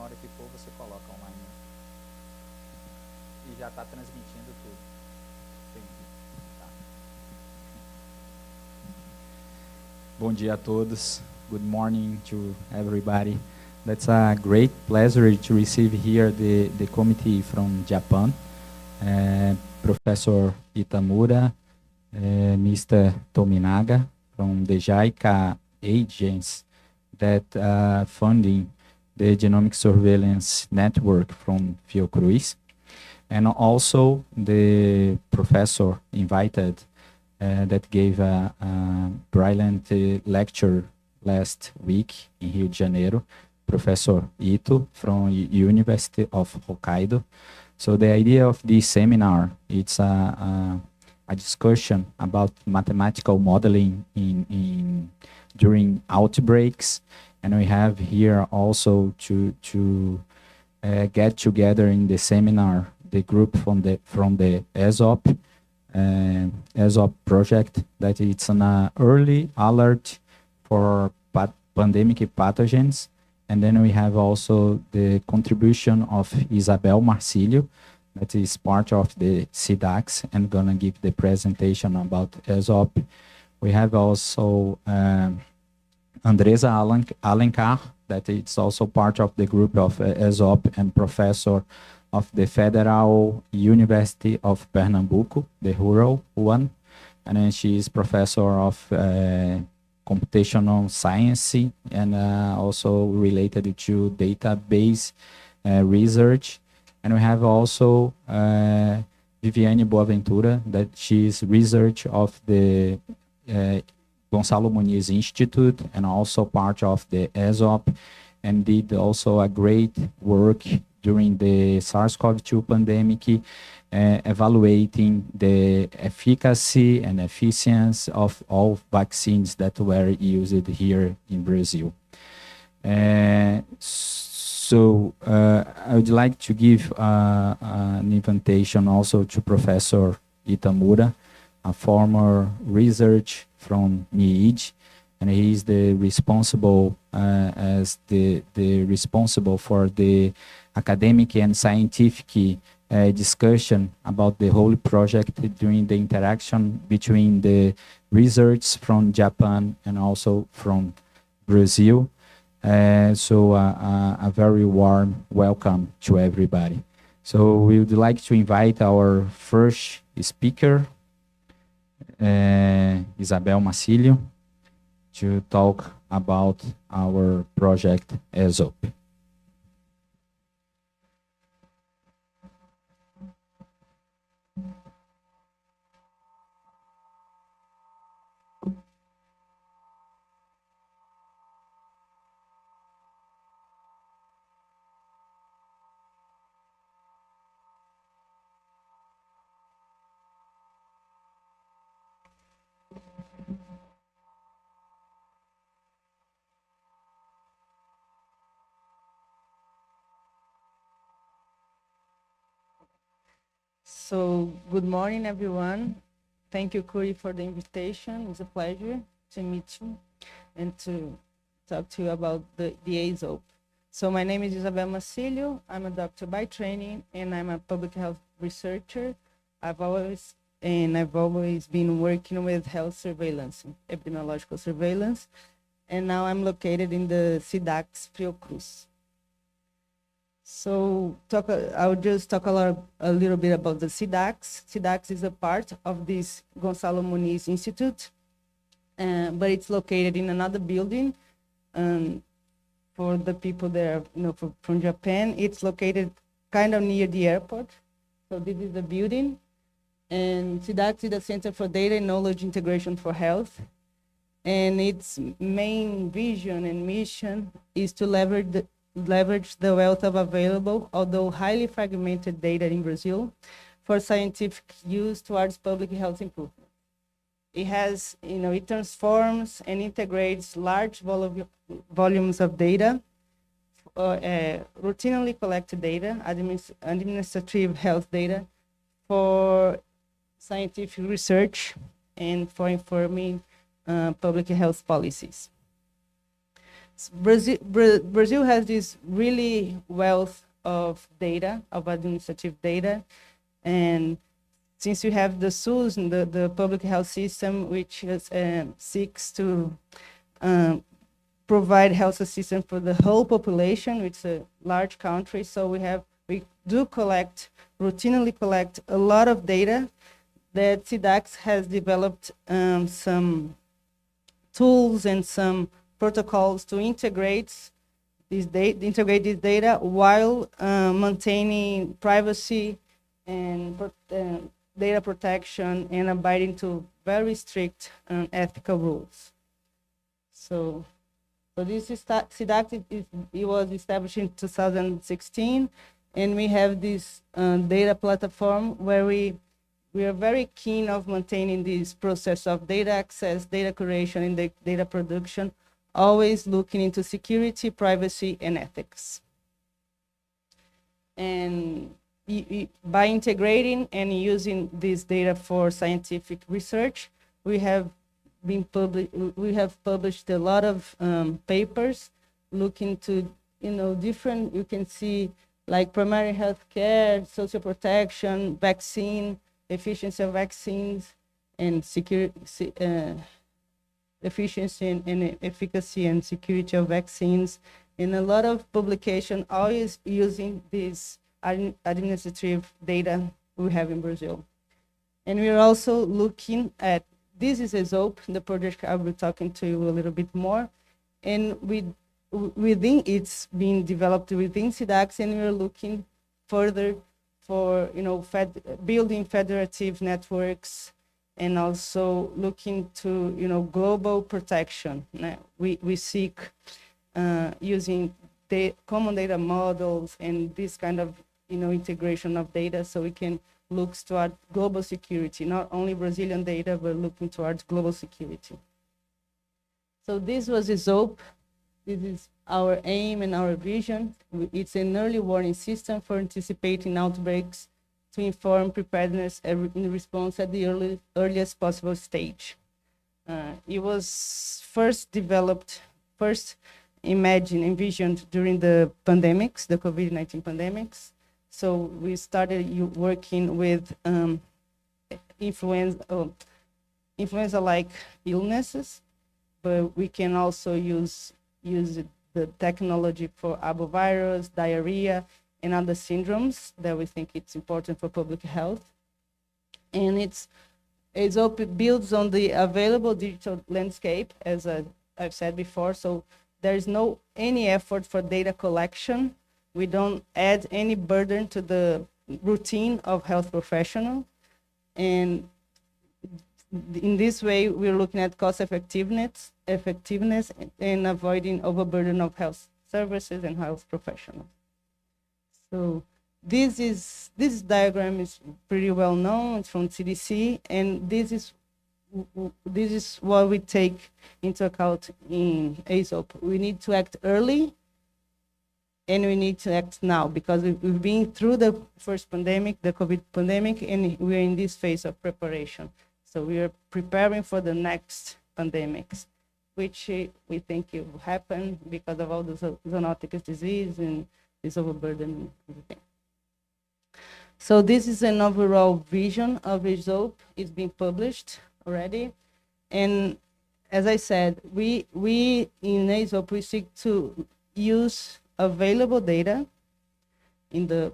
hora que for, você coloca online. E já está transmitindo tudo. Entendi. Tá. Bom dia a todos. Good morning to everybody. That's a great pleasure to receive here the committee from Japan. Professor Itamura, Mr. Tominaga from the JICA agents that funding the genomic surveillance network from Fiocruz, and also the professor invited that gave a brilliant lecture last week in Rio de Janeiro, Professor Ito from University of Hokkaido. So the idea of this seminar, it's a discussion about mathematical modeling during outbreaks, and we have here also to get together in the seminar the group from the ESOP project, that it's an early alert for pandemic pathogens. And then we have also the contribution of Isabel Marcílio, that is part of the CDAX and gonna give the presentation about ESOP. We have also Andresa Alencar, that it's also part of the group of ESOP and professor of the Federal University of Pernambuco, the rural one. And then she is professor of computational science and also related to database research. And we have also Viviane Boaventura, that she is research of the Gonçalo Muniz Institute and also part of the ESOP, and did also a great work during the SARS-CoV-2 pandemic, evaluating the efficacy and efficiency of all vaccines that were used here in Brazil. So I would like to give an invitation also to Professor Itamura, a former research from NIID, and he is the responsible responsible for the academic and scientific discussion about the whole project during the interaction between the research from Japan and also from Brazil. So a very warm welcome to everybody. So we would like to invite our first speaker, Isabel Marcílio, to talk about our project ESOP. So, good morning, everyone. Thank you, Kuri, for the invitation. It's a pleasure to meet you and to talk to you about the ESOP. So my name is Isabel Marcílio. I'm a doctor by training, and I'm a public health researcher. I've always been working with health surveillance, epidemiological surveillance, and now I'm located in the CDAX Fiocruz. So I'll just talk a little bit about the CDAX. CDAX is a part of this Gonçalo Muniz Institute, but it's located in another building. For the people there, from Japan, it's located kind of near the airport. So this is the building, and CDAX is the Center for Data and Knowledge Integration for Health, and its main vision and mission is to leverage the wealth of available, although highly fragmented data in Brazil for scientific use towards public health improvement. It has, it transforms and integrates large volumes of data, routinely collected data, administrative health data, for scientific research and for informing public health policies. Brazil has this really wealth of data, of administrative data, and since you have the SUS, and the public health system, which seeks to provide health assistance for the whole population, which is a large country, so we do routinely collect a lot of data that SIDAX has developed some tools and some protocols to integrate this data while maintaining privacy and data protection and abiding to very strict ethical rules. So this is SIDAX. It was established in 2016, and we have this data platform where we are very keen of maintaining this process of data access, data curation, and data production, always looking into security, privacy, and ethics. And by integrating and using this data for scientific research, we have published a lot of papers looking to, different, you can see like primary health care, social protection, vaccine, efficiency of vaccines, and efficiency and efficacy and security of vaccines, and a lot of publication always using this administrative data we have in Brazil. And we're also looking at, this is ESOP, the project I will be talking to you a little bit more, and within it's being developed within SIDAX, and we're looking further for building federative networks, and also looking to global protection. We seek using the common data models and this kind of integration of data, so we can look toward global security, not only Brazilian data, but looking towards global security. So this was ESOP. This is our aim and our vision. It's an early warning system for anticipating outbreaks to inform preparedness in response at the earliest possible stage. It was first envisioned during the pandemics, the COVID-19 pandemics. So we started working with influenza-like illnesses, but we can also use the technology for arbovirus, diarrhea, and other syndromes that we think it's important for public health. And ESOP builds on the available digital landscape, as I've said before, so there is any effort for data collection. We don't add any burden to the routine of health professional. And in this way, we're looking at cost effectiveness and avoiding overburden of health services and health professionals. So this diagram is pretty well known. It's from CDC, and this is what we take into account in ESOP. We need to act early, and we need to act now, because we've been through the first pandemic, the COVID pandemic, and we're in this phase of preparation. So we are preparing for the next pandemics, which we think it will happen because of all the zoonotic disease and this overburden and everything. So this is an overall vision of ESOP. It's been published already. And as I said, we in ESOP, we seek to use available data. In the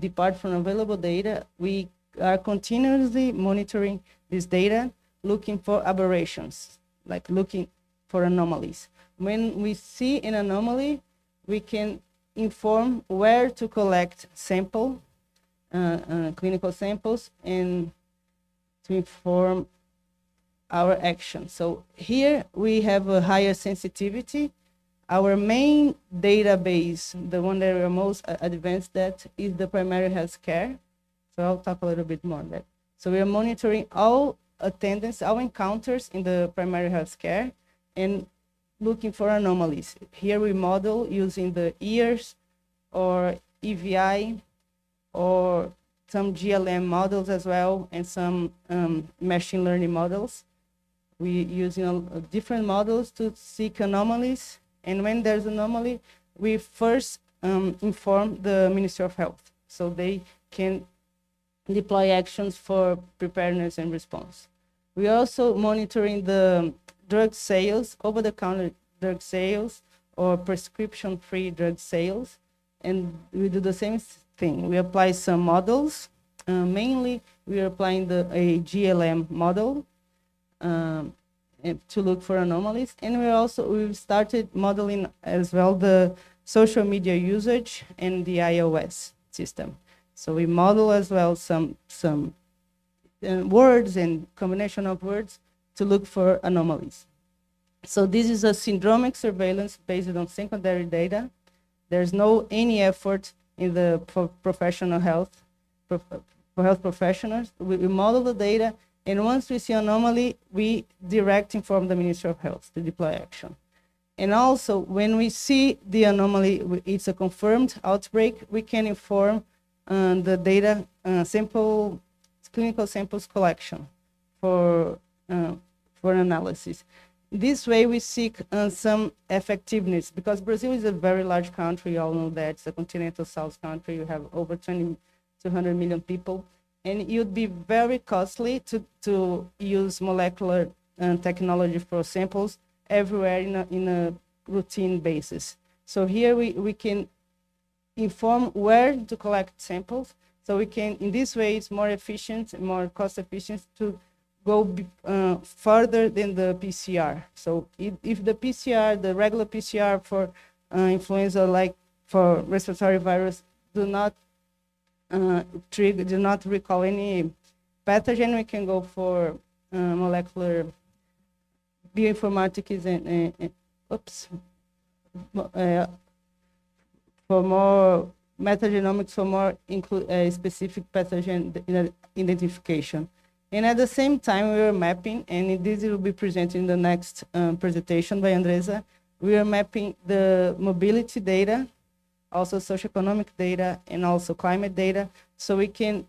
depart from available data, we are continuously monitoring this data, looking for aberrations, like looking for anomalies. When we see an anomaly, we can inform where to collect clinical samples, and to inform our action. So here we have a higher sensitivity. Our main database, the one that we're most advanced at, is the primary health care. So I'll talk a little bit more on that. So we are monitoring all attendance, all encounters in the primary health care, and looking for anomalies. Here we model using the EARS or EVI or some GLM models as well, and some machine learning models. We using different models to seek anomalies And when there's anomaly, we first inform the Ministry of Health, so they can deploy actions for preparedness and response. We are also monitoring the drug sales, over-the-counter drug sales, or prescription-free drug sales, and we do the same thing. We apply some models. Mainly, we are applying a GLM model to look for anomalies, and we've started modeling as well the social media usage and the iOS system. So we model as well some words and combination of words to look for anomalies. So this is a syndromic surveillance based on secondary data. There's no any effort in the professional health, for health professionals. We model the data, and once we see anomaly, we direct inform the Ministry of Health to deploy action. And also, when we see the anomaly, it's a confirmed outbreak, we can inform the data clinical samples collection for analysis. This way, we seek some effectiveness, because Brazil is a very large country. You all know that. It's a continental south country. You have over 200 million people. And it would be very costly to use molecular technology for samples everywhere in a routine basis. So here we can inform where to collect samples. So we can, in this way, it's more efficient, more cost efficient to go further than the PCR. So if the PCR, the regular PCR for influenza, like for respiratory virus, do not recall any pathogen, we can go for molecular bioinformatics and for more metagenomics, for more specific pathogen identification. And at the same time, we are mapping, and this will be presented in the next presentation by Andresa. We are mapping the mobility data, also socioeconomic data, and also climate data, so we can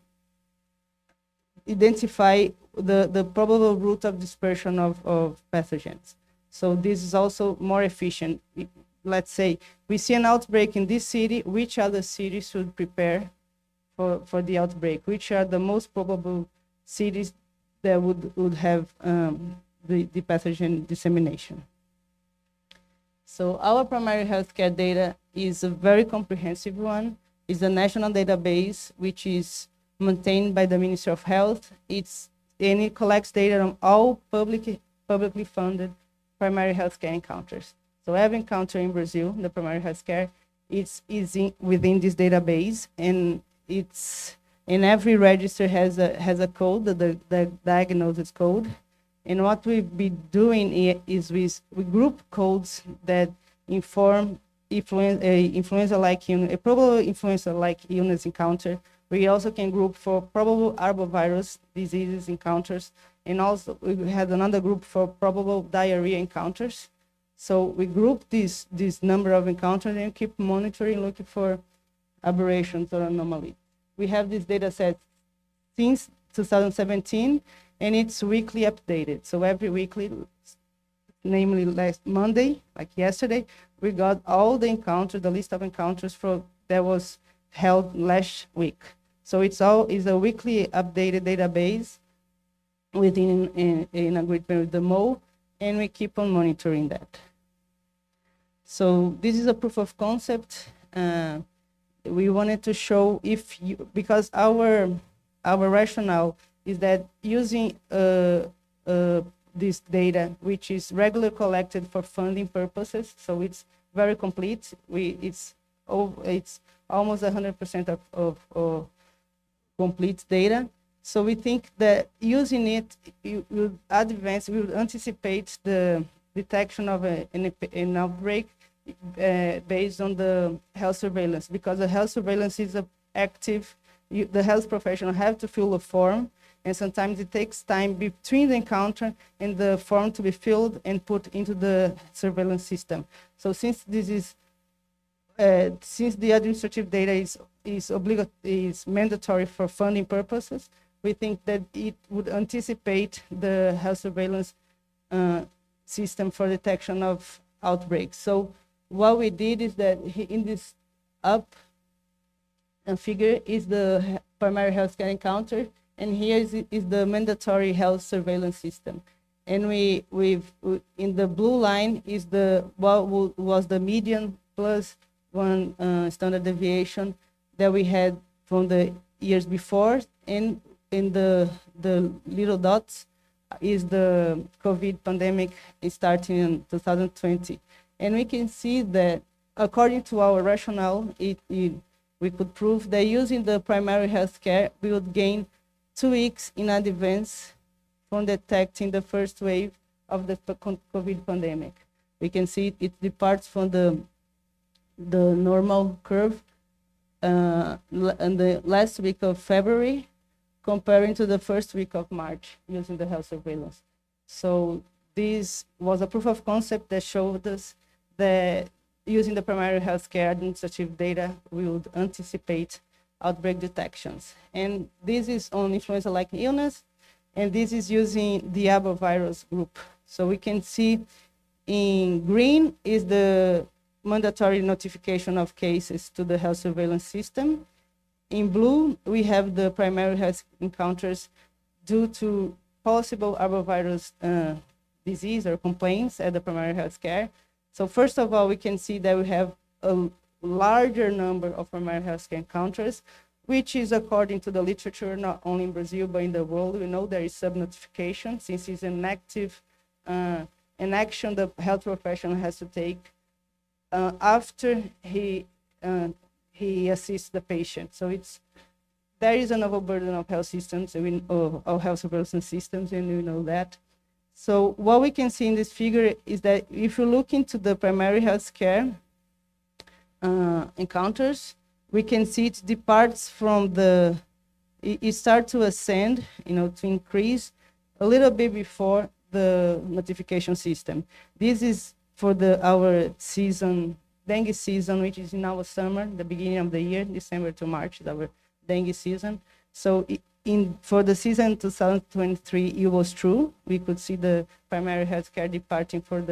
identify the probable route of dispersion of pathogens. So this is also more efficient. Let's say we see an outbreak in this city, which other cities should prepare for the outbreak? Which are the most probable cities that would have the pathogen dissemination? So our primary healthcare data is a very comprehensive one. It's a national database which is maintained by the Ministry of Health. And it collects data on all publicly funded primary healthcare encounters. So every encounter in Brazil, the primary healthcare, is within this database, and every register has a code, the diagnosis code. And what we've been doing is we group codes that inform a probable influenza-like illness encounter. We also can group for probable arbovirus diseases encounters, and also we had another group for probable diarrhea encounters. So we group this number of encounters and keep monitoring, looking for aberrations or anomalies. We have this data set since 2017, and it's weekly updated. So every weekly, namely last Monday, like yesterday, we got all the encounters, the list of encounters that was held last week. So it's a weekly updated database within in agreement with the MO, and we keep on monitoring that. So this is a proof of concept. We wanted to show because our rationale is that using this data, which is regularly collected for funding purposes, so it's very complete. It's almost 100% of complete data. So we think that using it will anticipate the detection of an outbreak based on the health surveillance, because the health surveillance is active. The health professional have to fill a form, and sometimes it takes time between the encounter and the form to be filled and put into the surveillance system. So since this is since the administrative data is mandatory for funding purposes, we think that it would anticipate the health surveillance system for detection of outbreaks. So what we did is that in this up figure is the primary healthcare encounter, and here is the mandatory health surveillance system. And in the blue line is what was the median plus one standard deviation that we had from the years before, and in the little dots is the COVID pandemic starting in 2020. And we can see that according to our rationale, we could prove that using the primary health care, we would gain 2 weeks in advance from detecting the first wave of the COVID pandemic. We can see it departs from the normal curve in the last week of February, comparing to the first week of March using the health surveillance. So this was a proof of concept that showed us that using the primary health care administrative data, we would anticipate outbreak detections. And this is on influenza-like illness, and this is using the arbovirus group. So we can see in green is the mandatory notification of cases to the health surveillance system. In blue, we have the primary health encounters due to possible arbovirus disease or complaints at the primary health care. So first of all, we can see that we have a larger number of primary health care encounters, which is according to the literature, not only in Brazil, but in the world. We know there is sub-notification, since it's an active an action the health professional has to take after he assists the patient. So there is an overburden of health systems, of health surveillance systems, and we know that. So what we can see in this figure is that if you look into the primary health care encounters, we can see it departs from it starts to ascend, to increase a little bit before the notification system. This is for our season, dengue season, which is in our summer, the beginning of the year, December to March is our dengue season. So for the season 2023, it was true. We could see the primary healthcare departing from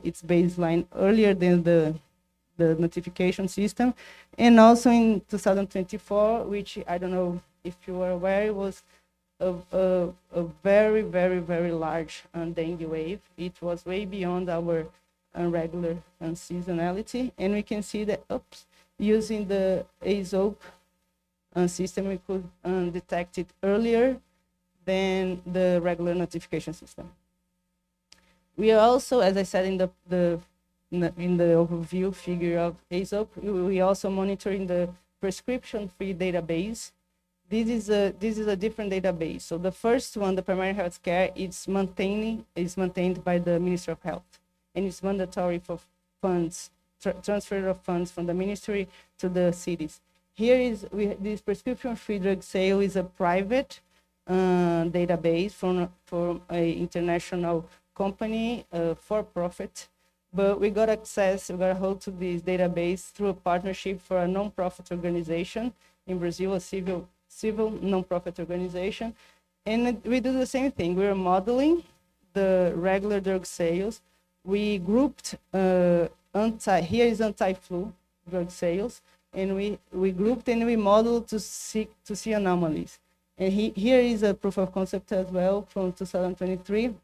its baseline earlier than the notification system. And also in 2024, which I don't know if you are aware, it was a very, very, very large dengue wave. It was way beyond our regular seasonality. And we can see that, using the ASOP system, we could detect it earlier than the regular notification system. We are also, as I said in the overview figure of ASOP, we also monitoring the prescription-free database. This is a different database. So the first one, the primary health care, is maintained by the Ministry of Health, and it's mandatory for funds, transfer of funds from the ministry to the cities. Here this prescription-free drug sale is a private database from an international company, for profit. But we got a hold to this database through a partnership for a non-profit organization in Brazil, a civil non-profit organization. And we do the same thing. We're modeling the regular drug sales. We grouped, here is anti-flu drug sales, and we grouped and we modeled to see anomalies. And here is a proof of concept as well from 2023.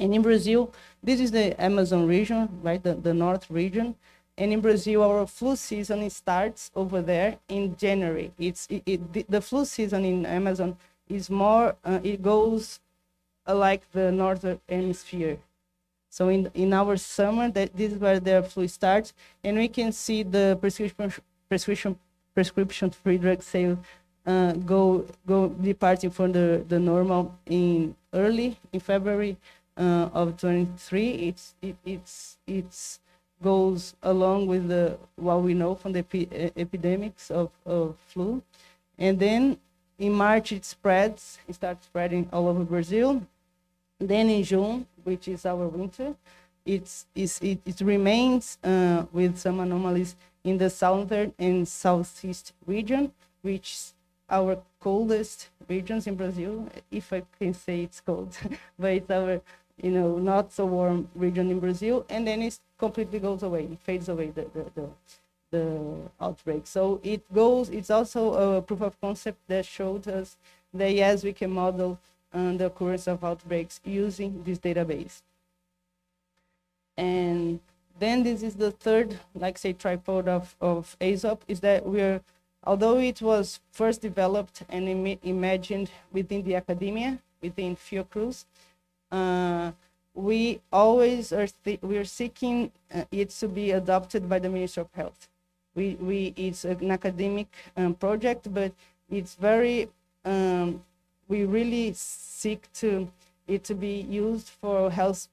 And in Brazil, this is the Amazon region, right, the north region. And in Brazil, our flu season starts over there in January. The flu season in Amazon is more, it goes like the northern hemisphere. So in our summer, this is where the flu starts, and we can see the prescription-free drug sale go departing from the normal in February of 23. It's goes along with what we know from the epidemics of flu, and then in March it starts spreading all over Brazil. Then in June, which is our winter, it remains with some anomalies in the southern and southeast region, which is our coldest regions in Brazil, if I can say it's cold, but it's our not so warm region in Brazil, and then it completely goes away, it fades away, the outbreak. So it's also a proof of concept that showed us that yes, we can model the occurrence of outbreaks using this database. And then this is the third, like say, tripod of ASOP, is that although it was first developed and imagined within the academia, within Fiocruz, we always are seeking it to be adopted by the Ministry of Health. It's an academic project, but it's very, we really seek it to be used for health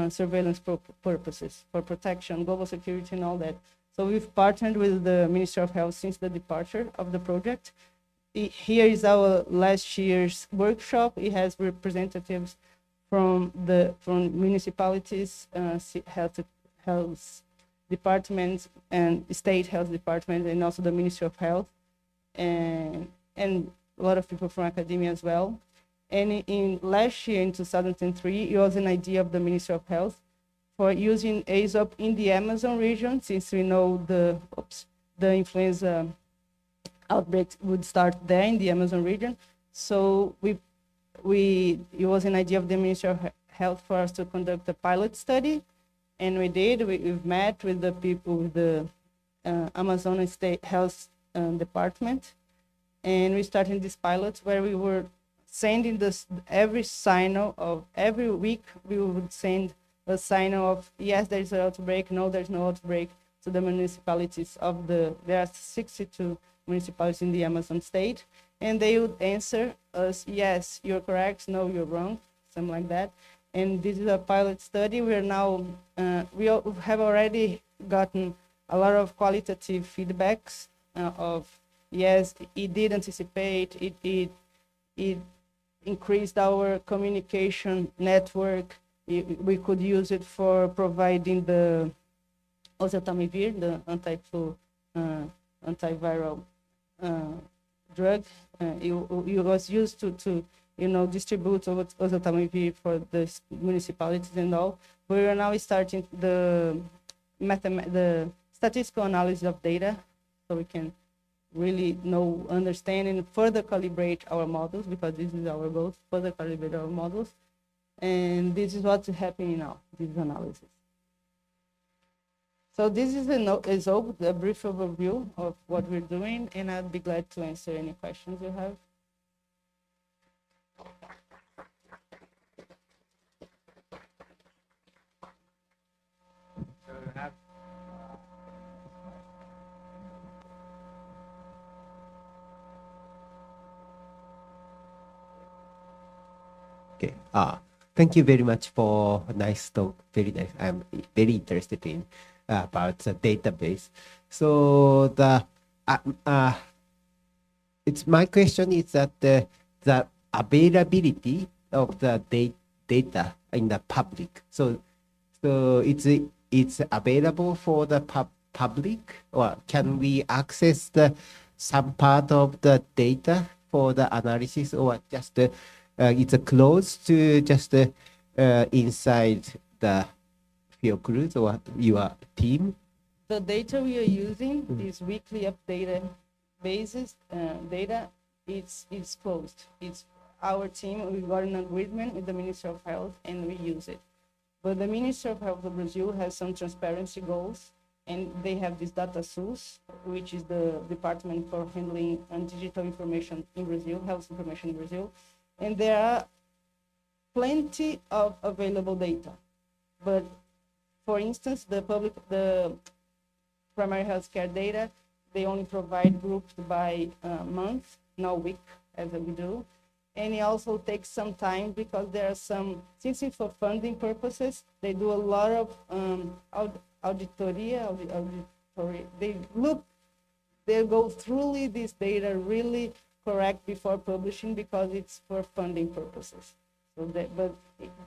surveillance purposes, for protection, global security, and all that. So we've partnered with the Ministry of Health since the departure of the project. Here is our last year's workshop. It has representatives from municipalities, health departments, and state health departments, and also the Ministry of Health, and a lot of people from academia as well. And in last year, in 2003, it was an idea of the Ministry of Health for using ASOP in the Amazon region, since we know the influenza outbreak would start there in the Amazon region. So it was an idea of the Ministry of Health for us to conduct a pilot study, and we did. We've met with the people with the Amazon State Health Department, and we started this pilot where we were sending every week we would send a signal of yes, there's an outbreak, no, there's no outbreak, to the municipalities there are 62 municipalities in the Amazon state, and they would answer us, yes, you're correct, no, you're wrong, something like that. And this is a pilot study. We are now, we have already gotten a lot of qualitative feedbacks of, yes, it did anticipate, it increased our communication network. We could use it for providing the oseltamivir, the anti-flu, antiviral drug. It was used to distribute oseltamivir for the municipalities and all. We are now starting the statistical analysis of data, so we can really understand and further calibrate our models, because this is our goal, further calibrate our models. And this is what's happening now, this analysis. So this is a brief overview of what we're doing, and I'd be glad to answer any questions you have. Okay. Thank you very much for a nice talk. Very nice. I'm very interested in about the database. So it's my question is that the availability of the data in the public. So it's available for the public, or can we access some part of the data for the analysis, or just it's closed to just inside the Fiocruz or your team? The data we are using is weekly updated basis data. It's closed. It's our team. We got an agreement with the Ministry of Health, and we use it. But the Ministry of Health of Brazil has some transparency goals, and they have this DataSUS, which is the department for handling digital information in Brazil, health information in Brazil. And there are plenty of available data. But for instance, the primary healthcare data, they only provide grouped by month, not week, as we do. And it also takes some time, because there are some, since it's for funding purposes, they do a lot of auditoria. They go through this data really correct before publishing, because it's for funding purposes. So but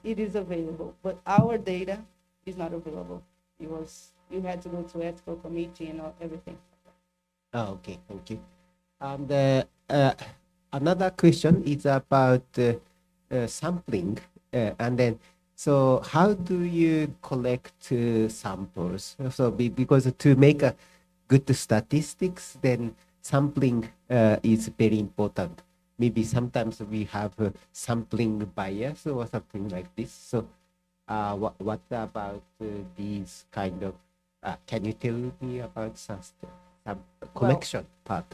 it is available. But our data is not available. You had to go to ethical committee and everything. Oh, okay, thank you. And another question is about sampling, and then So how do you collect samples? So because to make a good statistics, then sampling is very important. Maybe sometimes we have sampling bias or something like this. So what about these kind of, can you tell me about some collection part?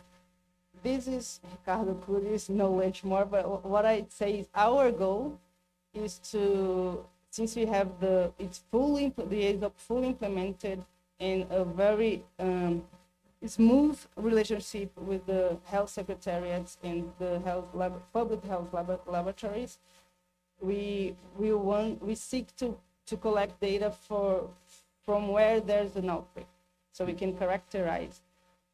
This is Ricardo Cruz's knowledge more, but what I'd say is our goal is to, since we have it's fully, the ASOP fully implemented in a very smooth relationship with the health secretariats and the public health laboratories. We seek to collect data from where there's an outbreak, so we can characterize.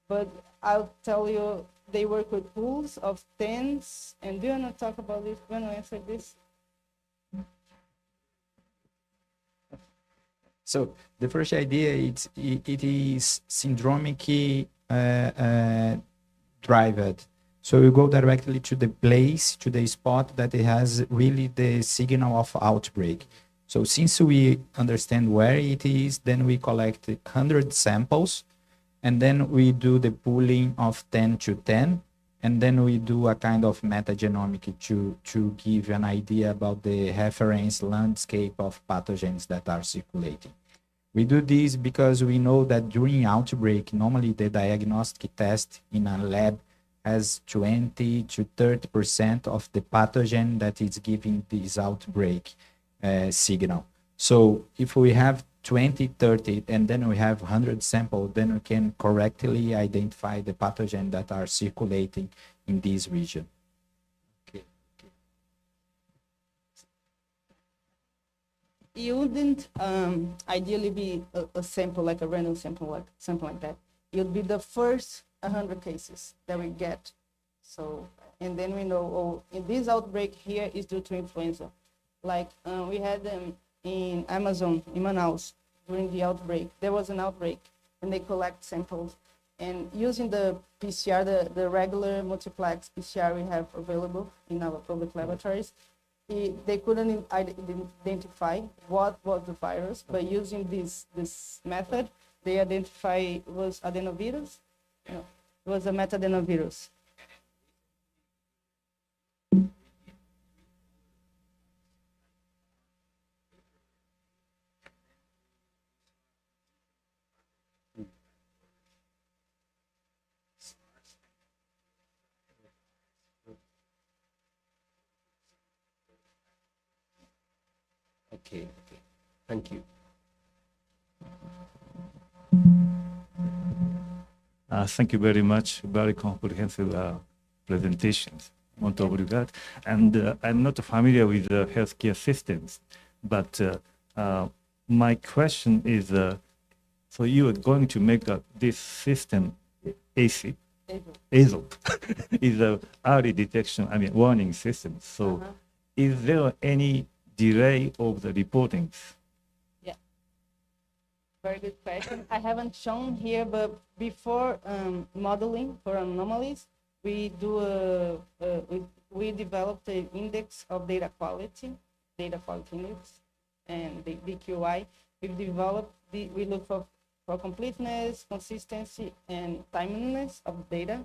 But I'll tell you, they work with pools of tens. And do you want to talk about this? Do you want to answer this? So the first idea, it is syndromic driven. So you go directly to the place, to the spot that it has really the signal of outbreak. So since we understand where it is, then we collect 100 samples, and then we do the pooling of 10 to 10, and then we do a kind of metagenomic to give an idea about the reference landscape of pathogens that are circulating. We do this because we know that during outbreak, normally the diagnostic test in a lab has 20 to 30% of the pathogen that is giving this outbreak signal. So if we have 20, 30, and then we have 100 samples, then we can correctly identify the pathogen that are circulating in this region. Okay. You wouldn't ideally be a sample, like a random sample, like something like that. It would be the first 100 cases that we get. So, and then we know, oh, in this outbreak here is due to influenza. Like we had them in Amazon, in Manaus, during the outbreak. There was an outbreak, and they collect samples. And using the PCR, the regular multiplex PCR we have available in our public laboratories, they couldn't identify what was the virus, but using this method, they identify it was adenovirus. No, it was a metadenovirus. Okay, thank you. Thank you very much. Very comprehensive presentations. Muito obrigado. And I'm not familiar with the healthcare systems, but my question is, so you are going to make this system ASIP, ASOP, is a early detection, warning system. So is there any delay of the reportings? Yeah, very good question. I haven't shown here, but before modeling for anomalies, we do we developed an index of data quality index, and the DQI. We've developed we look for completeness, consistency, and timeliness of data,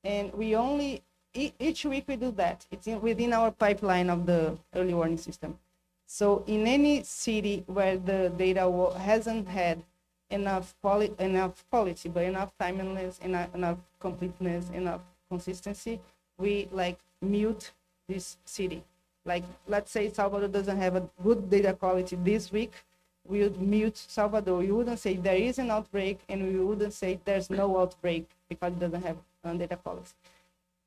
and we only each week we do that. It's within our pipeline of the early warning system. So in any city where the data hasn't had enough quality, but enough timeliness, enough completeness, enough consistency, we like mute this city. Like, let's say Salvador doesn't have a good data quality this week, we would mute Salvador. We wouldn't say there is an outbreak, and we wouldn't say there's no outbreak because it doesn't have data quality.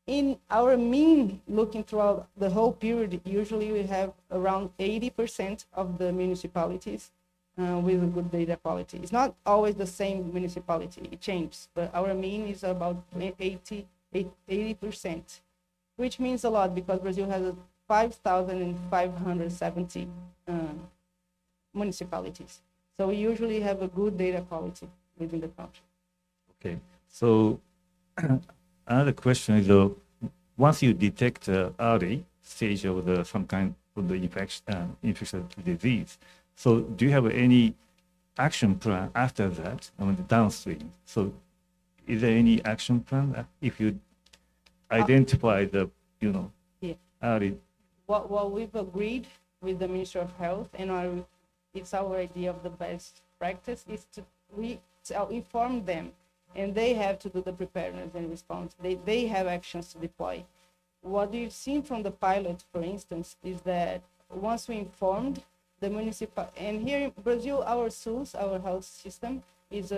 In our mean, looking throughout the whole period, usually we have around 80% of the municipalities with a good data quality. It's not always the same municipality, it changes, but our mean is about 80%, which means a lot because Brazil has 5,570 municipalities. So we usually have a good data quality within the country. Okay, so another question is, once you detect early stage of some kind for the infectious disease. So do you have any action plan after that, downstream? So is there any action plan if you identify the, Yeah. early? What we've agreed with the Ministry of Health, and it's our idea of the best practice, is to inform them, and they have to do the preparedness and response. They have actions to deploy. What we've seen from the pilot, for instance, is that once we informed the municipal, and here in Brazil, our SUS, our health system, it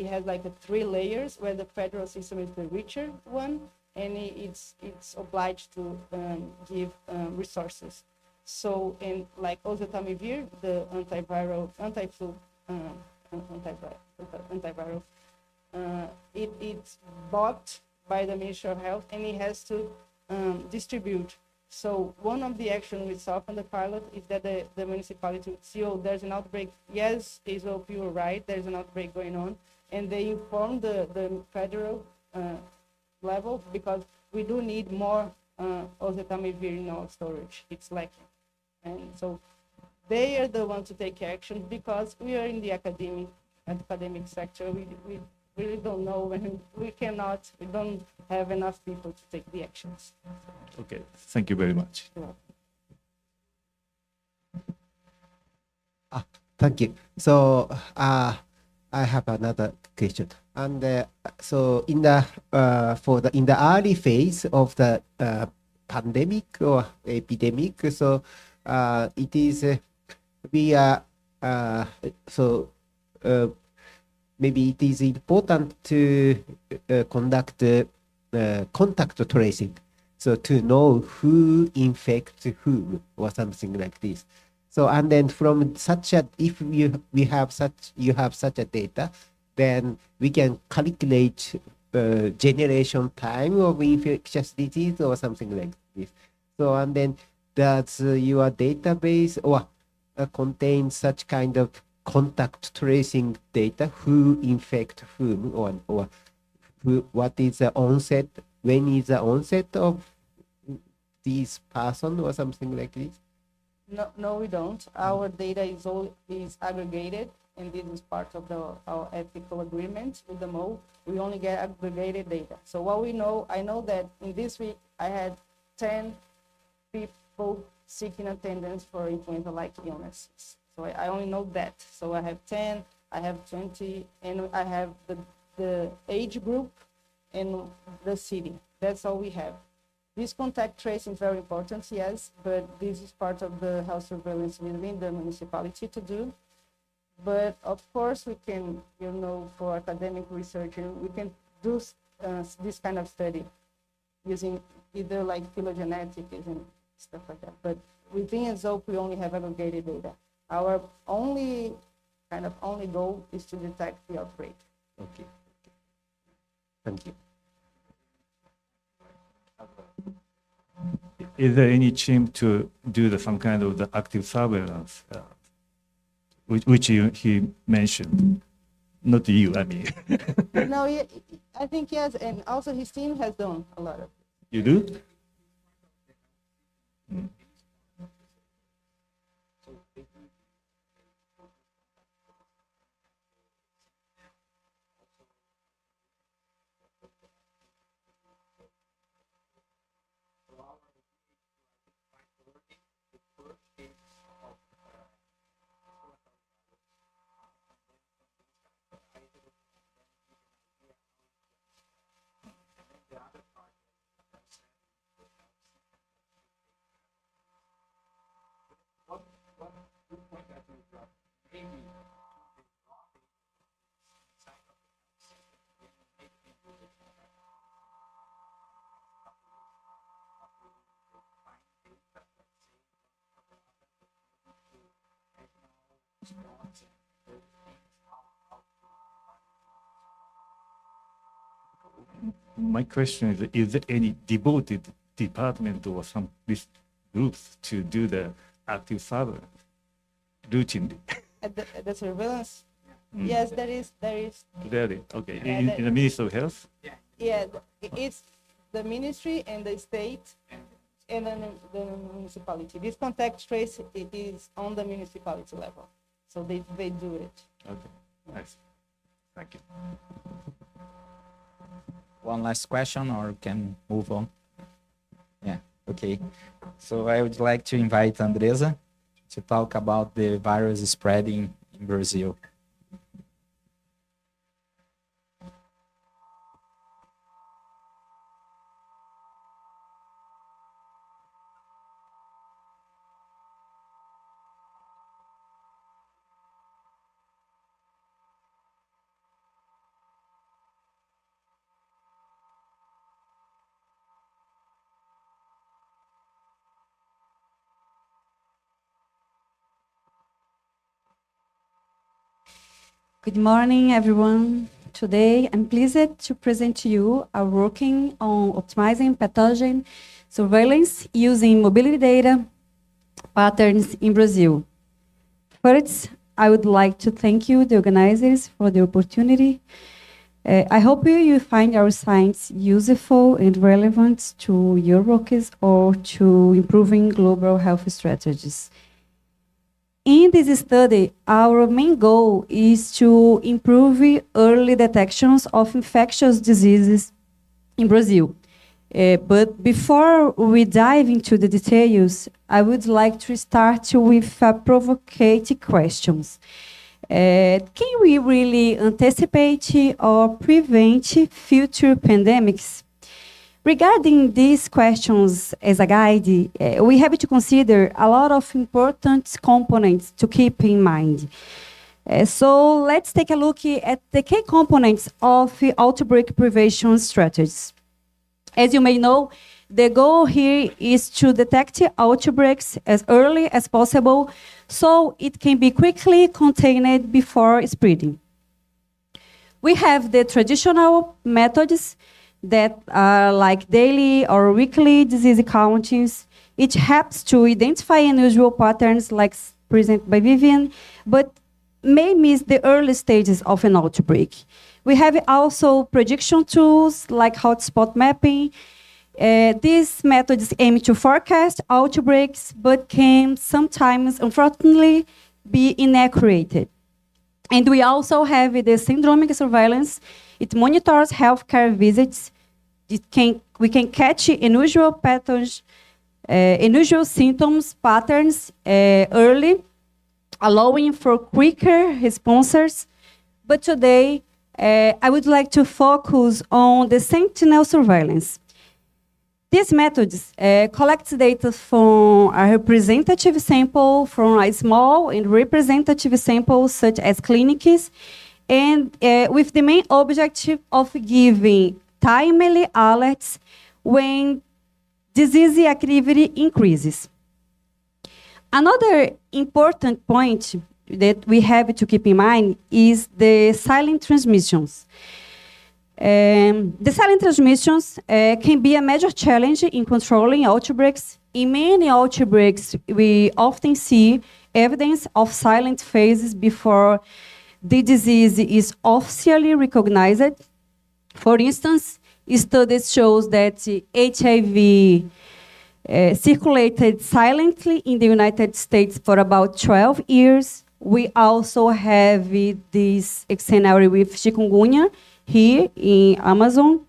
has like 3 layers, where the federal system is the richer one, and it's obliged to give resources. So, and like oseltamivir, the anti-flu, it's bought by the Ministry of Health, and it has to distribute. So one of the actions we saw from the pilot is that the municipality would see, oh, there's an outbreak. Yes, Isop, you were right, there's an outbreak going on. And they inform the federal level, because we do need more oseltamivir in our storage. It's lacking. And so they are the ones to take action, because we are in the academic sector. We really don't know, and we don't have enough people to take the actions. Okay, thank you very much. Thank you. So I have another question. And so in the early phase of the pandemic or epidemic, so it is we are so maybe it is important to conduct contact tracing, so to know who infects whom or something like this. So, and then from such a, if you have such a data, then we can calculate generation time of infectious disease or something like this. So, and then does your database or contain such kind of contact tracing data, who infect whom, or who, what is the onset, when is the onset of this person or something like this? No, we don't. Our data is aggregated, and this is part of our ethical agreement with the MO. We only get aggregated data. So what we know, I know that in this week I had 10 people seeking attendance for influenza-like illnesses. So I only know that. So I have 10, I have 20, and I have the age group and the city. That's all we have. This contact tracing is very important, yes, but this is part of the health surveillance within the municipality to do. But of course, we can, for academic research, we can do this kind of study using either like phylogenetics and stuff like that. But within ESOP, we only have aggregated data. Our only goal is to detect the outbreak. Okay. Thank you. Is there any team to do some kind of the active surveillance, which he mentioned? Not you, I mean. No, I think yes, and also his team has done a lot of it. You do? Mm. My question is there any devoted department or some groups to do the active surveillance routinely? At the surveillance? Mm. Yes, there is. Really? Okay. Yeah, in the Ministry of Health? Yeah, it's the ministry and the state and then the municipality. This contact trace is on the municipality level, so they do it. Okay, nice. Thank you. One last question, or we can move on? Yeah, okay. So I would like to invite Andresa to talk about the virus spreading in Brazil. Good morning, everyone. Today, I'm pleased to present to you our working on optimizing pathogen surveillance using mobility data patterns in Brazil. First, I would like to thank you, the organizers, for the opportunity. I hope you find our science useful and relevant to your works or to improving global health strategies. In this study, our main goal is to improve early detections of infectious diseases in Brazil. But before we dive into the details, I would like to start with provocative questions. Can we really anticipate or prevent future pandemics? Regarding these questions as a guide, we have to consider a lot of important components to keep in mind. So let's take a look at the key components of outbreak prevention strategies. As you may know, the goal here is to detect outbreaks as early as possible so it can be quickly contained before spreading. We have the traditional methods that are like daily or weekly disease countings. It helps to identify unusual patterns like presented by Vivian, but may miss the early stages of an outbreak. We have also prediction tools like hotspot mapping. These methods aim to forecast outbreaks, but can sometimes, unfortunately, be inaccurate. And we also have the syndromic surveillance. It monitors healthcare visits. We can catch unusual patterns, unusual symptoms, patterns early, allowing for quicker responses. But today, I would like to focus on the sentinel surveillance. These methods collect data from a representative sample, from a small and representative sample, such as clinics, and with the main objective of giving timely alerts when disease activity increases. Another important point that we have to keep in mind is the silent transmissions. The silent transmissions can be a major challenge in controlling outbreaks. In many outbreaks, we often see evidence of silent phases before the disease is officially recognized. For instance, studies show that HIV circulated silently in the United States for about 12 years. We also have this scenario with chikungunya here in Amazon,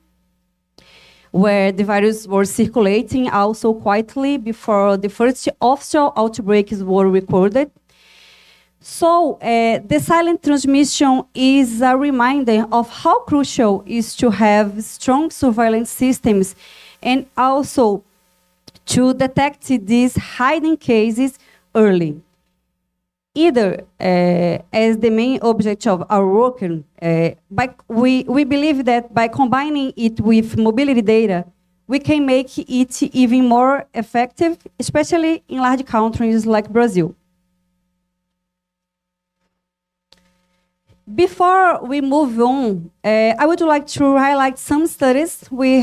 where the virus was circulating also quietly before the first official outbreaks were recorded. So the silent transmission is a reminder of how crucial it is to have strong surveillance systems and also to detect these hiding cases early. Either as the main object of our work, we believe that by combining it with mobility data, we can make it even more effective, especially in large countries like Brazil. Before we move on, I would like to highlight some studies. We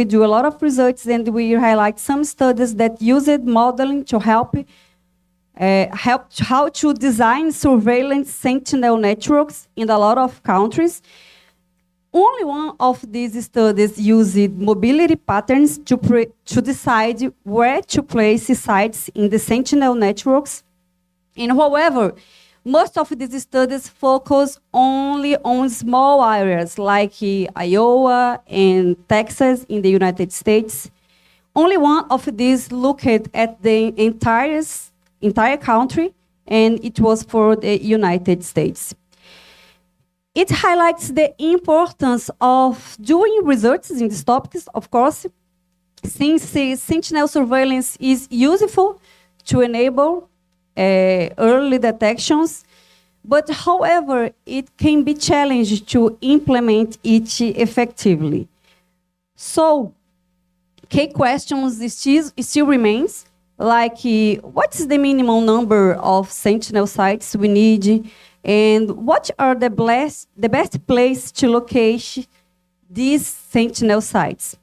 do a lot of research, and we highlight some studies that used modeling to help how to design surveillance sentinel networks in a lot of countries. only one of these studies used mobility patterns to decide where to place sites in the sentinel networks. And however, most of these studies focus only on small areas like Iowa and Texas in the United States. Only one of these looked at the entire country, and it was for the United States. It highlights the importance of doing research in these topics, of course, since sentinel surveillance is useful to enable early detections, but however, it can be challenging to implement it effectively. So, key questions still remains, like what is the minimum number of sentinel sites we need, and what are the best place to locate these sentinel sites?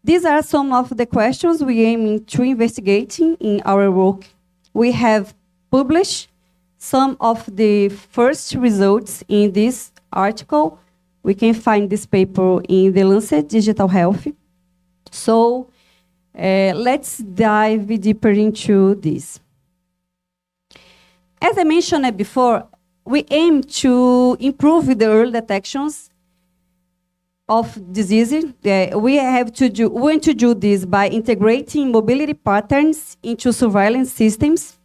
These are some of the questions we aim to investigate in our work. We have published some of the first results in this article. We can find this paper in the Lancet Digital Health. So let's dive deeper into this. As I mentioned before, we aim to improve the early detections of diseases. We want to do this by integrating mobility patterns into surveillance systems.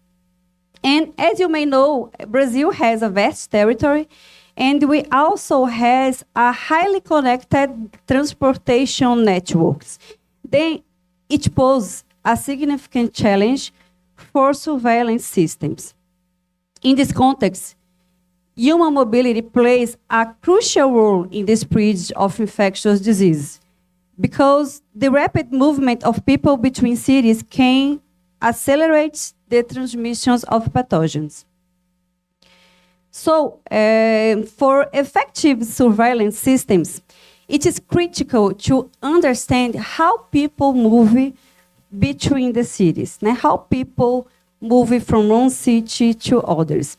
And as you may know, Brazil has a vast territory, and we also has a highly connected transportation networks. Then it poses a significant challenge for surveillance systems. In this context, human mobility plays a crucial role in the spread of infectious diseases because the rapid movement of people between cities can accelerate the transmissions of pathogens. So, for effective surveillance systems, it is critical to understand how people move between the cities, how people move from one city to others.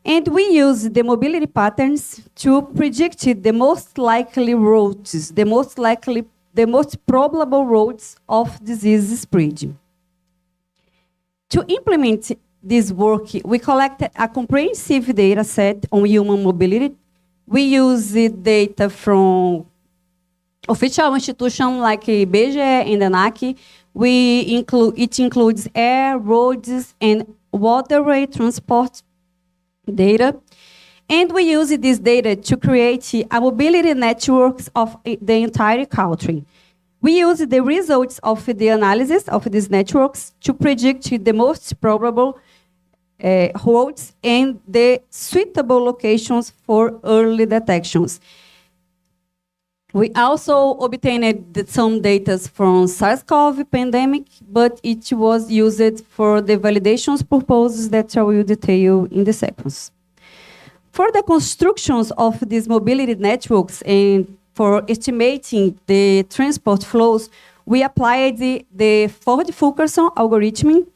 And we use the mobility patterns to predict the most likely routes, the most probable routes of disease spread. To implement this work, we collected a comprehensive data set on human mobility. We use data from official institutions like IBGE and ANAC. It includes air, roads, and waterway transport data. And we use this data to create a mobility networks of the entire country. We use the results of the analysis of these networks to predict the most probable routes and the suitable locations for early detections. We also obtained some data from SARS-CoV pandemic, but it was used for the validation purposes that I will detail in the seconds. For the constructions of these mobility networks and for estimating the transport flows, we applied the Ford-Fulkerson algorithm.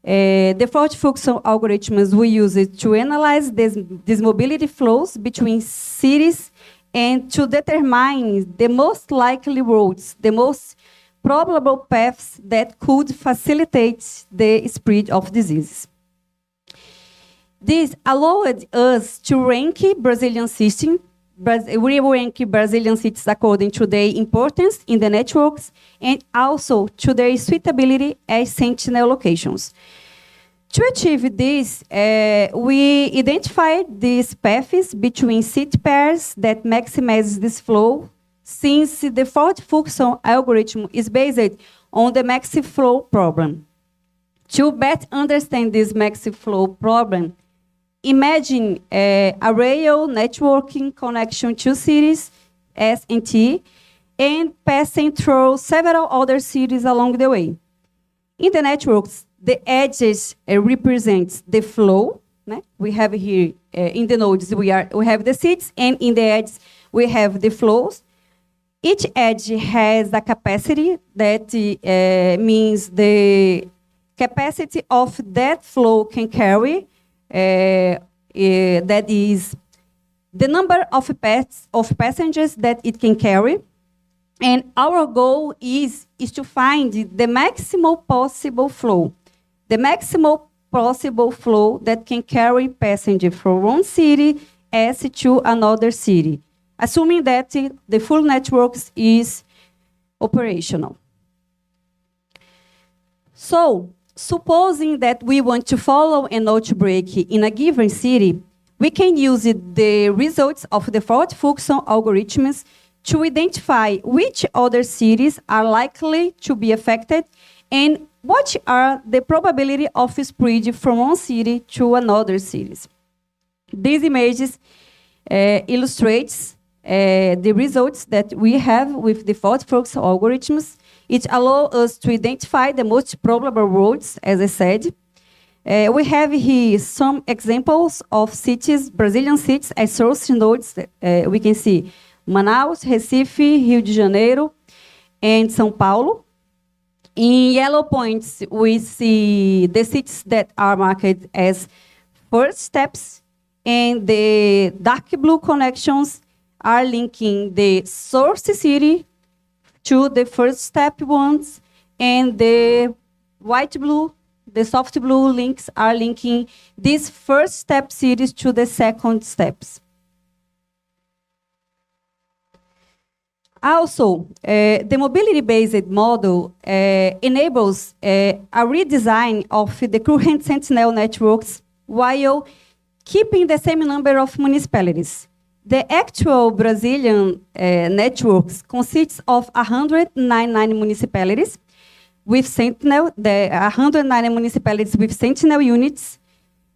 The Ford-Fulkerson algorithms we used to analyze these mobility flows between cities and to determine the most likely routes, the most probable paths that could facilitate the spread of diseases. This allowed us to rank Brazilian systems. We rank Brazilian cities according to their importance in the networks and also to their suitability as sentinel locations. To achieve this, we identified these paths between city pairs that maximize this flow, since the Ford-Fulkerson algorithm is based on the maxi flow problem. To better understand this maxi flow problem, imagine a rail networking connection to cities, S and T, and passing through several other cities along the way. In the networks, the edges represent the flow. We have here in the nodes we have the cities, and in the edges we have the flows. Each edge has a capacity that means the capacity of that flow can carry. That is the number of passengers that it can carry. And our goal is to find the maximal possible flow. The maximal possible flow that can carry passenger from one city S to another city, assuming that the full network is operational. So, supposing that we want to follow an outbreak in a given city, we can use the results of the fault function algorithms to identify which other cities are likely to be affected and what are the probability of spread from one city to another cities. These images illustrates the results that we have with the fault function algorithms. It allows us to identify the most probable roads, as I said. We have here some examples of cities, Brazilian cities, as source nodes. We can see Manaus, Recife, Rio de Janeiro, and São Paulo. In yellow points, we see the cities that are marked as first steps, and the dark blue connections are linking the source city to the first step ones, and the white blue, the soft blue links are linking these first step cities to the second steps. Also, the mobility-based model enables a redesign of the current Sentinel networks while keeping the same number of municipalities. The actual Brazilian networks consists of 199 municipalities with Sentinel, the 109 municipalities with Sentinel units.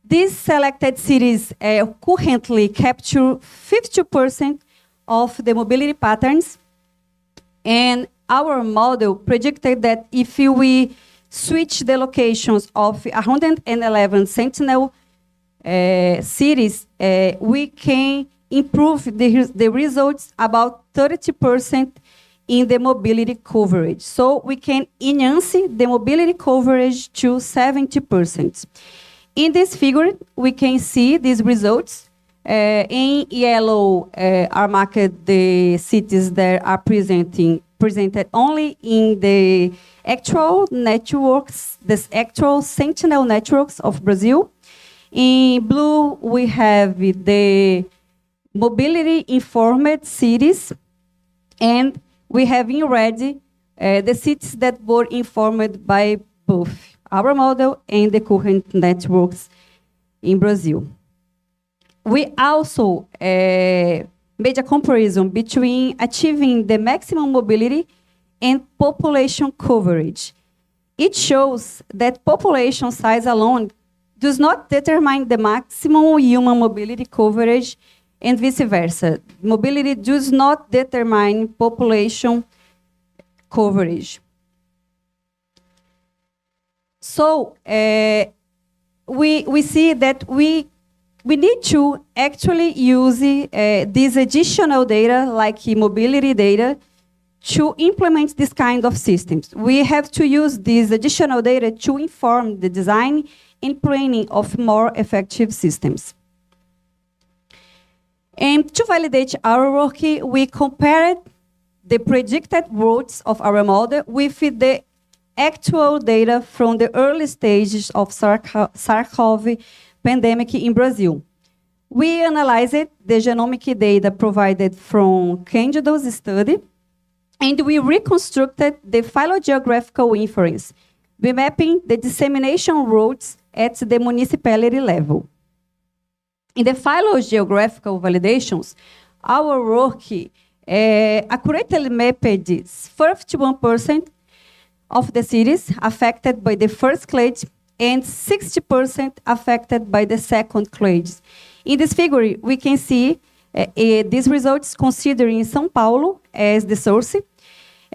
These selected cities currently capture 50% of the mobility patterns. And our model predicted that if we switch the locations of 111 Sentinel cities, we can improve the results about 30% in the mobility coverage. So we can enhance the mobility coverage to 70%. In this figure, we can see these results. In yellow are marked the cities that are presented only in the actual networks, the actual Sentinel networks of Brazil. In blue, we have the mobility-informed cities, and we have in red the cities that were informed by both our model and the current networks in Brazil. We also made a comparison between achieving the maximum mobility and population coverage. It shows that population size alone does not determine the maximum human mobility coverage and vice versa. Mobility does not determine population coverage. So we see that we need to actually use this additional data, like mobility data, to implement this kind of systems. We have to use this additional data to inform the design and planning of more effective systems. And to validate our work, we compared the predicted routes of our model with the actual data from the early stages of SARS-CoV pandemic in Brazil. We analyzed the genomic data provided from Candido's study, and we reconstructed the phylogeographical inference, remapping the dissemination routes at the municipality level. In the phylogeographical validations, our work accurately mapped 51% of the cities affected by the first clade and 60% affected by the second clades. In this figure, we can see these results considering São Paulo as the source.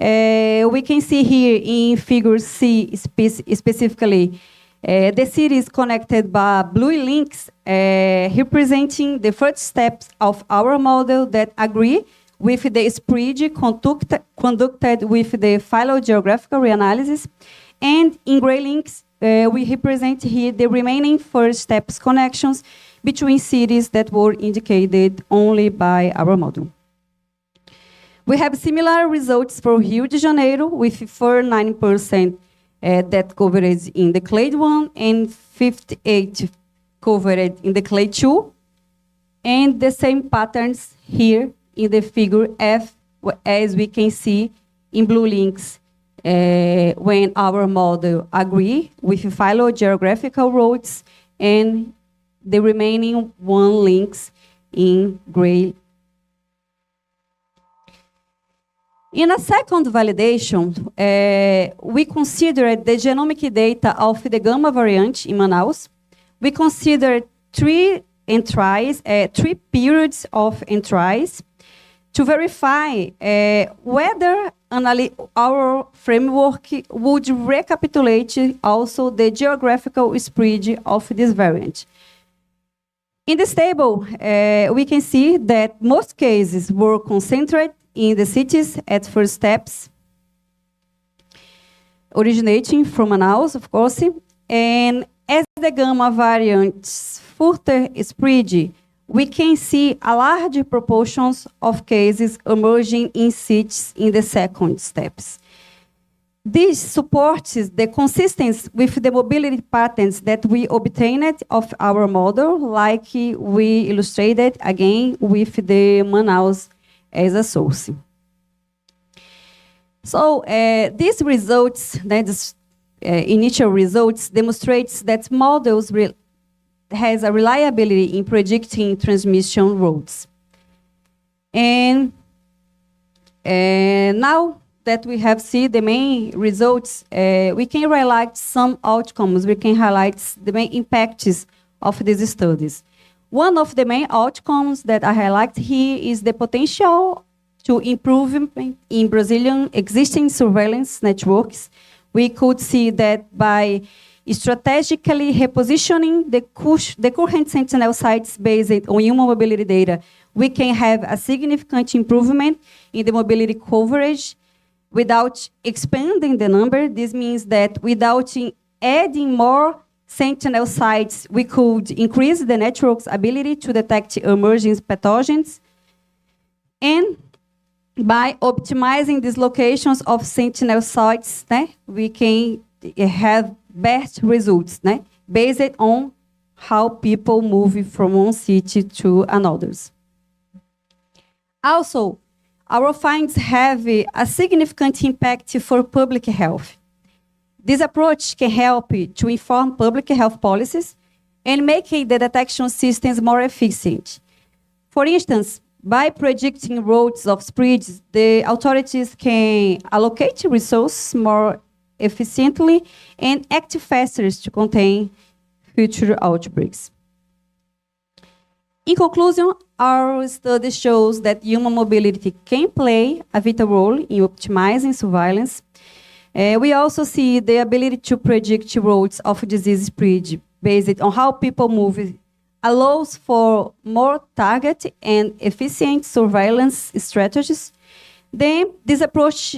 We can see here in figure C specifically the cities connected by blue links representing the first steps of our model that agree with the spread conducted with the phylogeographical reanalysis. And in gray links, we represent here the remaining first steps connections between cities that were indicated only by our model. We have similar results for Rio de Janeiro, with 49% that covered in the clade 1 and 58 covered in the clade 2. And the same patterns here in the figure F, as we can see in blue links, when our model agree with phylogeographical roads, and the remaining 1 links in gray. In a second validation, we considered the genomic data of the gamma variant in Manaus. We considered 3 entries, 3 periods of entries, to verify whether our framework would recapitulate also the geographical spread of this variant. In this table, we can see that most cases were concentrated in the cities at first steps, originating from Manaus, of course, and as the gamma variants further spread, we can see a large proportions of cases emerging in cities in the second steps. This supports the consistency with the mobility patterns that we obtained of our model, like we illustrated again with the Manaus as a source. So these results, initial results, demonstrates that models has a reliability in predicting transmission routes. And now that we have seen the main results, we can highlight some outcomes. We can highlight the main impacts of these studies. One of the main outcomes that I highlight here is the potential to improvement in Brazilian existing surveillance networks. We could see that by strategically repositioning the current Sentinel sites based on human mobility data, we can have a significant improvement in the mobility coverage without expanding the number. This means that without adding more Sentinel sites, we could increase the network's ability to detect emerging pathogens. And by optimizing these locations of Sentinel sites, we can have best results based on how people move from one city to another. Also, our findings have a significant impact for public health. This approach can help to inform public health policies and make the detection systems more efficient. For instance, by predicting routes of spreads, the authorities can allocate resources more efficiently and act faster to contain future outbreaks. In conclusion, our study shows that human mobility can play a vital role in optimizing surveillance. We also see the ability to predict routes of disease spread based on how people move allows for more targeted and efficient surveillance strategies. Then this approach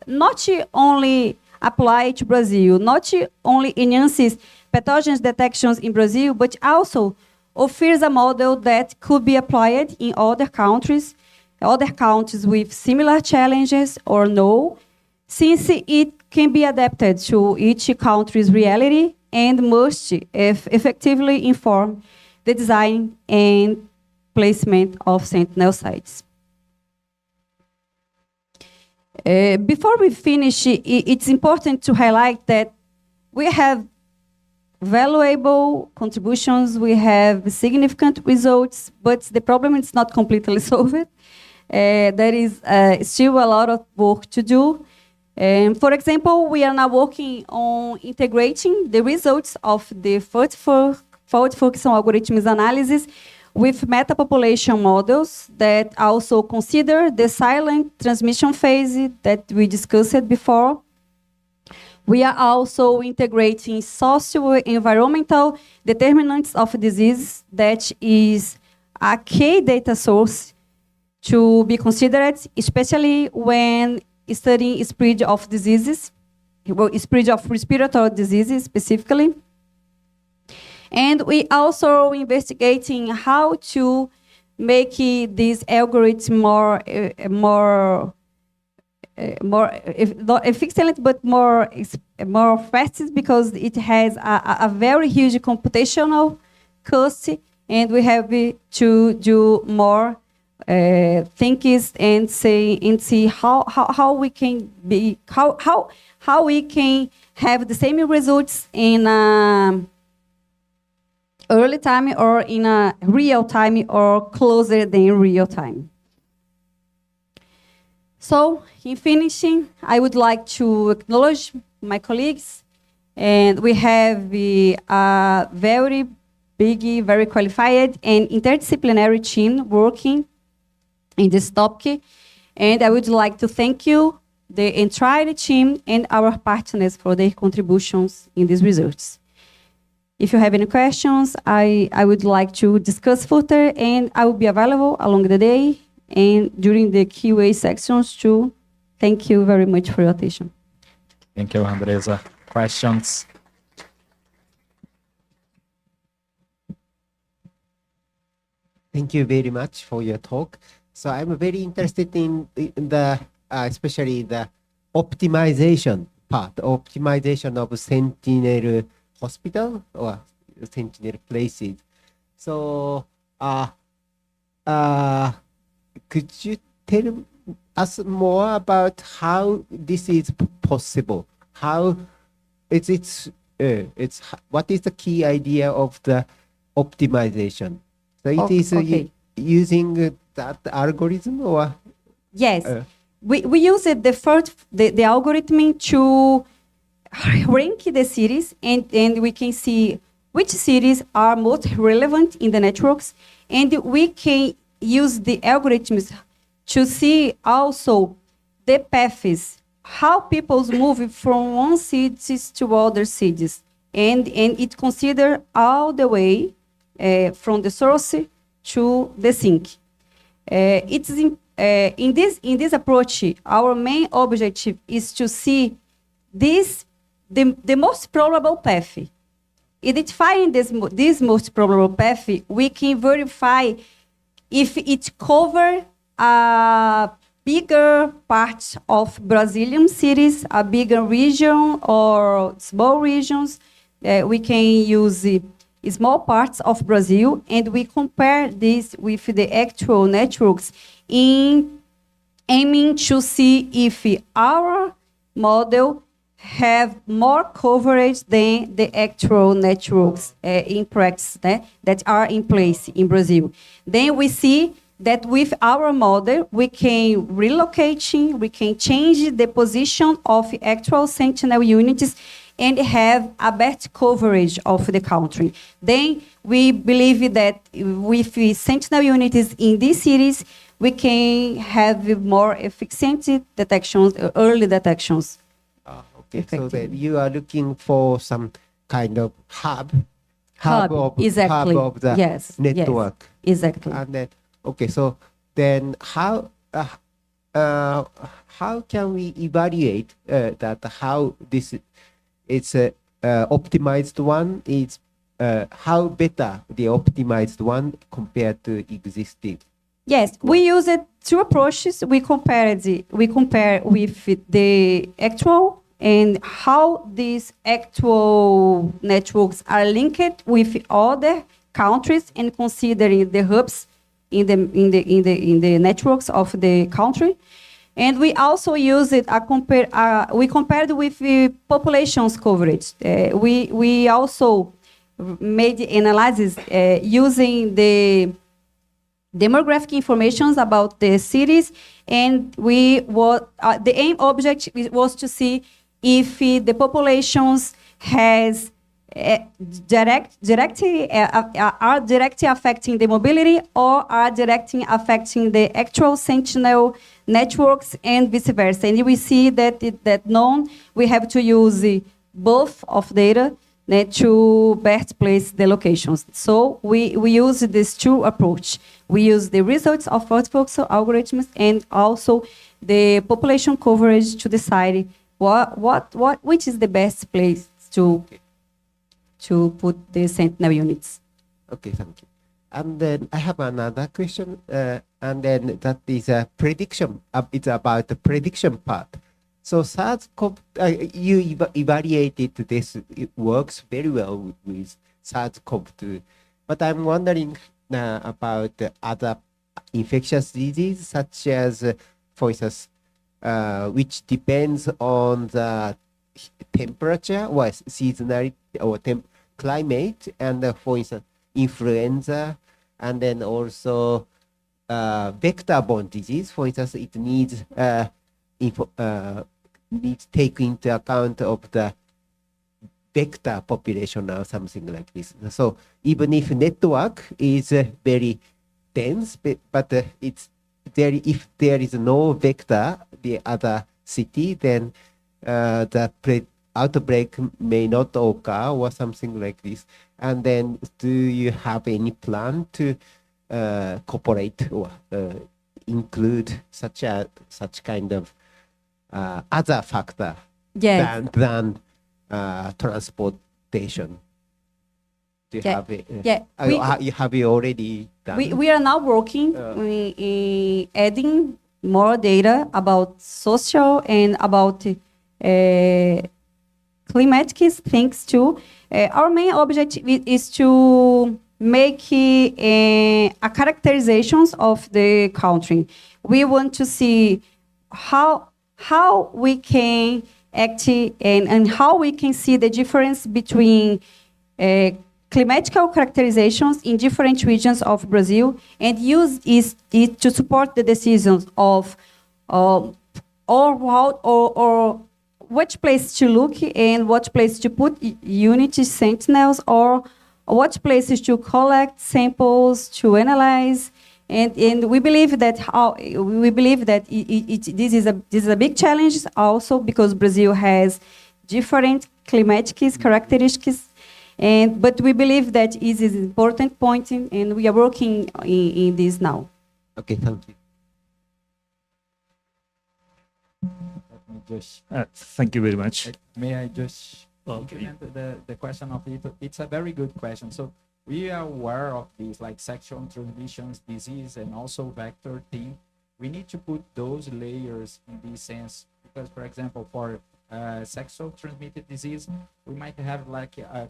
not only applies to Brazil, not only enhances pathogens detections in Brazil, but also offers a model that could be applied in other countries with similar challenges or no, since it can be adapted to each country's reality and must effectively inform the design and placement of Sentinel sites. Before we finish, it's important to highlight that we have valuable contributions, we have significant results, but the problem is not completely solved. There is still a lot of work to do. For example, we are now working on integrating the results of the fault function algorithms analysis with meta-population models that also consider the silent transmission phase that we discussed before. We are also integrating socio-environmental determinants of disease that is a key data source to be considered, especially when studying spread of diseases, spread of respiratory diseases specifically. And we also investigating how to make this algorithm more not efficient, but more fast, because it has a very huge computational cost, and we have to do more thinkings and see how we can be how we can have the same results in early time or in a real time or closer than real time. So, in finishing, I would like to acknowledge my colleagues, and we have a very big, very qualified and interdisciplinary team working in this topic, and I would like to thank you, the entire team, and our partners for their contributions in these results. If you have any questions, I would like to discuss further, and I will be available along the day and during the Q&A sections too. Thank you very much for your attention. Thank you, Andresa. Questions? Thank you very much for your talk. So I'm very interested in the, especially the optimization part, optimization of Sentinel hospital or Sentinel places. So, could you tell us more about how this is possible? How it's what is the key idea of the optimization? So it is okay. Using that algorithm or? Yes, we use the algorithm to rank the cities, and we can see which cities are most relevant in the networks, and we can use the algorithms to see also the paths, how people move from one city to other cities, and it consider all the way from the source to the sink. It's in this approach, our main objective is to see the most probable path. Identifying this most probable path, we can verify if it covers a bigger part of Brazilian cities, a bigger region or small regions. We can use small parts of Brazil, and we compare this with the actual networks in aiming to see if our model have more coverage than the actual networks in practice that are in place in Brazil. Then we see that with our model, we can we can change the position of actual Sentinel units and have a better coverage of the country. Then we believe that with Sentinel units in these cities, we can have more efficient detections, early detections. Okay, so that you are looking for some kind of hub exactly. of the network. Yes, exactly. And then, okay, so then how can we evaluate that how this it's optimized one is how better the optimized one compared to existing? Yes, we use it two approaches. We compare with the actual and how these actual networks are linked with other countries and considering the hubs in the networks of the country. And we also use it. We compared with the population's coverage. We also made analysis using the demographic information about the cities, and the aim object was to see if the populations has directly affecting the mobility or are directly affecting the actual Sentinel networks and vice versa. And we see that we have to use both of data to best place the locations. So we use these two approach. We use the results of multivoxel algorithms and also the population coverage to decide which is the best place to to put the sentinel units. Okay, thank you. And then I have another question, and then that is a prediction. It's about the prediction part. So SARS-CoV, you evaluated this. It works very well with SARS-CoV-2, but I'm wondering about the other infectious diseases, such as, for instance, which depends on the temperature or seasonality or climate, and for instance, influenza, and then also vector-borne disease. For instance, it needs take into account of the vector population or something like this. So even if network is very dense, but it's there, if there is no vector, the other city, then the outbreak may not occur or something like this. And then do you have any plan to cooperate or include such kind of other factor Yes. than transportation? Do you Yeah. have it? Yeah, Have you already done? We are now working in adding more data about social and about climatic things too. Our main objective is to make a characterizations of the country. We want to see how we can act and how we can see the difference between climatical characterizations in different regions of Brazil, and use it to support the decisions of or which place to look and what place to put unity sentinels, or what places to collect samples to analyze. And we believe that this is a big challenge also, because Brazil has different climatic characteristics. But we believe that it is an important point, and we are working in this now. Okay, thank you. Let me just Thank you very much. may I just Okay. increment the question of it? It's a very good question. So we are aware of these, like sexual transmissions, disease, and also vector thing. We need to put those layers in this sense, because, for example, for sexual transmitted disease, we might have like a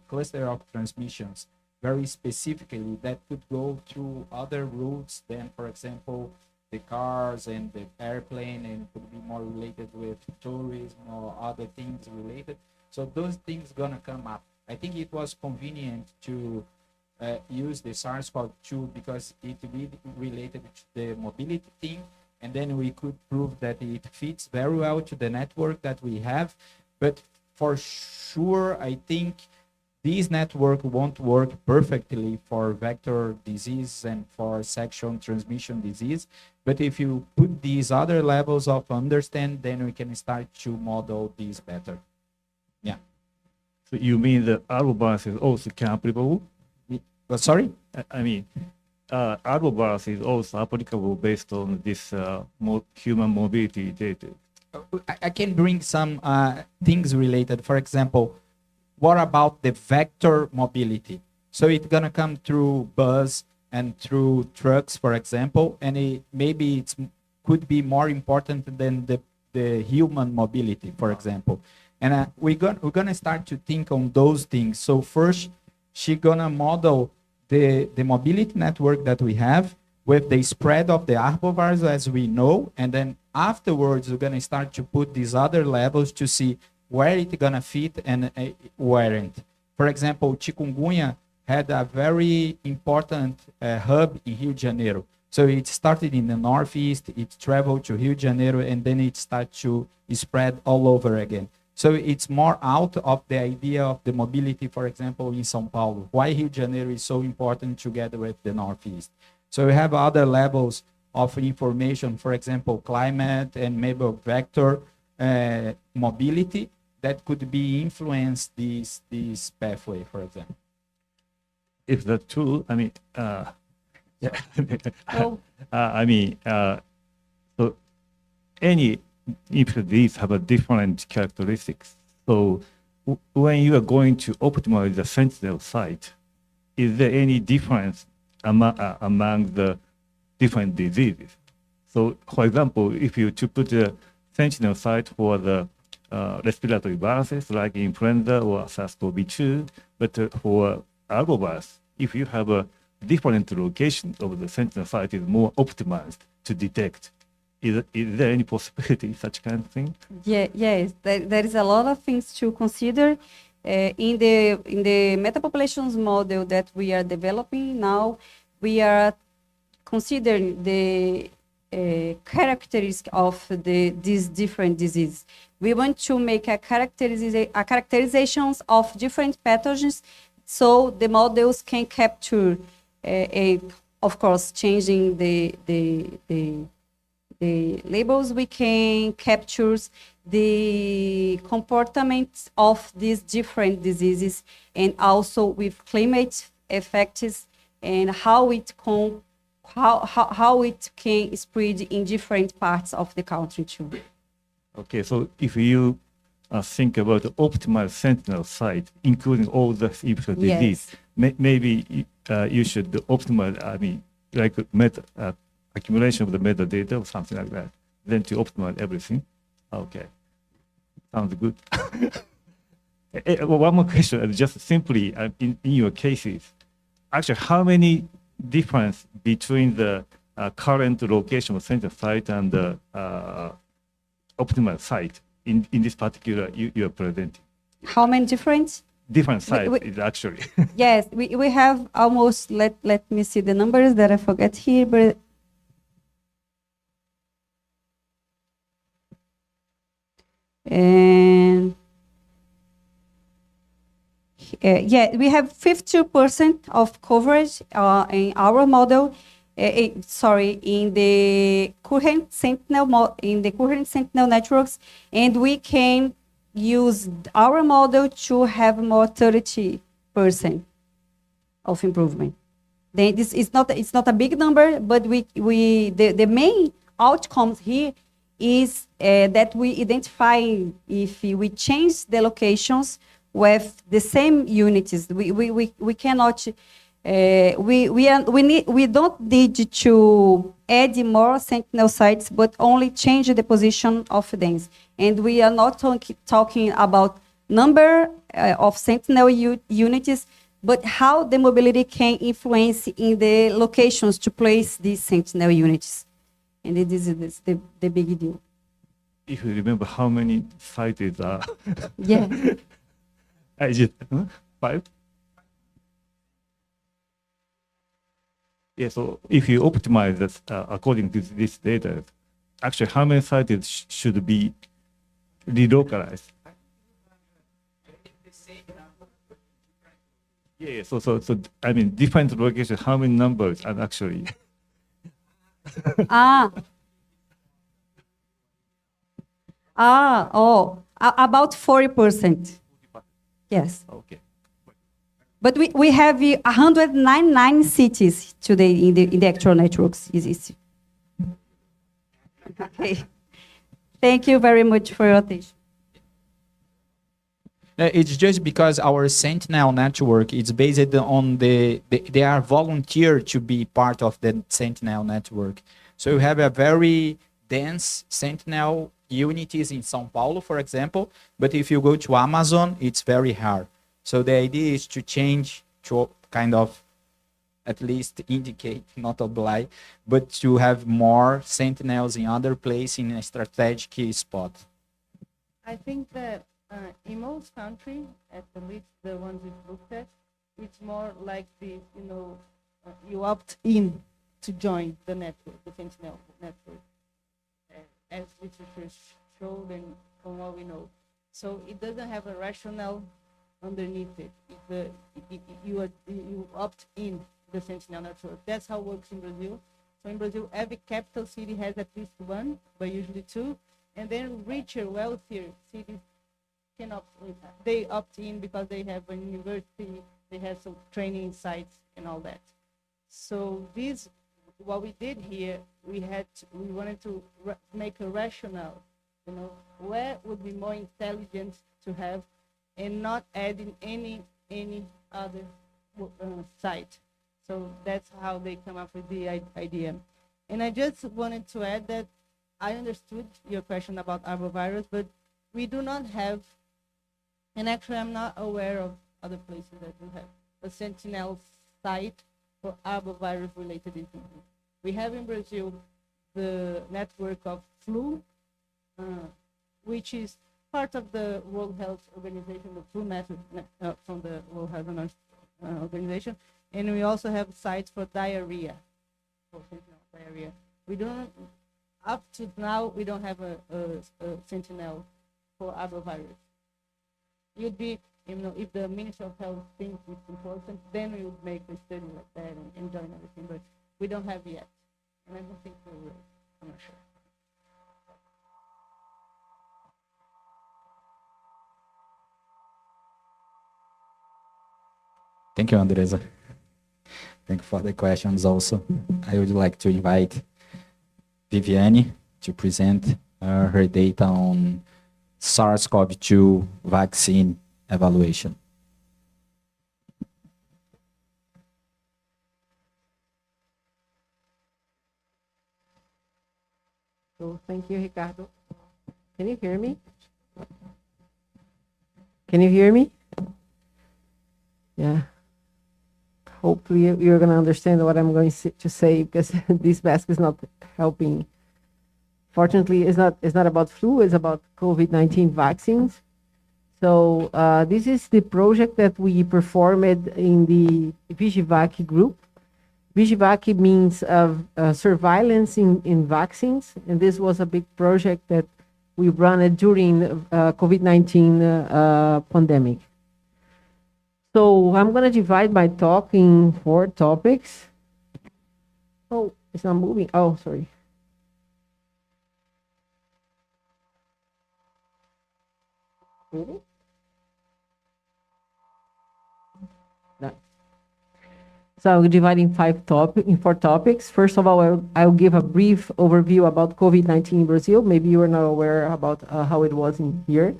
cluster of transmissions very specifically that could go through other routes than, for example, the cars and the airplane, and could be more related with tourism or other things related. So those things gonna come up. I think it was convenient to use the SARS-CoV-2 because it related to the mobility thing, and then we could prove that it fits very well to the network that we have. But for sure, I think this network won't work perfectly for vector disease and for sexual transmission disease. But if you put these other levels of understand, then we can start to model these better. Yeah. So you mean the arbovirus is also applicable? Sorry? I mean, arbovirus is also applicable based on this human mobility data. I can bring some things related. For example, what about the vector mobility? So it's gonna come through bus and through trucks, for example, and maybe it could be more important than the human mobility, for example. And we're gonna start to think on those things. So first, she's gonna model the mobility network that we have with the spread of the arbovirus as we know, and then afterwards we're gonna start to put these other levels to see where it's gonna fit and where'nt. For example, chikungunya had a very important hub in Rio de Janeiro. So it started in the northeast, it traveled to Rio de Janeiro, and then it started to spread all over again. So it's more out of the idea of the mobility, for example, in São Paulo, why Rio de Janeiro is so important together with the northeast. So we have other levels of information, for example, climate and maybe vector mobility that could be influenced this pathway, for example. If that's true, I mean, yeah. Oh. I mean, so any infectious disease have a different characteristics. So when you are going to optimize the sentinel site, is there any difference among the different diseases? So, for example, if you to put a sentinel site for the respiratory viruses like influenza or SARS-CoV-2, but for arbovirus, if you have a different location of the sentinel site is more optimized to detect. Is there any possibility such kind of thing? Yes, there is a lot of things to consider. In the metapopulations model that we are developing now, we are considering the characteristics of these different diseases. We want to make a characterizations of different pathogens, so the models can capture, of course, changing the labels. We can capture the comportments of these different diseases, and also with climate effects and how it can spread in different parts of the country too. Okay, so if you think about the optimal sentinel site, including all the infectious disease, maybe you should optimize, like accumulation of the metadata or something like that, then to optimize everything. Okay, sounds good. One more question, just simply in your cases, actually, how many difference between the current location of sentinel site and the optimal site in this particular you are presenting? How many different sites is actually? Yes, we have almost, let me see the numbers that I forget here, but and we have 50% of coverage in our model. In the current sentinel networks, and we can use our model to have more 30% of improvement. Then this is not a big number, but the main outcomes here is that we identify if we change the locations with the same units. We cannot. We don't need to add more sentinel sites, but only change the position of them. And we are not talking about number of sentinel units, but how the mobility can influence in the locations to place these sentinel units. And this is the big deal. If you remember how many sites are? Yeah. Is it 5? Yeah, so if you optimize this according to this data, actually how many sites should be relocalized? Yeah, so different locations, how many numbers are actually? About 40%. Yes. Okay. But we have 199 cities today in the actual networks. Okay. Thank you very much for your attention. It's just because our Sentinel network is based on they are volunteer to be part of the Sentinel network. So you have a very dense Sentinel unities in São Paulo, for example, but if you go to Amazon, it's very hard. So the idea is to change, to kind of at least indicate, not oblige, but to have more sentinels in other places in a strategic spot. I think that in most countries, at least the ones we've looked at, it's more like this, you opt in to join the network, the Sentinel network, as literature showed and from what we know. So it doesn't have a rationale underneath it. You opt in the Sentinel network. That's how it works in Brazil. So in Brazil, every capital city has at least one, but usually two. And then richer, wealthier cities can opt in. They opt in because they have a university, they have some training sites and all that. So what we did here, we wanted to make a rationale. Where would be more intelligent to have and not adding any other site. So that's how they come up with the idea. And I just wanted to add that I understood your question about arbovirus, but we do not have, and actually I'm not aware of other places that do have a sentinel site for arbovirus related diseases. We have in Brazil the network of flu, which is part of the World Health Organization, the flu network from the World Health Organization, and we also have sites for diarrhea, for sentinel diarrhea. We don't, up to now, we don't have a sentinel for arbovirus. You'd be, if the Ministry of Health thinks it's important, then we would make a study like that and join everything, but we don't have yet, and I don't think we will. I'm not sure. Thank you, Andresa. Thank you for the questions also. I would like to invite Viviane to present her data on SARS-CoV-2 vaccine evaluation. So thank you, Ricardo. Can you hear me? Can you hear me? Yeah. Hopefully you're going to understand what I'm going to say, because this mask is not helping. Fortunately, it's not about flu, it's about COVID-19 vaccines. So this is the project that we performed in the Vigivac group. Vigivac means surveillance in vaccines, and this was a big project that we ran during COVID-19 pandemic. So I'm going to divide my talk in 4 topics. Oh, it's not moving. Oh, sorry. Really? No. So I'll divide in 4 topics. First of all, I'll give a brief overview about COVID-19 in Brazil. Maybe you are not aware about how it was in here,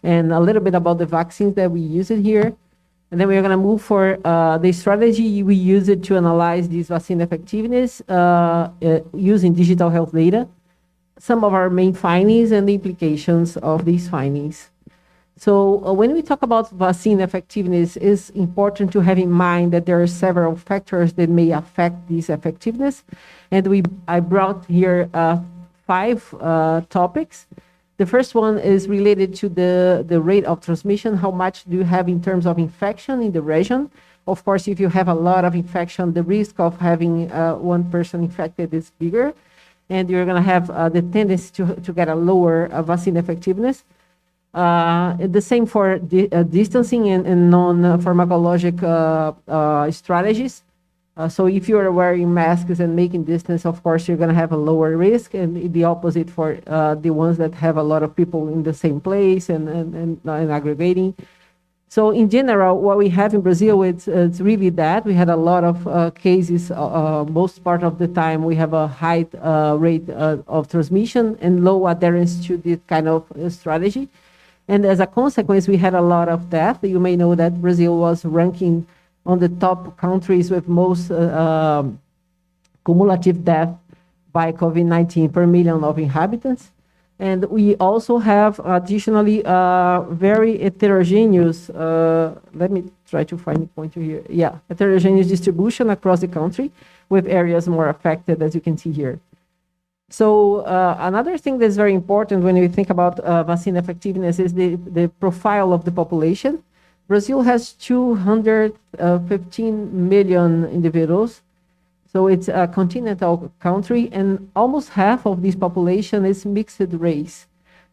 and a little bit about the vaccines that we use it here. And then we're going to move for the strategy we use it to analyze this vaccine effectiveness using digital health data, some of our main findings and the implications of these findings. So when we talk about vaccine effectiveness, it's important to have in mind that there are several factors that may affect this effectiveness. And I brought here 5 topics. The first one is related to the rate of transmission. How much do you have in terms of infection in the region? Of course, if you have a lot of infection, the risk of having one person infected is bigger, and you're going to have the tendency to get a lower vaccine effectiveness. The same for distancing and non-pharmacologic strategies. So if you are wearing masks and making distance, of course, you're going to have a lower risk, and the opposite for the ones that have a lot of people in the same place and aggregating. So in general, what we have in Brazil, it's really that. We had a lot of cases. Most part of the time, we have a high rate of transmission and low adherence to this kind of strategy. And as a consequence, we had a lot of death. You may know that Brazil was ranking on the top countries with most cumulative death by COVID-19 per million of inhabitants. And we also have additionally very heterogeneous, let me try to find a pointer here. Yeah, heterogeneous distribution across the country with areas more affected, as you can see here. So another thing that's very important when we think about vaccine effectiveness is the profile of the population. Brazil has 215 million individuals. So it's a continental country, and almost half of this population is mixed race.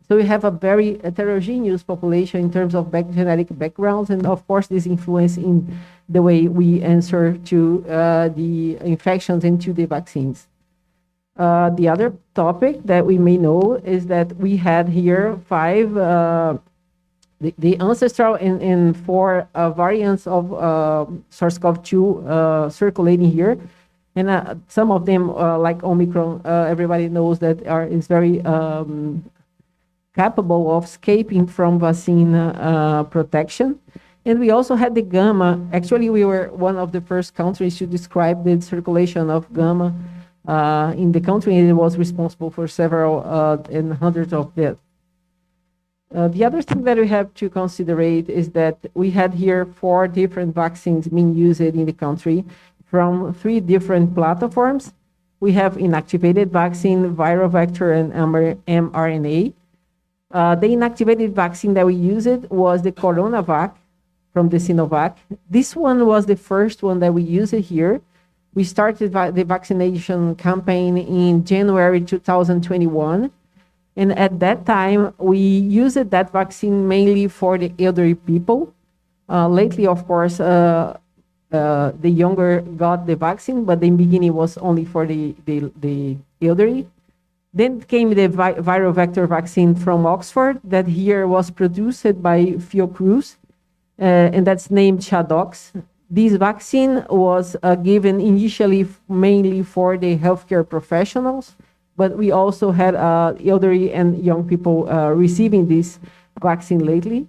So we have a very heterogeneous population in terms of genetic backgrounds, and of course this influence in the way we answer to the infections and to the vaccines. The other topic that we may know is that we had here 5 the ancestral and 4 variants of SARS-CoV-2 circulating here. And some of them, like Omicron, everybody knows that is very capable of escaping from vaccine protection. And we also had the gamma. Actually, we were one of the first countries to describe the circulation of gamma in the country, and it was responsible for several and hundreds of deaths. The other thing that we have to consider is that we had here 4 different vaccines being used in the country from 3 different platforms. We have inactivated vaccine, viral vector, and mRNA. The inactivated vaccine that we used was the CoronaVac from the Sinovac. This one was the first one that we used here. We started the vaccination campaign in January 2021. And at that time, we used that vaccine mainly for the elderly people. Lately, of course, the younger got the vaccine, but in the beginning was only for the elderly. Then came the viral vector vaccine from Oxford that here was produced by Fiocruz, and that's named Shadox. This vaccine was given initially mainly for the healthcare professionals, but we also had elderly and young people receiving this vaccine lately.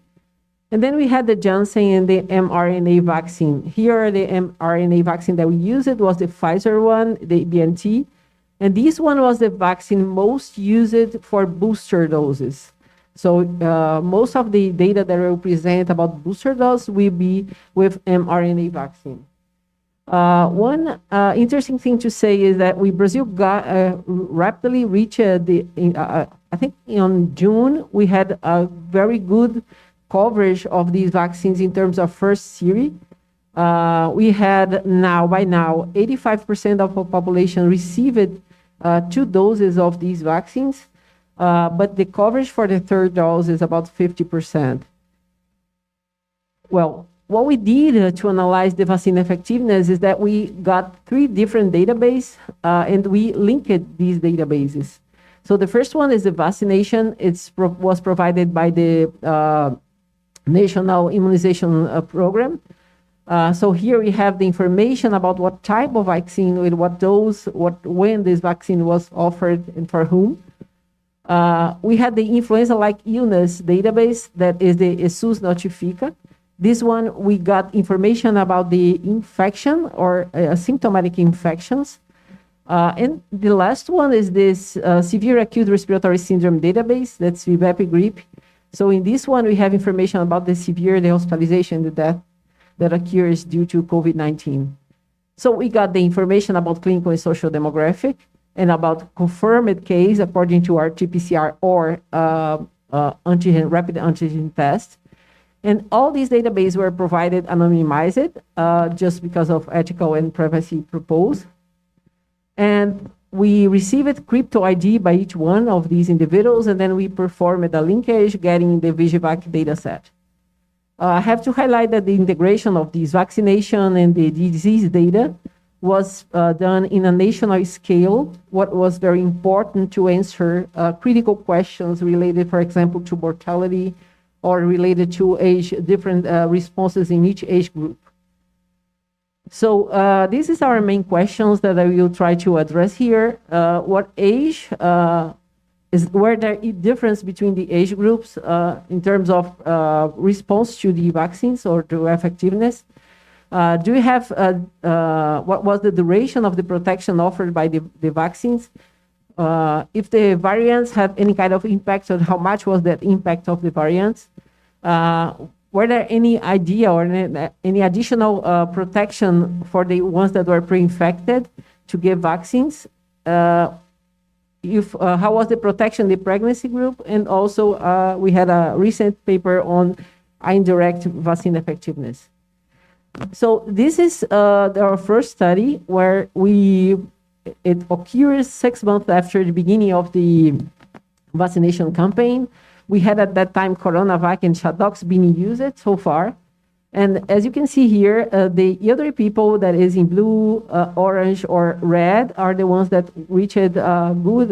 And then we had the Janssen and the mRNA vaccine. Here, the mRNA vaccine that we used was the Pfizer one, the BNT. And this one was the vaccine most used for booster doses. So most of the data that will present about booster dose will be with mRNA vaccine. One interesting thing to say is that Brazil got rapidly reached I think in June, we had a very good coverage of these vaccines in terms of first series. We had by now, 85% of the population received 2 doses of these vaccines, but the coverage for the 3rd dose is about 50%. Well, what we did to analyze the vaccine effectiveness is that we got 3 different databases, and we linked these databases. So the first one is the vaccination. It was provided by the National Immunization Program. So here we have the information about what type of vaccine, with what dose, when this vaccine was offered, and for whom. We had the influenza-like illness database, that is the ESUS Notifica. This one, we got information about the infection or symptomatic infections. And the last one is this severe acute respiratory syndrome database, that's VVEP-GRIP. So in this one, we have information about the severe, the hospitalization, the death that occurs due to COVID-19. So we got the information about clinical and social demographic and about confirmed case according to RT-PCR or rapid antigen test. And all these databases were provided anonymized just because of ethical and privacy proposed. And we received crypto ID by each one of these individuals, and then we performed a linkage getting the VIGIVAC data set. I have to highlight that the integration of this vaccination and the disease data was done in a national scale, what was very important to answer critical questions related, for example, to mortality or related to age, different responses in each age group. So this is our main questions that I will try to address here. What age where there is difference between the age groups in terms of response to the vaccines or to effectiveness? Do you have, what was the duration of the protection offered by the vaccines? If the variants have any kind of impact, or how much was that impact of the variants? Were there any idea or any additional protection for the ones that were pre-infected to give vaccines? How was the protection in the pregnancy group? And also, we had a recent paper on indirect vaccine effectiveness. So this is our first study where it occurs 6 months after the beginning of the vaccination campaign. We had at that time CoronaVac and Shadox being used so far. And as you can see here, the elderly people that is in blue, orange, or red are the ones that reached good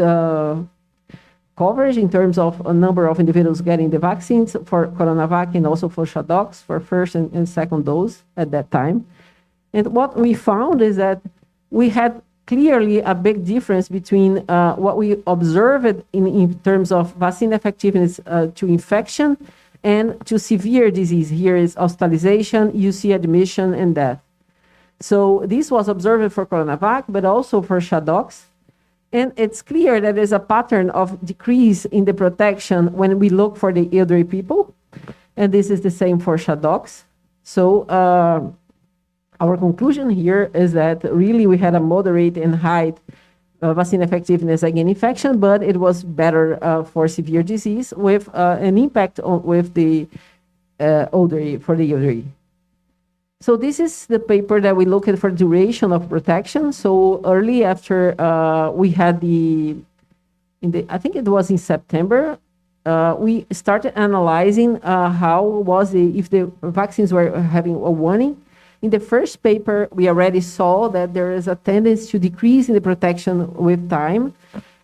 coverage in terms of a number of individuals getting the vaccines for CoronaVac and also for Shadox for first and second dose at that time. And what we found is that we had clearly a big difference between what we observed in terms of vaccine effectiveness to infection and to severe disease. Here is hospitalization, UC admission, and death. So this was observed for Coronavac, but also for Shadox. And it's clear that there's a pattern of decrease in the protection when we look for the elderly people. And this is the same for Shadox. So our conclusion here is that really we had a moderate and high vaccine effectiveness against infection, but it was better for severe disease with an impact on, with the elderly. So this is the paper that we looked at for duration of protection. So early after we had I think it was in September, we started analyzing if the vaccines were having a warning. In the first paper, we already saw that there is a tendency to decrease in the protection with time.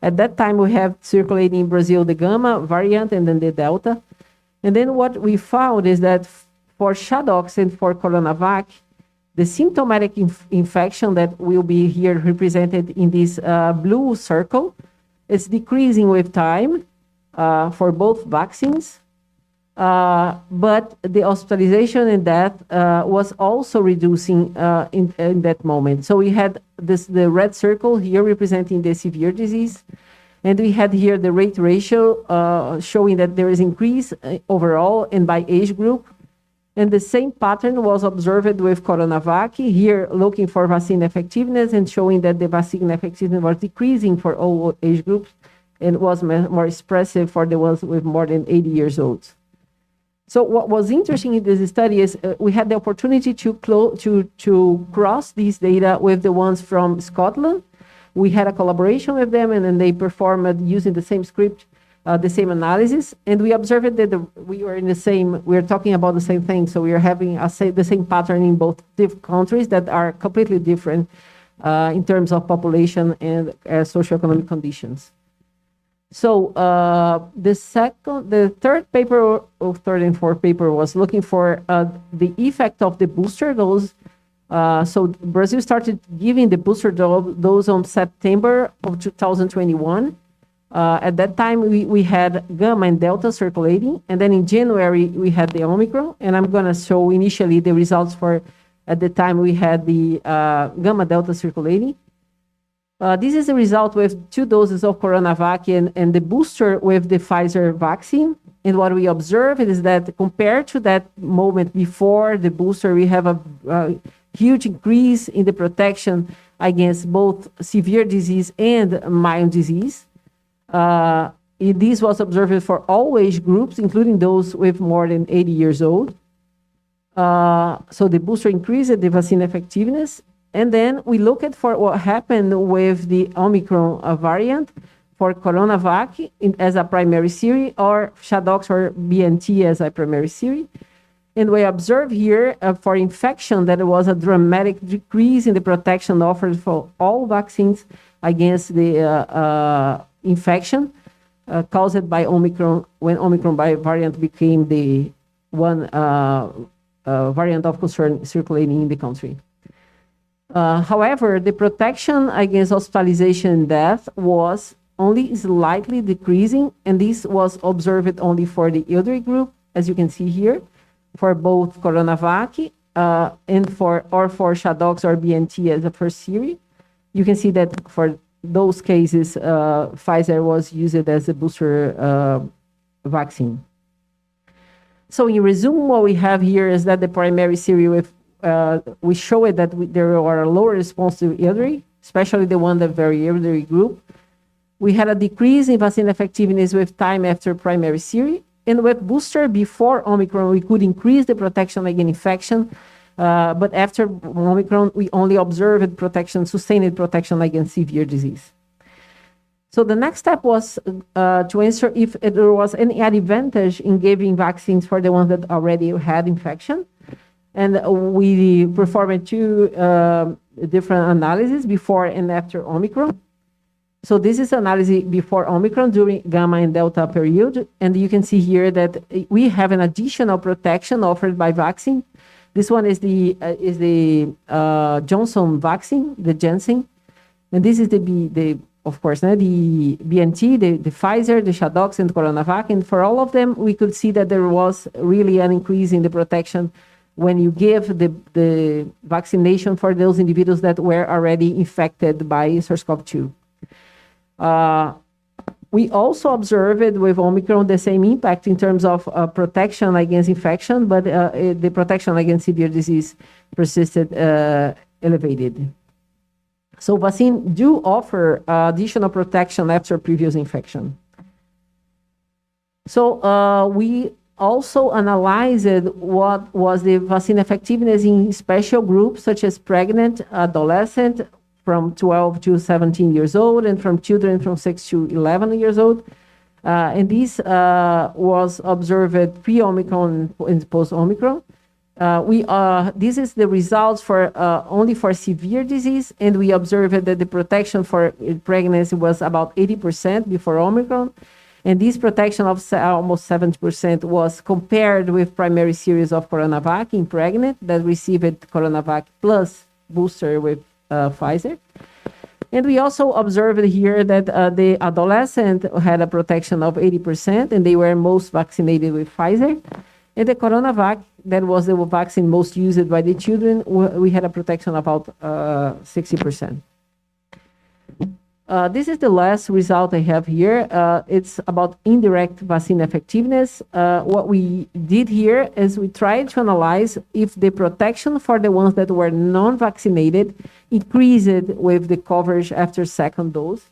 At that time, we have circulating in Brazil the Gamma variant and then the Delta. And then what we found is that for Shadox and for Coronavac, the symptomatic infection that will be here represented in this blue circle is decreasing with time for both vaccines. But the hospitalization and death was also reducing in that moment. So we had the red circle here representing the severe disease. And we had here the rate ratio showing that there is increase overall and by age group. And the same pattern was observed with Coronavac, here looking for vaccine effectiveness and showing that the vaccine effectiveness was decreasing for all age groups and was more expressive for the ones with more than 80 years old. So what was interesting in this study is we had the opportunity to cross these data with the ones from Scotland. We had a collaboration with them, and then they performed using the same script, the same analysis, and we observed that we were talking about the same thing. So we are having the same pattern in both countries that are completely different in terms of population and socioeconomic conditions. So the third and fourth paper was looking for the effect of the booster dose. So Brazil started giving the booster dose on September of 2021. At that time, we had Gamma and Delta circulating, and then in January, we had the Omicron, and I'm going to show initially the results for, at the time, we had the Gamma Delta circulating. This is the result with 2 doses of Coronavac and the booster with the Pfizer vaccine. And what we observed is that compared to that moment before the booster, we have a huge increase in the protection against both severe disease and mild disease. This was observed for all age groups, including those with more than 80 years old. So the booster increased the vaccine effectiveness. And then we look at for what happened with the Omicron variant for Coronavac as a primary series, or Shadox or BNT as a primary series. And we observe here for infection that there was a dramatic decrease in the protection offered for all vaccines against the infection caused by Omicron, when Omicron variant became the one variant of concern circulating in the country. However, the protection against hospitalization and death was only slightly decreasing, and this was observed only for the elderly group, as you can see here, for both Coronavac and for Shadox or BNT as a first series. You can see that for those cases, Pfizer was used as a booster vaccine. So in resume, what we have here is that the primary series with we show it that there are a lower response to elderly, especially the one that very elderly group. We had a decrease in vaccine effectiveness with time after primary series, and with booster before Omicron, we could increase the protection against infection, but after Omicron, we only observed sustained protection against severe disease. So the next step was to answer if there was any advantage in giving vaccines for the ones that already had infection. And we performed 2 different analyses before and after Omicron. So this is analysis before Omicron during Gamma and Delta period. And you can see here that we have an additional protection offered by vaccine. This one is the Johnson vaccine, the Janssen. And this is of course, the BNT, the Pfizer, the Shadox, and Coronavac. And for all of them, we could see that there was really an increase in the protection when you give the vaccination for those individuals that were already infected by SARS-CoV-2. We also observed with Omicron the same impact in terms of protection against infection, but the protection against severe disease persisted elevated. So vaccine do offer additional protection after previous infection. So we also analyzed what was the vaccine effectiveness in special groups such as pregnant, adolescent, from 12 to 17 years old, and from children from 6 to 11 years old. And this was observed pre-Omicron and post-Omicron. This is the results for only for severe disease, and we observed that the protection for pregnancy was about 80% before Omicron, and this protection of almost 70% was compared with primary series of Coronavac in pregnant that received Coronavac plus booster with Pfizer. And we also observed here that the adolescent had a protection of 80%, and they were most vaccinated with Pfizer. And the Coronavac, that was the vaccine most used by the children, we had a protection of about 60%. This is the last result I have here. It's about indirect vaccine effectiveness. What we did here is we tried to analyze if the protection for the ones that were non-vaccinated increased with the coverage after second dose.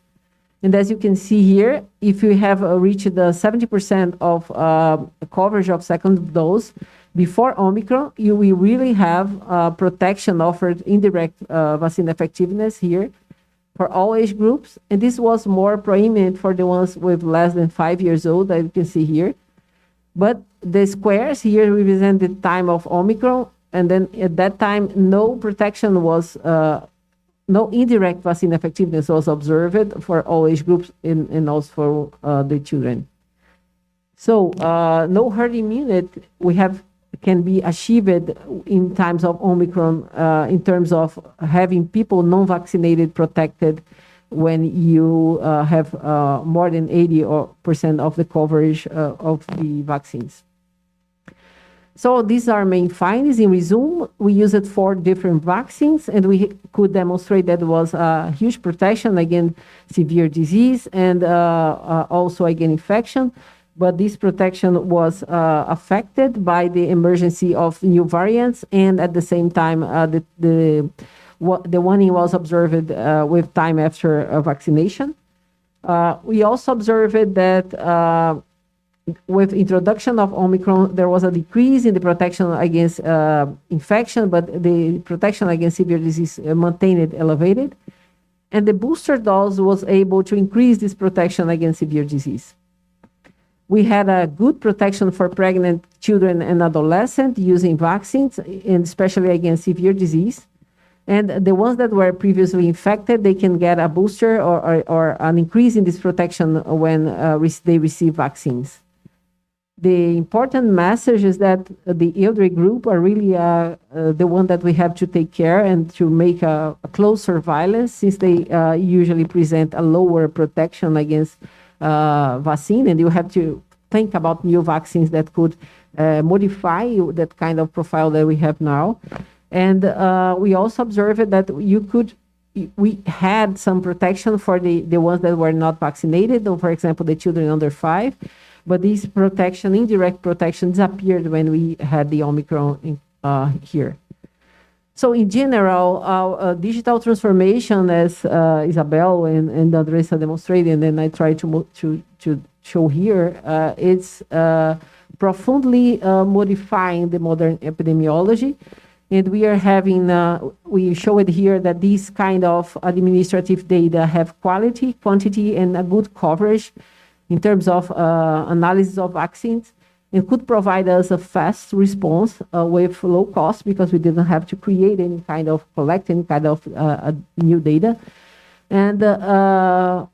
And as you can see here, if you have reached the 70% of coverage of second dose before Omicron, you will really have protection offered indirect vaccine effectiveness here for all age groups. And this was more prominent for the ones with less than 5 years old, that you can see here. But the squares here represent the time of Omicron. And then at that time, no protection was, no indirect vaccine effectiveness was observed for all age groups and also for the children. So no herd immunity can be achieved in times of Omicron in terms of having people non-vaccinated protected when you have more than 80% of the coverage of the vaccines. So these are main findings. In resume, we used 4 different vaccines, and we could demonstrate that there was a huge protection against severe disease and also against infection. But this protection was affected by the emergency of new variants, and at the same time, the warning was observed with time after vaccination. We also observed that with introduction of Omicron, there was a decrease in the protection against infection, but the protection against severe disease maintained elevated. And the booster dose was able to increase this protection against severe disease. We had a good protection for pregnant children and adolescents using vaccines, and especially against severe disease. And the ones that were previously infected, they can get a booster or an increase in this protection when they receive vaccines. The important message is that the elderly group are really the one that we have to take care and to make a close surveillance, since they usually present a lower protection against vaccine, and you have to think about new vaccines that could modify that kind of profile that we have now. And we also observed that we had some protection for the ones that were not vaccinated, or for example, the children under 5, but this protection, indirect protection, disappeared when we had the Omicron here. So in general, our digital transformation, as Isabel and Andressa demonstrated, and then I try to show here, it's profoundly modifying the modern epidemiology. And we are having, we showed here that these kind of administrative data have quality, quantity, and a good coverage in terms of analysis of vaccines. It could provide us a fast response with low cost, because we didn't have to collect any kind of new data. And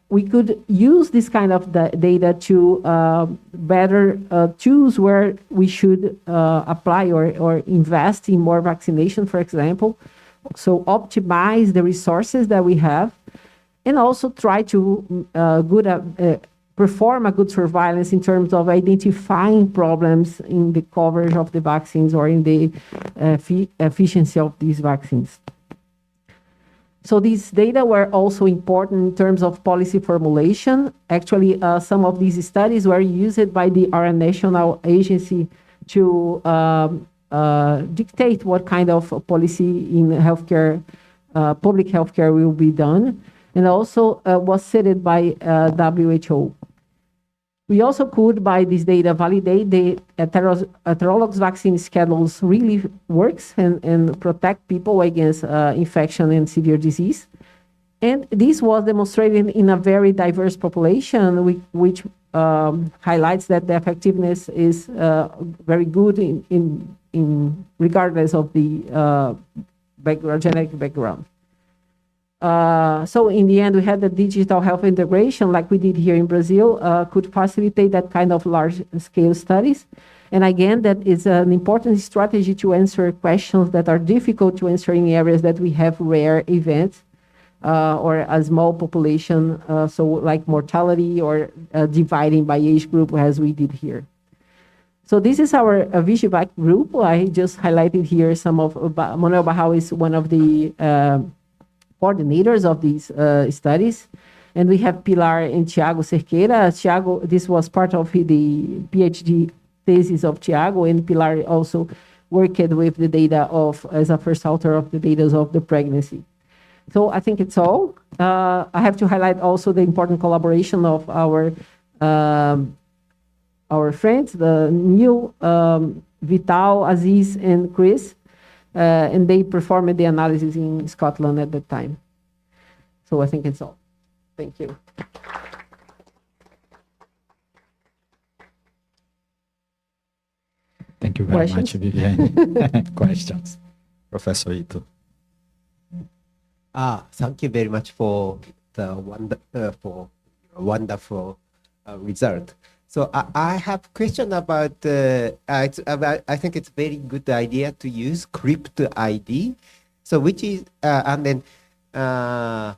we could use this kind of data to better choose where we should apply or invest in more vaccination, for example. So optimize the resources that we have. and also try to perform a good surveillance in terms of identifying problems in the coverage of the vaccines or in the efficiency of these vaccines. So these data were also important in terms of policy formulation. Actually, some of these studies were used by our national agency to dictate what kind of policy in healthcare, public healthcare will be done, and also was set by WHO. We also could, by this data, validate the heterologous vaccine schedules really works and protect people against infection and severe disease. And this was demonstrated in a very diverse population, which highlights that the effectiveness is very good in regardless of the genetic background. So in the end, we had the digital health integration, like we did here in Brazil, could facilitate that kind of large-scale studies. And again, that is an important strategy to answer questions that are difficult to answer in areas that we have rare events or a small population, so like mortality or dividing by age group, as we did here. So this is our Vigivac group. I just highlighted here some of, Manuel Barral is one of the coordinators of these studies. And we have Pilar and Tiago Cerqueira. Tiago, this was part of the PhD thesis of Tiago, and Pilar also worked with the data as a first author of the data of the pregnancy. So I think it's all. I have to highlight also the important collaboration of our friends, the Neil, Vital, Aziz, and Chris. And they performed the analysis in Scotland at that time. So I think it's all. Thank you. Thank you very much, Questions? Viviane. Questions? Professor Ito. Thank you very much for the wonderful result. So I have a question about, I think it's a very good idea to use crypto ID. So which is, and then how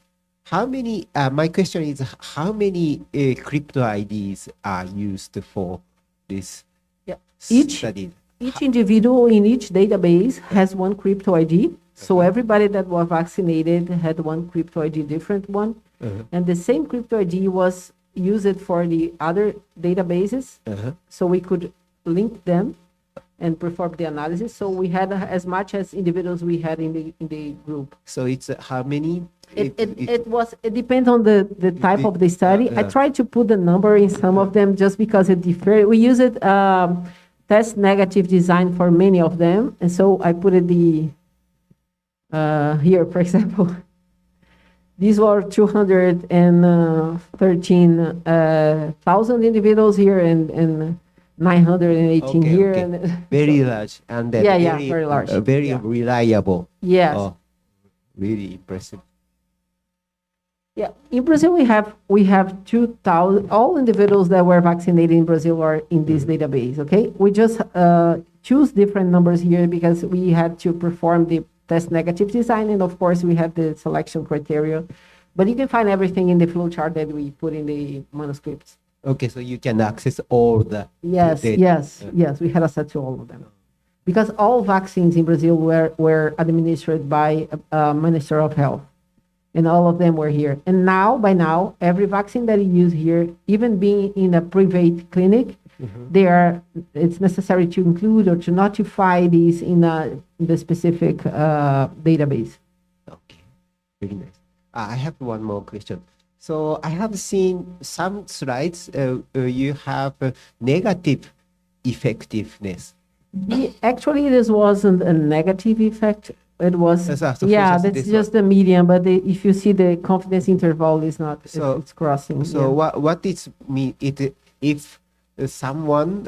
many, my question is how many crypto IDs are used for this study? Each individual in each database has one crypto ID. So everybody that was vaccinated had one crypto ID, different one. And the same crypto ID was used for the other databases. So we could link them and perform the analysis. So we had as much as individuals we had in the group. So it's how many? It depends on the type of the study. I tried to put the number in some of them just because it differed. We used test negative design for many of them. And so I put it here, for example. These were 213,000 individuals here and 918 here. Okay. And very large. And then very large. Very reliable. Yes. Oh, really impressive. Yeah, in Brazil we have 2,000. All individuals that were vaccinated in Brazil are in this database. Okay, we just choose different numbers here because we had to perform the test negative design, and of course we have the selection criteria. But you can find everything in the flowchart that we put in the manuscripts. Okay, so you can access all the Yes, data. yes, we had access to all of them. Because all vaccines in Brazil were administered by Minister of Health. And all of them were here. And by now, every vaccine that you use here, even being in a private clinic, it's necessary to include or to notify these in the specific database. Okay, very nice. I have one more question. So I have seen some slides, you have negative effectiveness. Actually, this wasn't a negative effect. It was, that's just the median, but if you see the confidence interval is not, it's crossing. So what it mean? If someone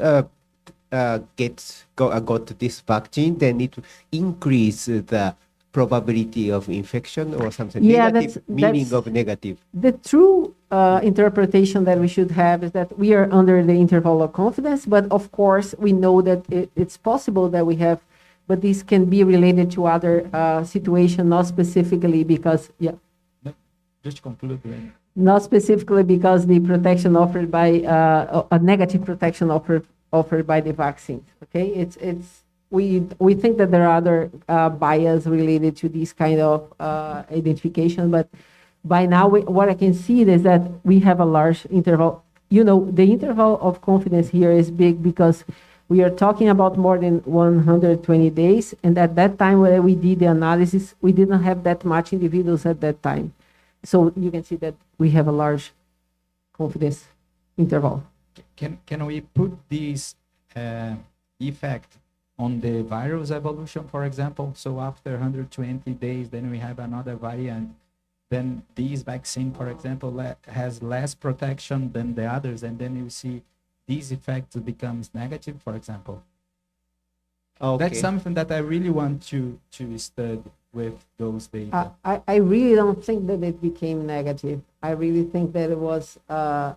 got this vaccine, then it increase the probability of infection or something. Yeah, negative meaning of negative. The true interpretation that we should have is that we are under the interval of confidence, but of course we know that it's possible that we have. But this can be related to other situations, not specifically because, just conclude. Right? Not specifically because the protection offered by a negative protection offered by the vaccines. Okay, we think that there are other bias related to this kind of identification, but by now what I can see is that we have a large interval. The interval of confidence here is big because we are talking about more than 120 days, and at that time when we did the analysis, we didn't have that much individuals at that time. So you can see that we have a large confidence interval. Can we put this effect on the virus evolution, for example? So after 120 days, then we have another variant. Then this vaccine, for example, has less protection than the others, and then you see this effect becomes negative, for example. Okay. That's something that I really want to study with those data. I really don't think that it became negative. I really think that it was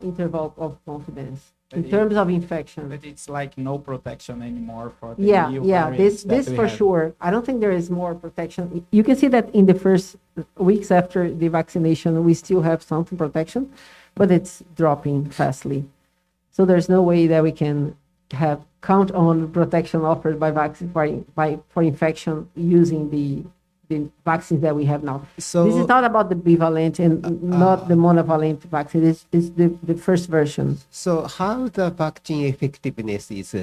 interval of confidence in terms of infection. But it's like no protection anymore for the new Yeah, variants that this we for have. sure. I don't think there is more protection. You can see that in the first weeks after the vaccination, we still have some protection, but it's dropping fastly. So there's no way that we can count on protection offered by vaccine for infection using the vaccines that we have now. So This is not about the bivalent and not the monovalent vaccine. It's the first version. So how the vaccine effectiveness is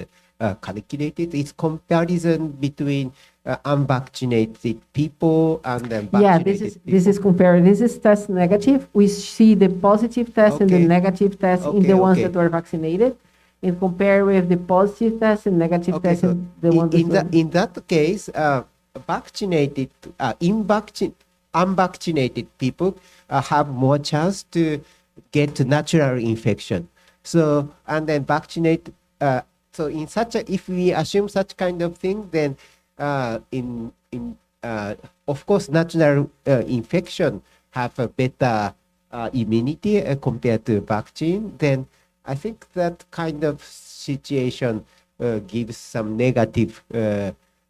calculated? It's comparison between unvaccinated people and then Yeah, vaccinated this is compared. This is test negative. We see the positive test and the Okay. negative test in Okay, the ones okay. that were vaccinated, and compare with the positive test and negative test so and the ones that were. in that case, vaccinated, unvaccinated people have more chance to get natural infection. So, and then vaccinate. So in if we assume such kind of thing, then of course, natural infection have a better immunity compared to vaccine. Then I think that kind of situation gives some negative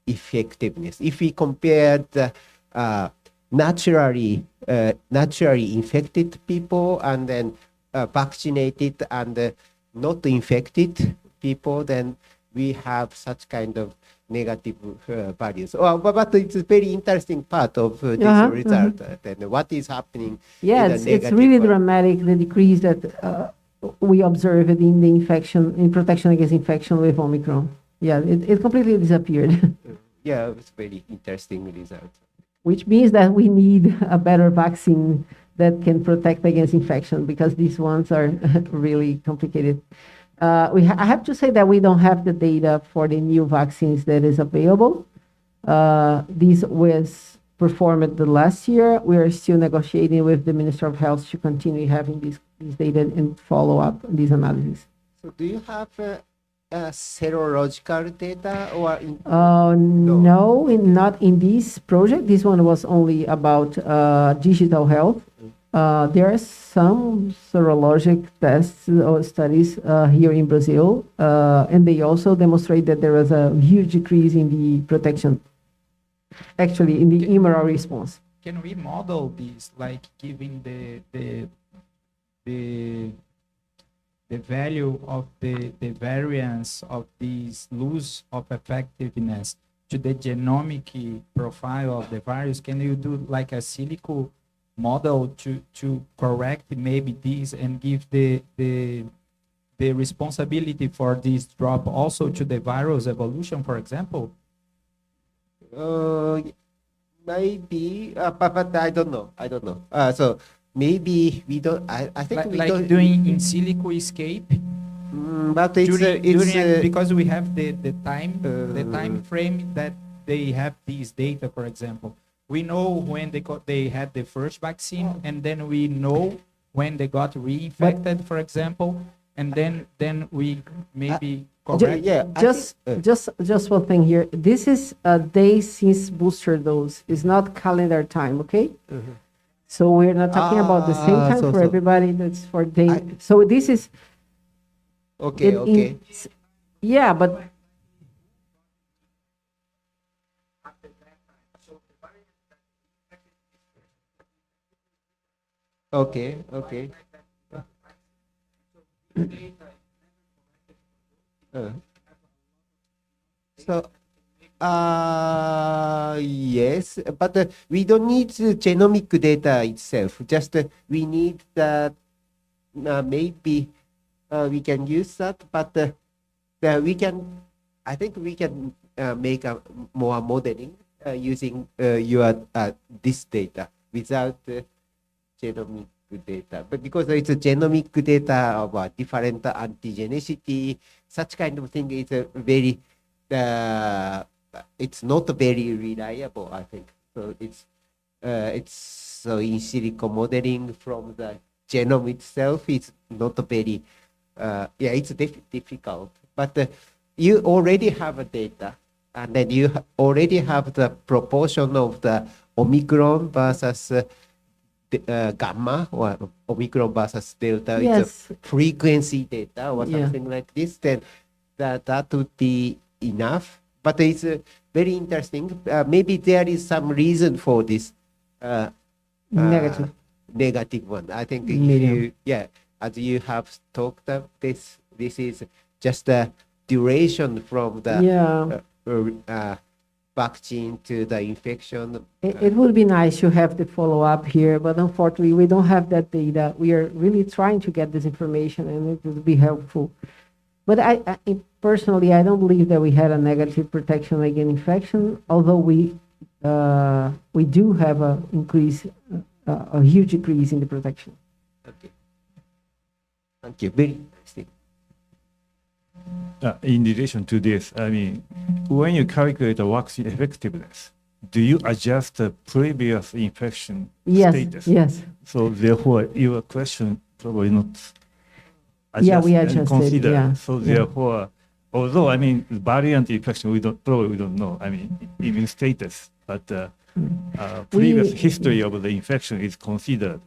effectiveness. If we compare the naturally infected people and then vaccinated and not infected people, then we have such kind of negative values. But it's a very interesting part of this result. Then what is happening? Yeah, in the it's negative really one. dramatic, the decrease that we observed in the infection, in protection against infection with Omicron. Yeah, it completely disappeared, Yeah, it's very interesting result. which means that we need a better vaccine that can protect against infection, because these ones are really complicated. I have to say that we don't have the data for the new vaccines that is available. This was performed the last year. We are still negotiating with the Minister of Health to continue having this data and follow up these analyses. So do you have serological data or? No, not in this project. This one was only about digital health. There are some serologic tests or studies here in Brazil, and they also demonstrate that there was a huge decrease in the protection, actually in the immune response. Can we model this, like giving the value of the variance of this loss of effectiveness to the genomic profile of the virus? Can you do like a silico model to correct maybe this and give the responsibility for this drop also to the virus evolution, for example? Maybe, but I don't know. So maybe we don't. I think we like don't. doing in silico escape. But it's Because we have the time frame that they have these data. For example, we know when they had the first vaccine, and then we know when they got reinfected, for example, and then we maybe correct. Just one thing here. This is a day since booster dose. It's not calendar time, okay? So we're not talking about the same time for everybody. That's for day. So this is okay. Yeah, but Okay, okay. Uh, so, yes, but we don't need the genomic data itself. Just we need that. Maybe we can use that, but we can. I think we can make a more modeling using your this data without genomic data. But because it's a genomic data of different antigenicity, such kind of thing is a very it's not very reliable, I think. So it's so in silico modeling from the genome itself is not very it's difficult. But you already have a data, and then you already have the proportion of the Omicron versus gamma, or Omicron versus Delta. Yes. It's a frequency data or Yeah. something like this. Then that would be enough. But it's very interesting. Maybe there is some reason for this Negative. negative one. I think if Medium. as you have talked of this is just the duration from the vaccine to the infection. It would be nice to have the follow-up here, but unfortunately, we don't have that data. We are really trying to get this information, and it would be helpful. But I personally, I don't believe that we had a negative protection against infection, although we do have a increase, a huge increase in the protection. Okay. Thank you. Very interesting. In relation to this, I mean, when you calculate the vaccine effectiveness, do you adjust the previous infection status? Yes. So therefore, your question probably not. Yeah, we and adjusted, consider. yeah. So therefore, although I mean variant infection, we don't know. I mean immune status, but previous history of the infection is considered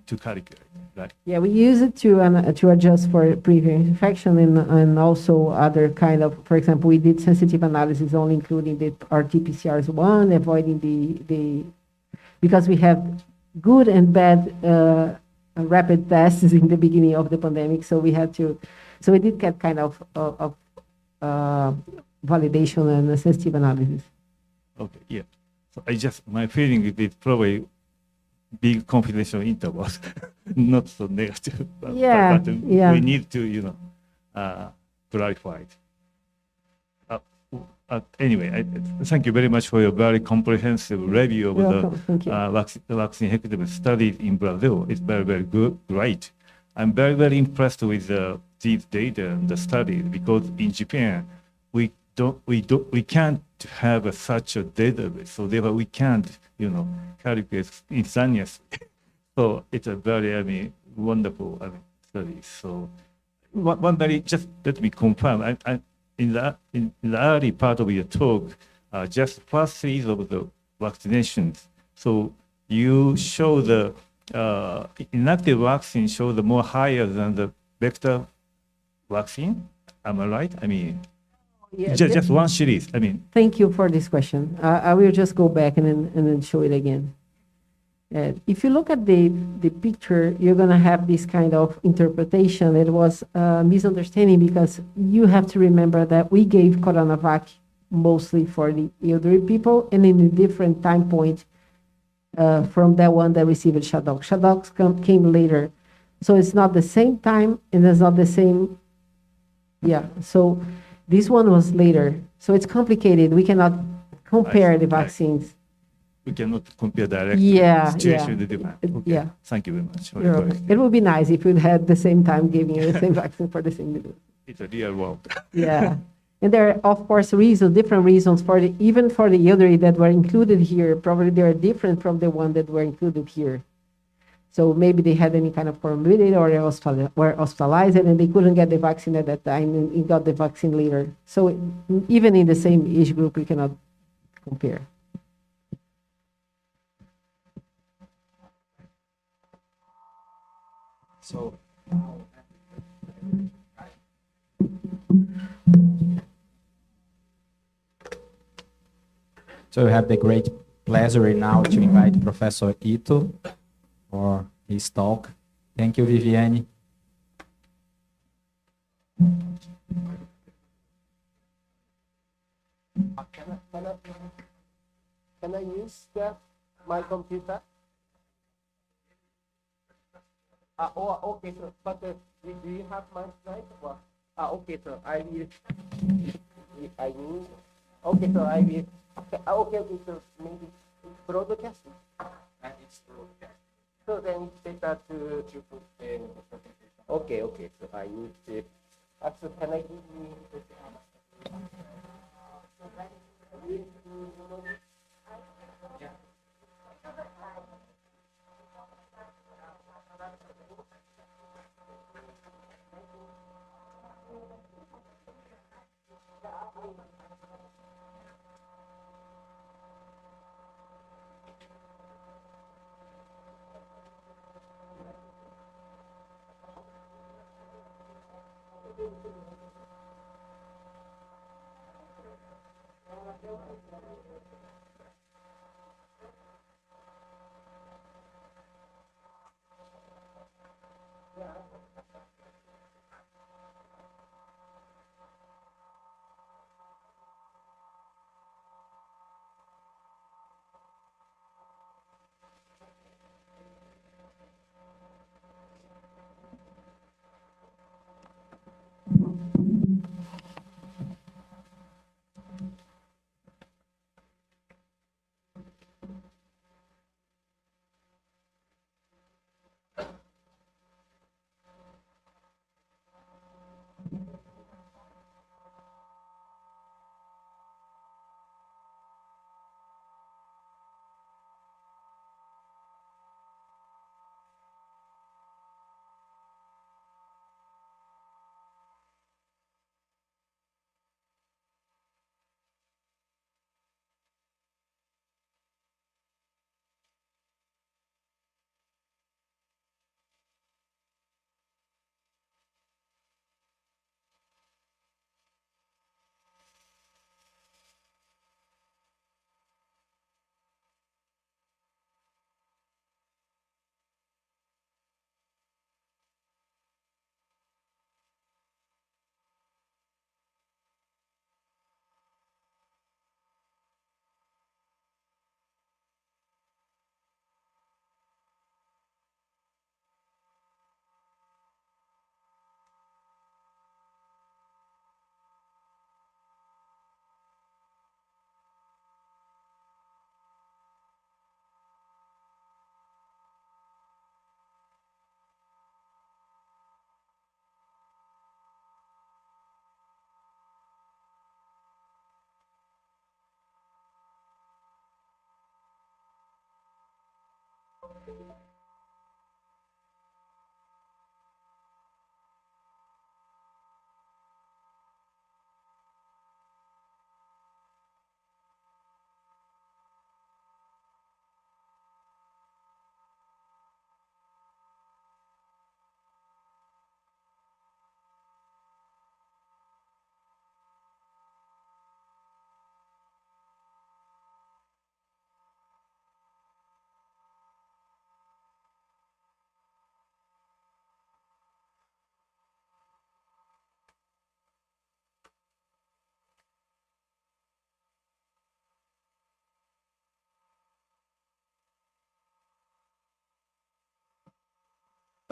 to calculate, right? Yeah, we use it to adjust for previous infection and also other kind of, for example, we did sensitive analysis only including the RT-PCRs1, avoiding the because we have good and bad rapid tests in the beginning of the pandemic, so we did get kind of validation and a sensitive analysis. Okay, yeah. So my feeling is it's probably big confidential intervals, not so negative. But we need to, clarify it. Anyway, thank you very much for your very comprehensive review of the vaccine effectiveness studies in Brazil. It's very, very good, great. I'm very, very impressed with these data and the studies because in Japan we can't have such a database, so therefore we can't, calculate instantaneously. So it's a very, wonderful, study. So just let me confirm. In the early part of your talk, just first phase of the vaccinations. So you show the inactive vaccine show the more higher than the vector vaccine. Am I right? I mean, just one series. I mean. Thank you for this question. I will just go back and then show it again. If you look at the picture, you're going to have this kind of interpretation. It was a misunderstanding because you have to remember that we gave CoronaVac mostly for the elderly people and in a different time point from that one that received Shadox. Shadox came later. So it's not the same time and it's not the same. Yeah, so this one was later. So it's complicated. We cannot compare the vaccines. We cannot compare directly. Situation with the demand. Okay. Yeah. Thank you very much. It would be nice if we had the same time giving you the same vaccine for the same disease. It's a real world. Yeah. And there are, of course, different reasons even for the elderly that were included here. Probably they are different from the one that were included here. So maybe they had any kind of comorbidity or they were hospitalized and they couldn't get the vaccine at that time and got the vaccine later. So even in the same age group, we cannot compare. So we have the great pleasure now to invite Professor Ito for his talk. Thank you, Viviane. Can I use my computer? Okay, sir. But do you have my slide? Okay, sir. I will. Okay, sir. I will. Okay, sir. Maybe it's broadcast. So then it's better to put. Okay. So I need to. So can I give you?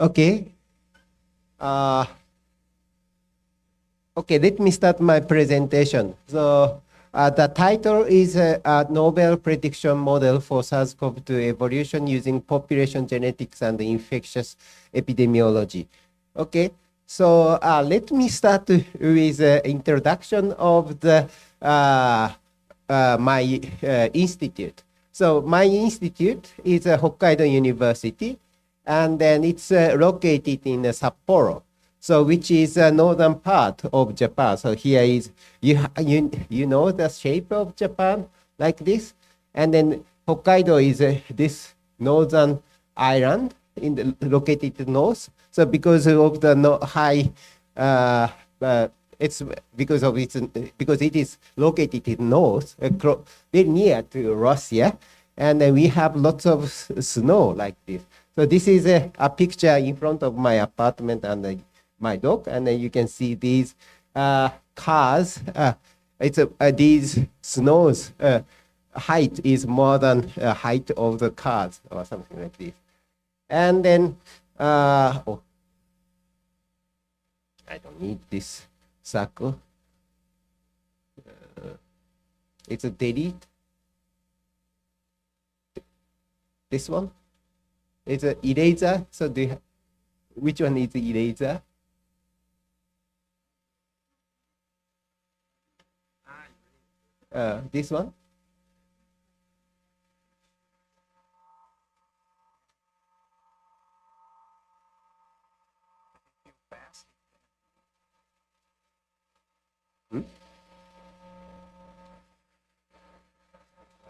Okay. Okay, let me start my presentation. So the title is a novel prediction model for SARS-CoV-2 evolution using population genetics and infectious epidemiology. Okay, so let me start with introduction of the my institute. So my institute is Hokkaido University, and then it's located in Sapporo, so which is northern part of Japan. So here is, you know the shape of Japan like this, and then Hokkaido is this northern island located north. So because of the high, it's because it is located in north, very near to Russia, and then we have lots of snow like this. So this is a picture in front of my apartment and my dog, and then you can see these cars. These snows height is more than height of the cars or something like this. And then, oh, I don't need this circle. It's a delete. This one. It's an eraser. So which one is the eraser? This one.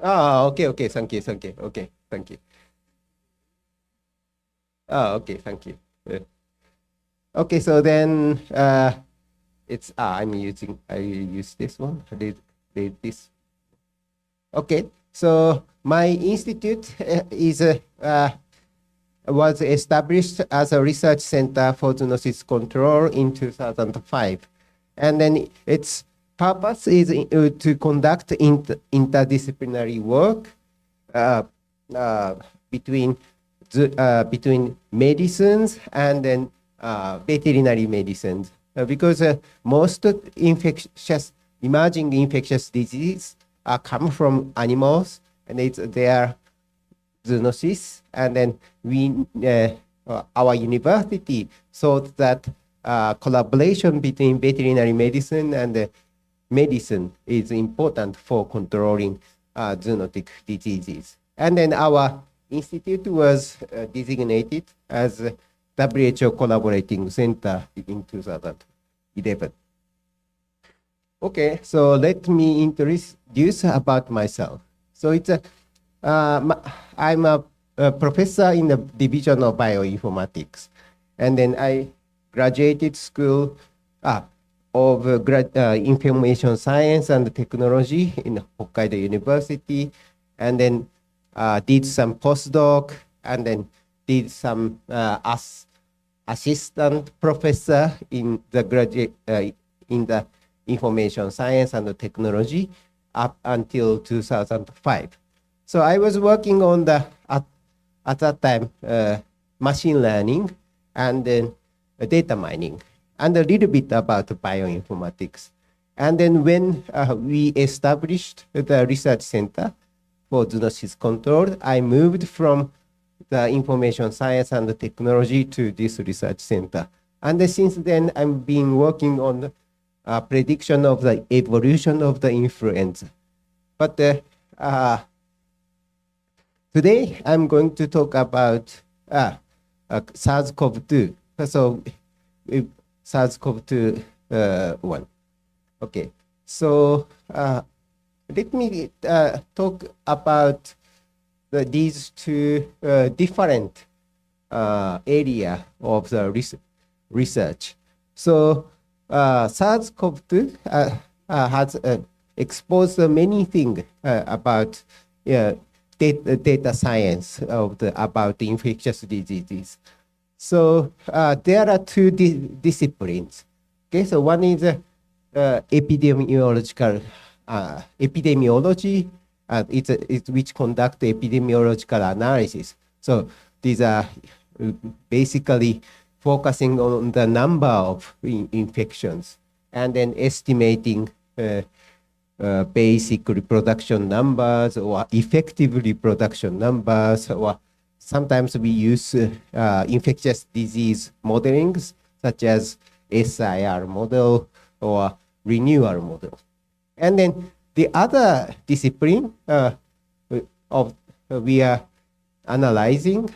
Okay, thank you. Okay, thank you. Okay, thank you. Okay, so then it's I use this one. This. Okay, so my institute was established as a research center for zoonosis control in 2005, and then its purpose is to conduct interdisciplinary work between medicines and then veterinary medicines, because most emerging infectious diseases come from animals, and it's their zoonosis. And then our university thought that collaboration between veterinary medicine and medicine is important for controlling zoonotic diseases. And then our institute was designated as a WHO collaborating center in 2011. Okay, so let me introduce about myself. So I'm a professor in the division of bioinformatics, and then I graduated school of information science and technology in Hokkaido University, and then did some postdoc, and then did some assistant professor in the information science and technology up until 2005. So I was working on at that time machine learning and then data mining, and a little bit about bioinformatics. And then when we established the research center for zoonosis control, I moved from the information science and technology to this research center. And since then, I've been working on the prediction of the evolution of the influenza. But today, I'm going to talk about SARS-CoV-2. So SARS-CoV-2 one. Okay, so let me talk about these two different area of the research. So SARS-CoV-2 has exposed many things about data science about the infectious diseases. So there are two disciplines. Okay, so one is epidemiology, which conduct epidemiological analysis. So these are basically focusing on the number of infections and then estimating basic reproduction numbers or effective reproduction numbers, or sometimes we use infectious disease modelings such as SIR model or renewal model. And then the other discipline we are analyzing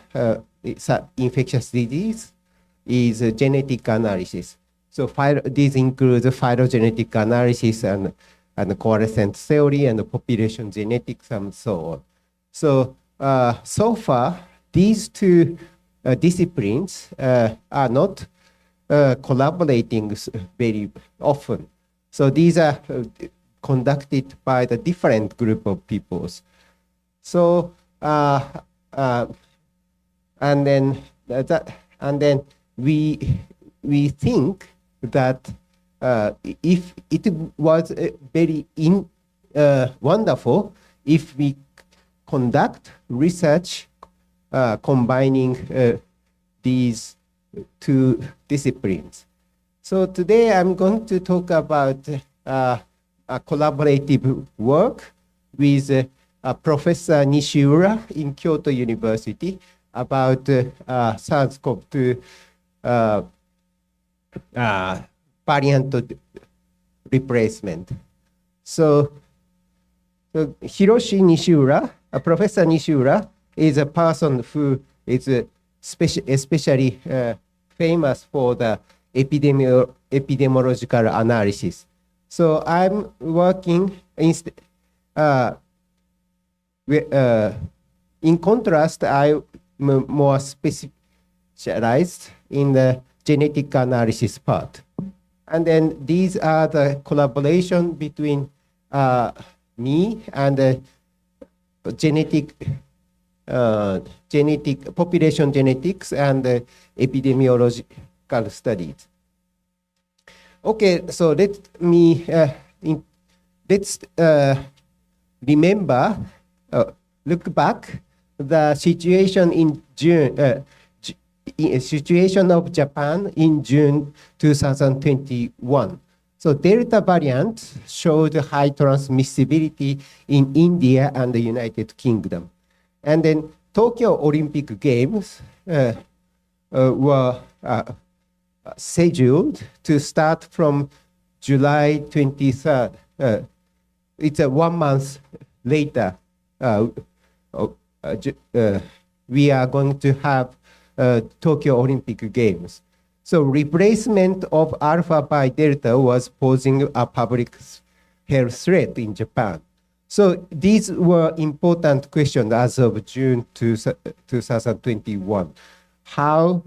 infectious disease is genetic analysis. So these include phylogenetic analysis and coalescent theory and population genetics and so on. So so far, these two disciplines are not collaborating very often. So these are conducted by the different group of peoples. So and then we think that if it was very wonderful if we conduct research combining these two disciplines. So today I'm going to talk about a collaborative work with Professor Nishiura in Kyoto University about SARS-CoV-2 variant replacement. So Hiroshi Nishiura, Professor Nishiura, is a person who is especially famous for the epidemiological analysis. So I'm working in contrast, I'm more specialized in the genetic analysis part. And then these are the collaboration between me and the population genetics and epidemiological studies. Okay, so let's remember, look back the situation in June, situation of Japan in June 2021. So Delta variant showed high transmissibility in India and the United Kingdom. And then Tokyo Olympic Games were scheduled to start from July 23rd. It's 1 month later. We are going to have Tokyo Olympic Games. So replacement of Alpha by Delta was posing a public health threat in Japan. So these were important questions as of June 2021. How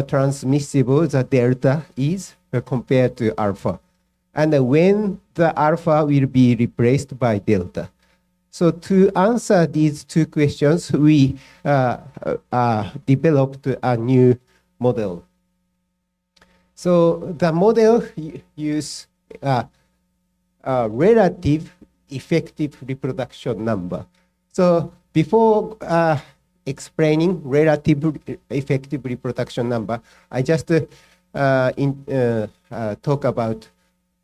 transmissible the Delta is compared to Alpha, and when the Alpha will be replaced by Delta. So to answer these two questions, we developed a new model. So the model uses relative effective reproduction number. So before explaining relative effective reproduction number, I just talk about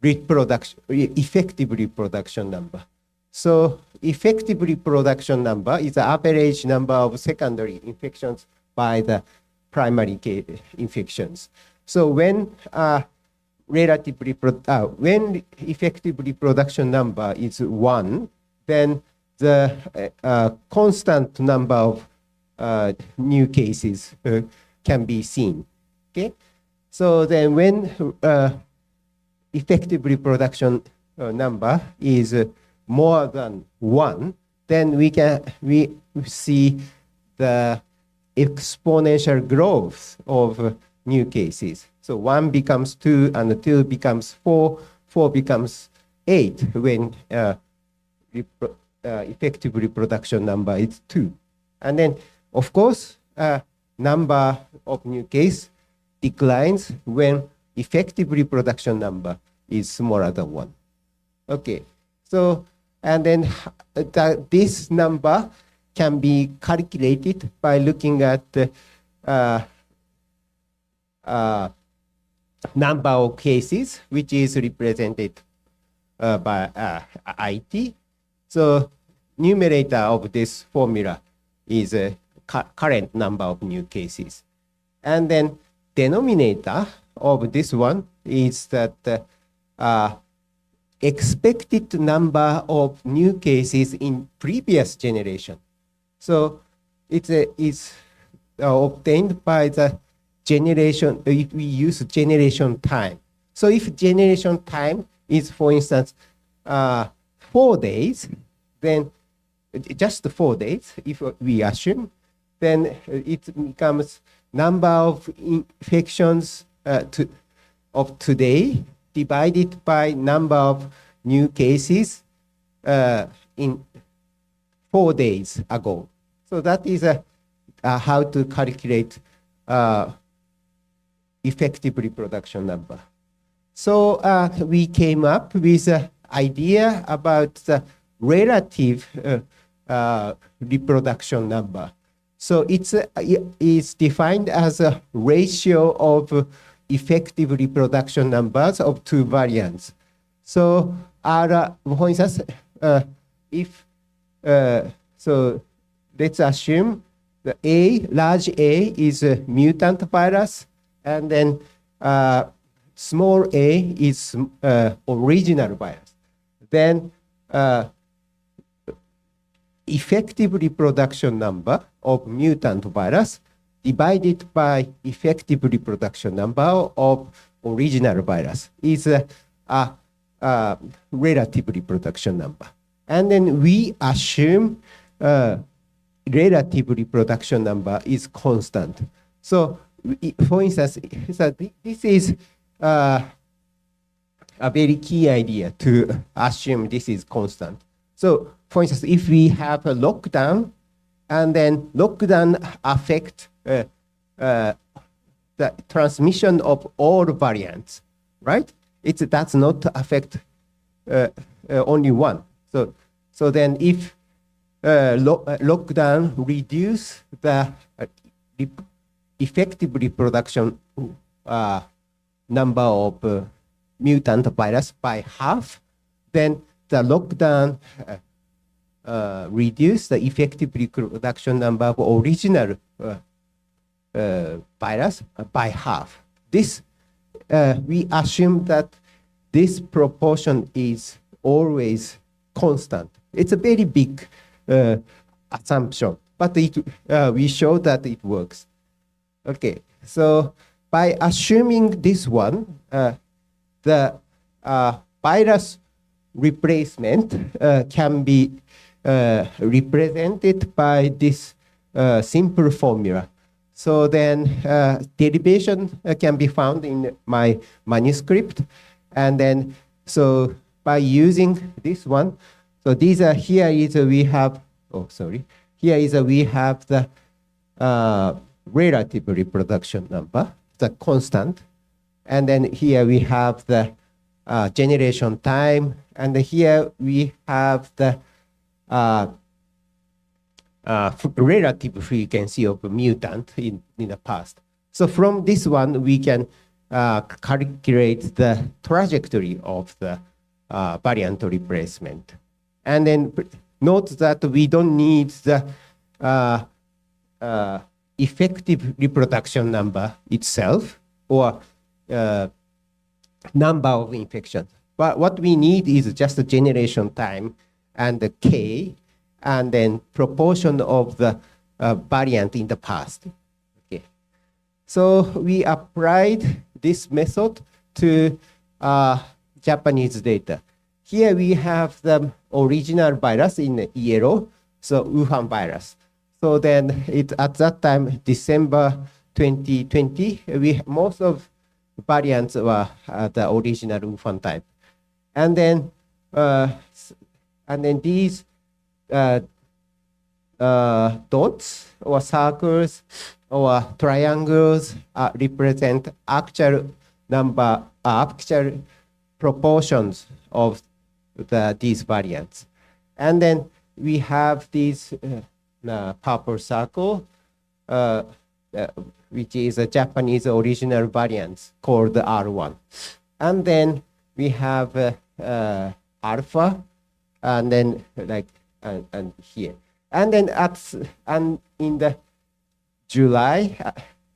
effective reproduction number. So effective reproduction number is the average number of secondary infections by the primary infections. So when when effective reproduction number is 1, then the constant number of new cases can be seen. Okay, so then when effective reproduction number is more than 1, then we see the exponential growth of new cases. So 1 becomes 2, and 2 becomes 4, 4 becomes 8 when effective reproduction number is 2. And then, of course, number of new cases declines when effective reproduction number is smaller than 1. Okay, so, and then this number can be calculated by looking at the number of cases, which is represented by IT. So numerator of this formula is a current number of new cases. And then denominator of this one is that expected number of new cases in previous generation. So it's obtained by the generation, if we use generation time. So if generation time is, for instance, 4 days, then just 4 days, if we assume, then it becomes number of infections of today divided by number of new cases in 4 days ago. So that is how to calculate effective reproduction number. So we came up with an idea about the relative reproduction number. So it's defined as a ratio of effective reproduction numbers of two variants. So for instance, so let's assume the large A is a mutant virus, and then small a is original virus. Then effective reproduction number of mutant virus divided by effective reproduction number of original virus is a relative reproduction number. And then we assume relative reproduction number is constant. So for instance, this is a very key idea to assume this is constant. So for instance, if we have a lockdown, and then lockdown affect the transmission of all variants, right? It does not affect only one. So then if lockdown reduce the effective reproduction number of mutant virus by half, then the lockdown reduce the effective reproduction number of original virus by half. This we assume that this proportion is always constant. It's a very big assumption, but we show that it works. Okay, so by assuming this one, the virus replacement can be represented by this simple formula. So then derivation can be found in my manuscript. And then, so by using this one, so these are, here is we have, here is we have the relative reproduction number, the constant. And then here we have the generation time. And here we have the relative frequency of mutant in the past. So from this one, we can calculate the trajectory of the variant replacement. And then note that we don't need the effective reproduction number itself or number of infections. But what we need is just the generation time and the K, and then proportion of the variant in the past. Okay. So we applied this method to Japanese data. Here we have the original virus in yellow, so Wuhan virus. So then at that time, December 2020, most of variants were the original Wuhan type. And then these dots or circles or triangles represent actual number, actual proportions of these variants. And then we have these purple circle, which is a Japanese original variants called R1. And then we have alpha, and then and here. And then in the July,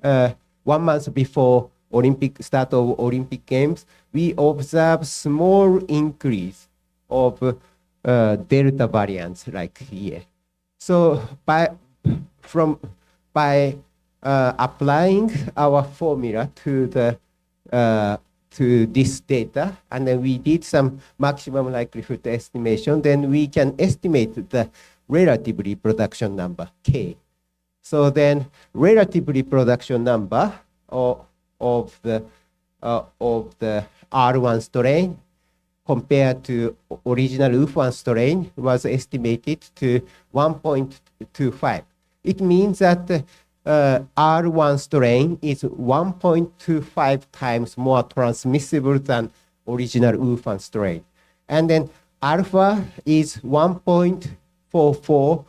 1 month before start of Olympic Games, we observe small increase of Delta variants like here. So by applying our formula to this data, and then we did some maximum likelihood estimation, then we can estimate the relative reproduction number, K. So then relative reproduction number of the R1 strain compared to original Wuhan strain was estimated to 1.25. it means that R1 strain is 1.25 times more transmissible than original Wuhan strain. And then alpha is 1.44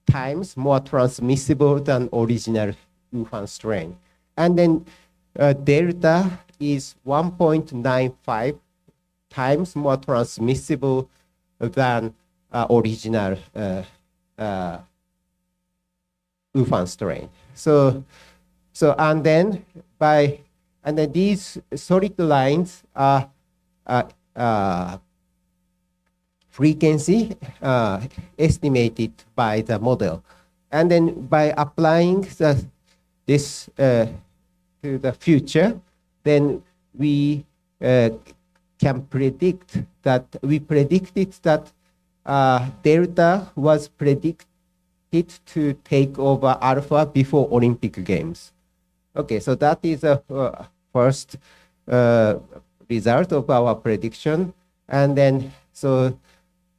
times more transmissible than original Wuhan strain. And then delta is 1.95 times more transmissible than original Wuhan strain. So and then these solid lines are frequency estimated by the model, and then by applying this to the future, then we can predict that delta was predicted to take over alpha before Olympic Games. Okay, so that is the first result of our prediction, and then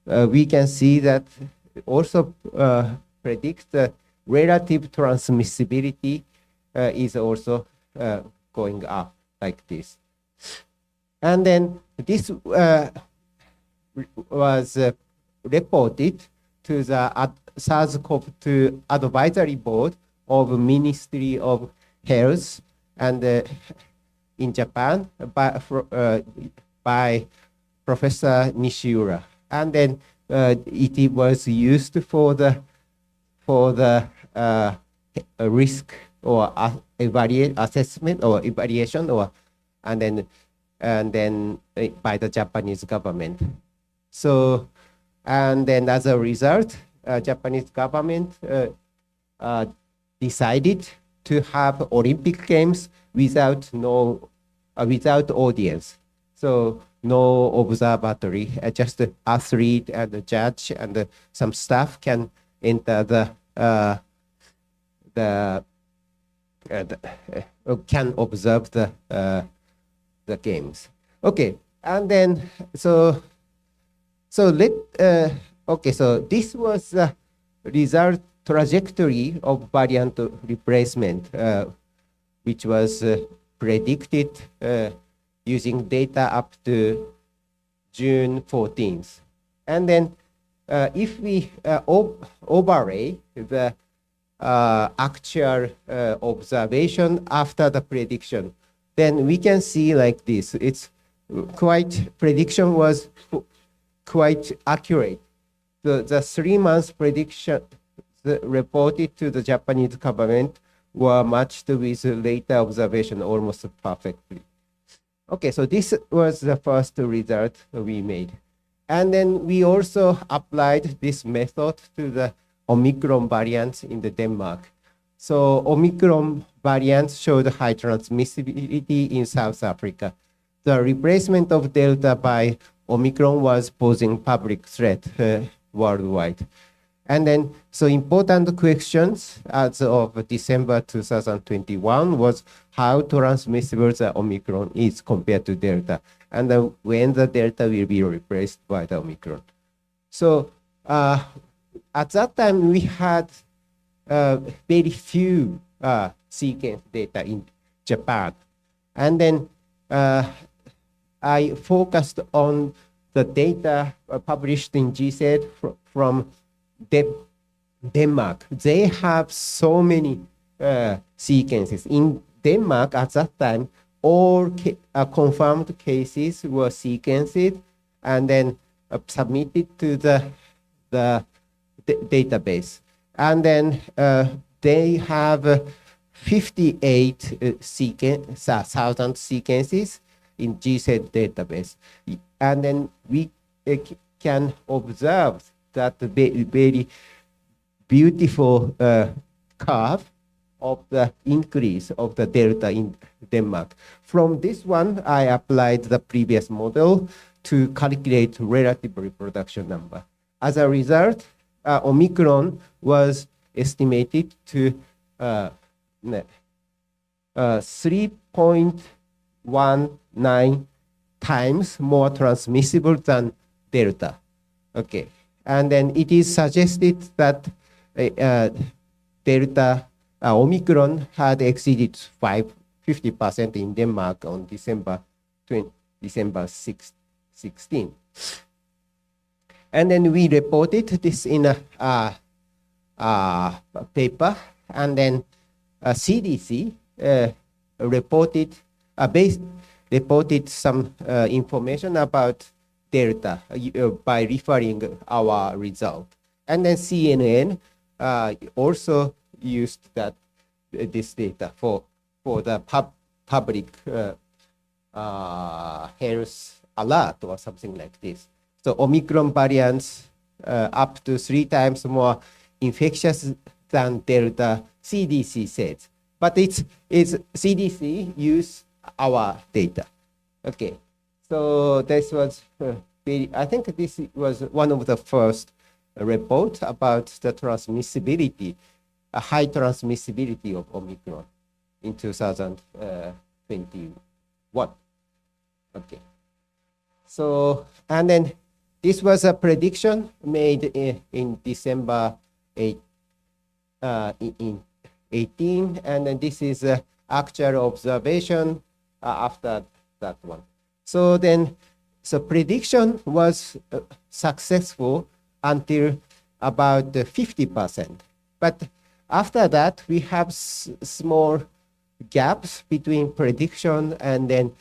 we can see that also predicts the relative transmissibility is also going up like this. And then this was reported to the SARS-CoV-2 advisory board of Ministry of Health and in Japan by Professor Nishiura. And then it was used for the risk or assessment or evaluation, or and then by the Japanese government. So, and then as a result, Japanese government decided to have Olympic Games without audience. So no observatory, just the athlete and the judge and some staff can enter can observe the games. Okay, and then so this was the result trajectory of variant replacement, which was predicted using data up to June 14th. And then if we overlay the actual observation after the prediction, then we can see like this. Prediction was quite accurate. The 3 months prediction reported to the Japanese government were matched with later observation almost perfectly. Okay, so this was the first result we made. And then we also applied this method to the Omicron variants in the Denmark. So Omicron variants showed high transmissibility in South Africa. The replacement of Delta by Omicron was posing public threat worldwide. And then, so important questions as of December 2021 was how transmissible the Omicron is compared to Delta, and when the Delta will be replaced by the Omicron. So at that time, we had very few sequence data in Japan. And then I focused on the data published in GSED from Denmark. They have so many sequences. In Denmark at that time, all confirmed cases were sequenced and then submitted to the database. And then they have 58,000 sequences in GSED database. And then we can observe that very beautiful curve of the increase of the Delta in Denmark. From this one, I applied the previous model to calculate relative reproduction number. As a result, Omicron was estimated to 3.19 times more transmissible than Delta. Okay. And then it is suggested that Delta, Omicron had exceeded 50% in Denmark on December 16. And then we reported this in a paper, and then CDC reported some information about Delta by referring our result. And then CNN also used this data for the public health alert or something like this. So Omicron variants up to 3 times more infectious than Delta, CDC says. But it's CDC use our data. Okay, so this was I think this was one of the first report about the transmissibility, a high transmissibility of Omicron in 2021. Okay, so and then this was a prediction made in December 18, and then this is actual observation after that one. So then, prediction was successful until about 50%. But after that, we have small gaps between prediction and then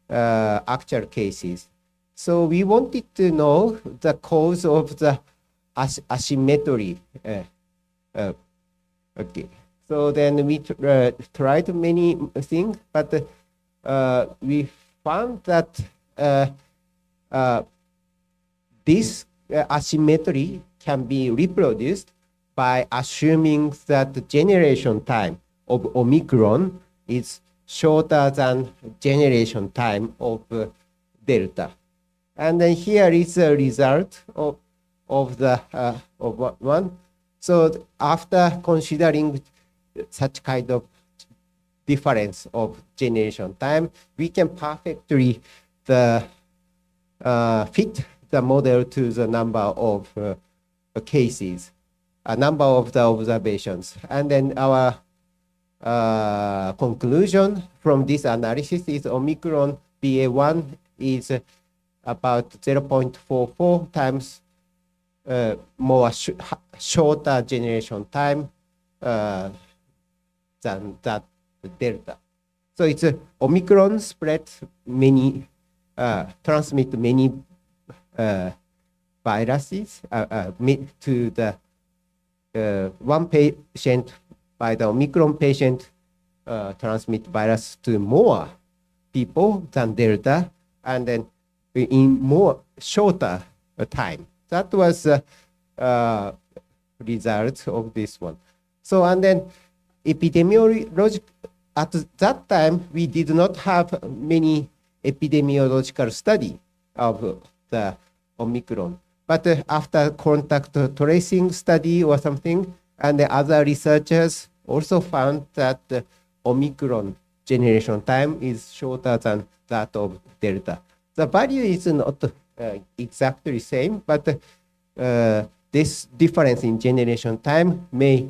actual cases. So we wanted to know the cause of the asymmetry. Okay. So then we tried many things, but we found that this asymmetry can be reproduced by assuming that the generation time of Omicron is shorter than generation time of Delta. And then here is a result of one. So after considering such kind of difference of generation time, we can perfectly fit the model to the number of cases, a number of the observations. And then our conclusion from this analysis is Omicron BA1 is about 0.44 times more shorter generation time than that Delta. So it's Omicron spread many, transmit many viruses to the one patient. By the Omicron patient transmit virus to more people than Delta, and then in more shorter time. That was result of this one. So and then epidemiologic, at that time we did not have many epidemiological study of the Omicron, but after contact tracing study or something, and the other researchers also found that the Omicron generation time is shorter than that of Delta. The value is not exactly same, but this difference in generation time may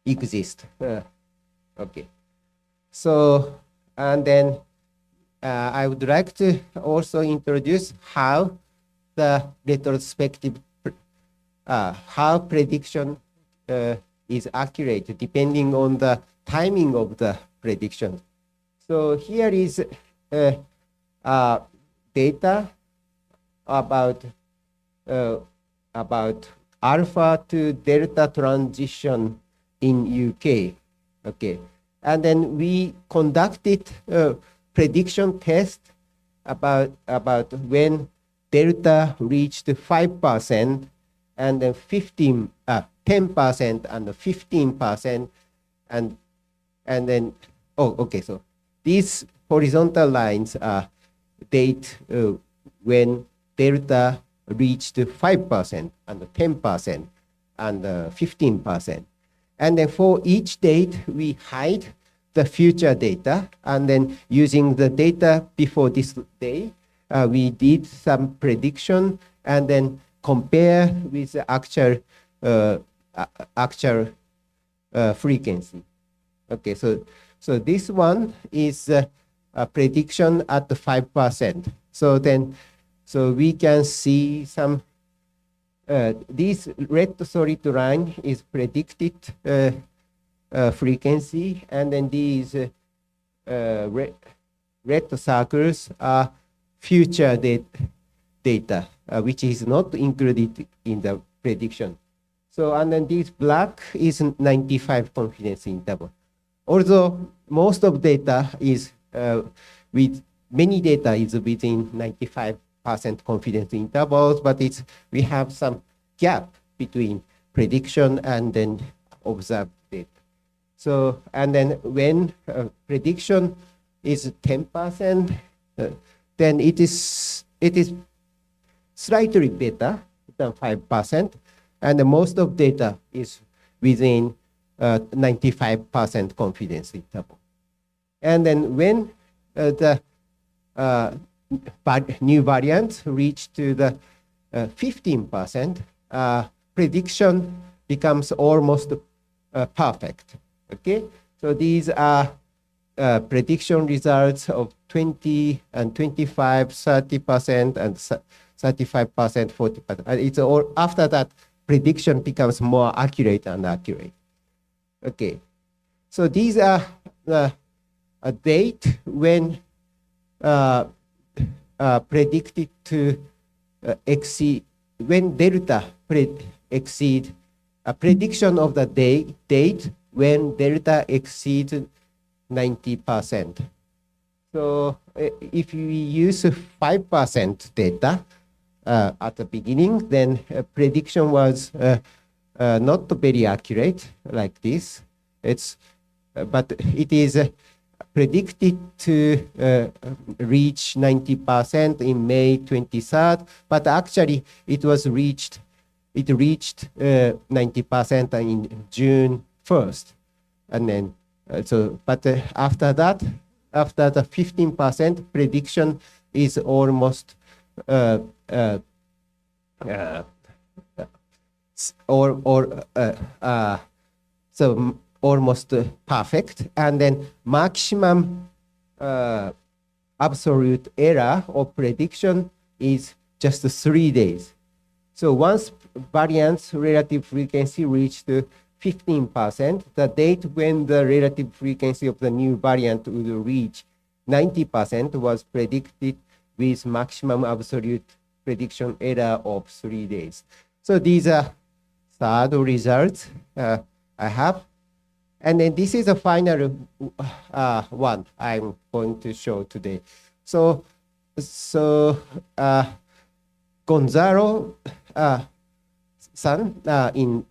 exist. Okay. So, and then I would like to also introduce how the retrospective, how prediction is accurate depending on the timing of the prediction. So here is data about alpha to delta transition in UK. Okay, and then we conducted a prediction test about when delta reached 5% and then 10% and 15%, and then so these horizontal lines are date when delta reached 5% and 10% and 15%. And then for each date, we hide the future data. And then using the data before this day, we did some prediction and then compare with the actual actual frequency. Okay, so this one is a prediction at the 5%. So we can see some, this red solid line is predicted frequency, and then these red circles are future data, which is not included in the prediction. So, and then this black is 95 confidence interval. Although most of data is with many data is within 95% confidence intervals, but we have some gap between prediction and then observed data. So, and then when prediction is 10%, then it is slightly better than 5%, and most of data is within 95% confidence interval. And then when the new variants reach to the 15%, prediction becomes almost perfect. Okay, so these are prediction results of 20 and 25, 30%, and 35%, 40%. And it's all after that prediction becomes more accurate and accurate. Okay, so these are a date when predicted to exceed, when delta exceed a prediction of the date when delta exceeds 90%. So if we use 5% data at the beginning, then prediction was not very accurate like this. But it is predicted to reach 90% in May 23rd, but actually it reached 90% in June 1st. And then, but after that, after the 15% prediction is almost so almost perfect, and then maximum absolute error of prediction is just 3 days. So once variance relative frequency reached 15%, the date when the relative frequency of the new variant would reach 90% was predicted with maximum absolute prediction error of 3 days. So these are third results I have. And then this is the final one I'm going to show today. So Gonzalo san in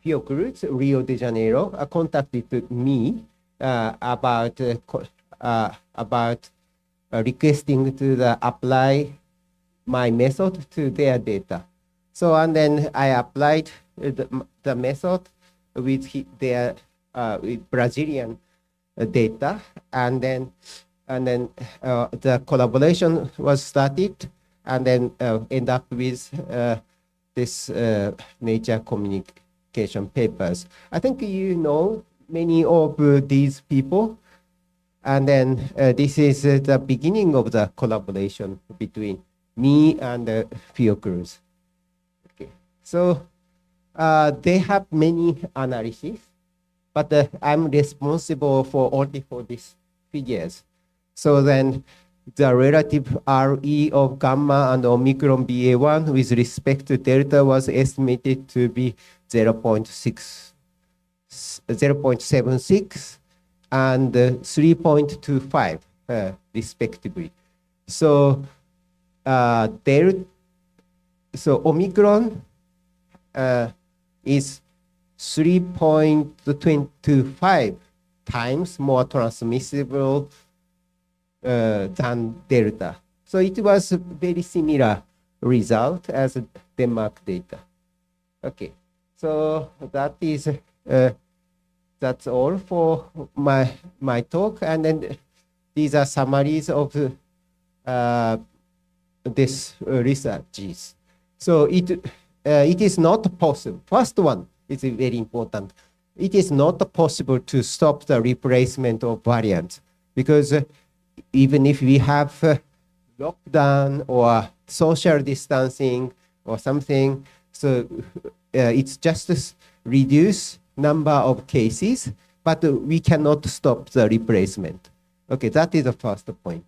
Fiocruz, Rio de Janeiro, contacted me about requesting to apply my method to their data. So, and then I applied the method with their with Brazilian data, and then the collaboration was started, and then end up with this Nature Communication papers. I think you know many of these people, and then this is the beginning of the collaboration between me and Fiocruz. Okay, so they have many analyses, but I'm responsible only for these figures. So then the relative RE of gamma and Omicron BA1 with respect to delta was estimated to be 0.76 and 3.25 respectively. So Omicron is 3.25 times more transmissible than delta. So it was a very similar result as Denmark data. Okay, so that is that's all for my talk, and then these are summaries of this researches. So it is not possible. First one, is very important. It is not possible to stop the replacement of variants because even if we have lockdown or social distancing or something, so it's just reduce number of cases, but we cannot stop the replacement. Okay, that is the first point.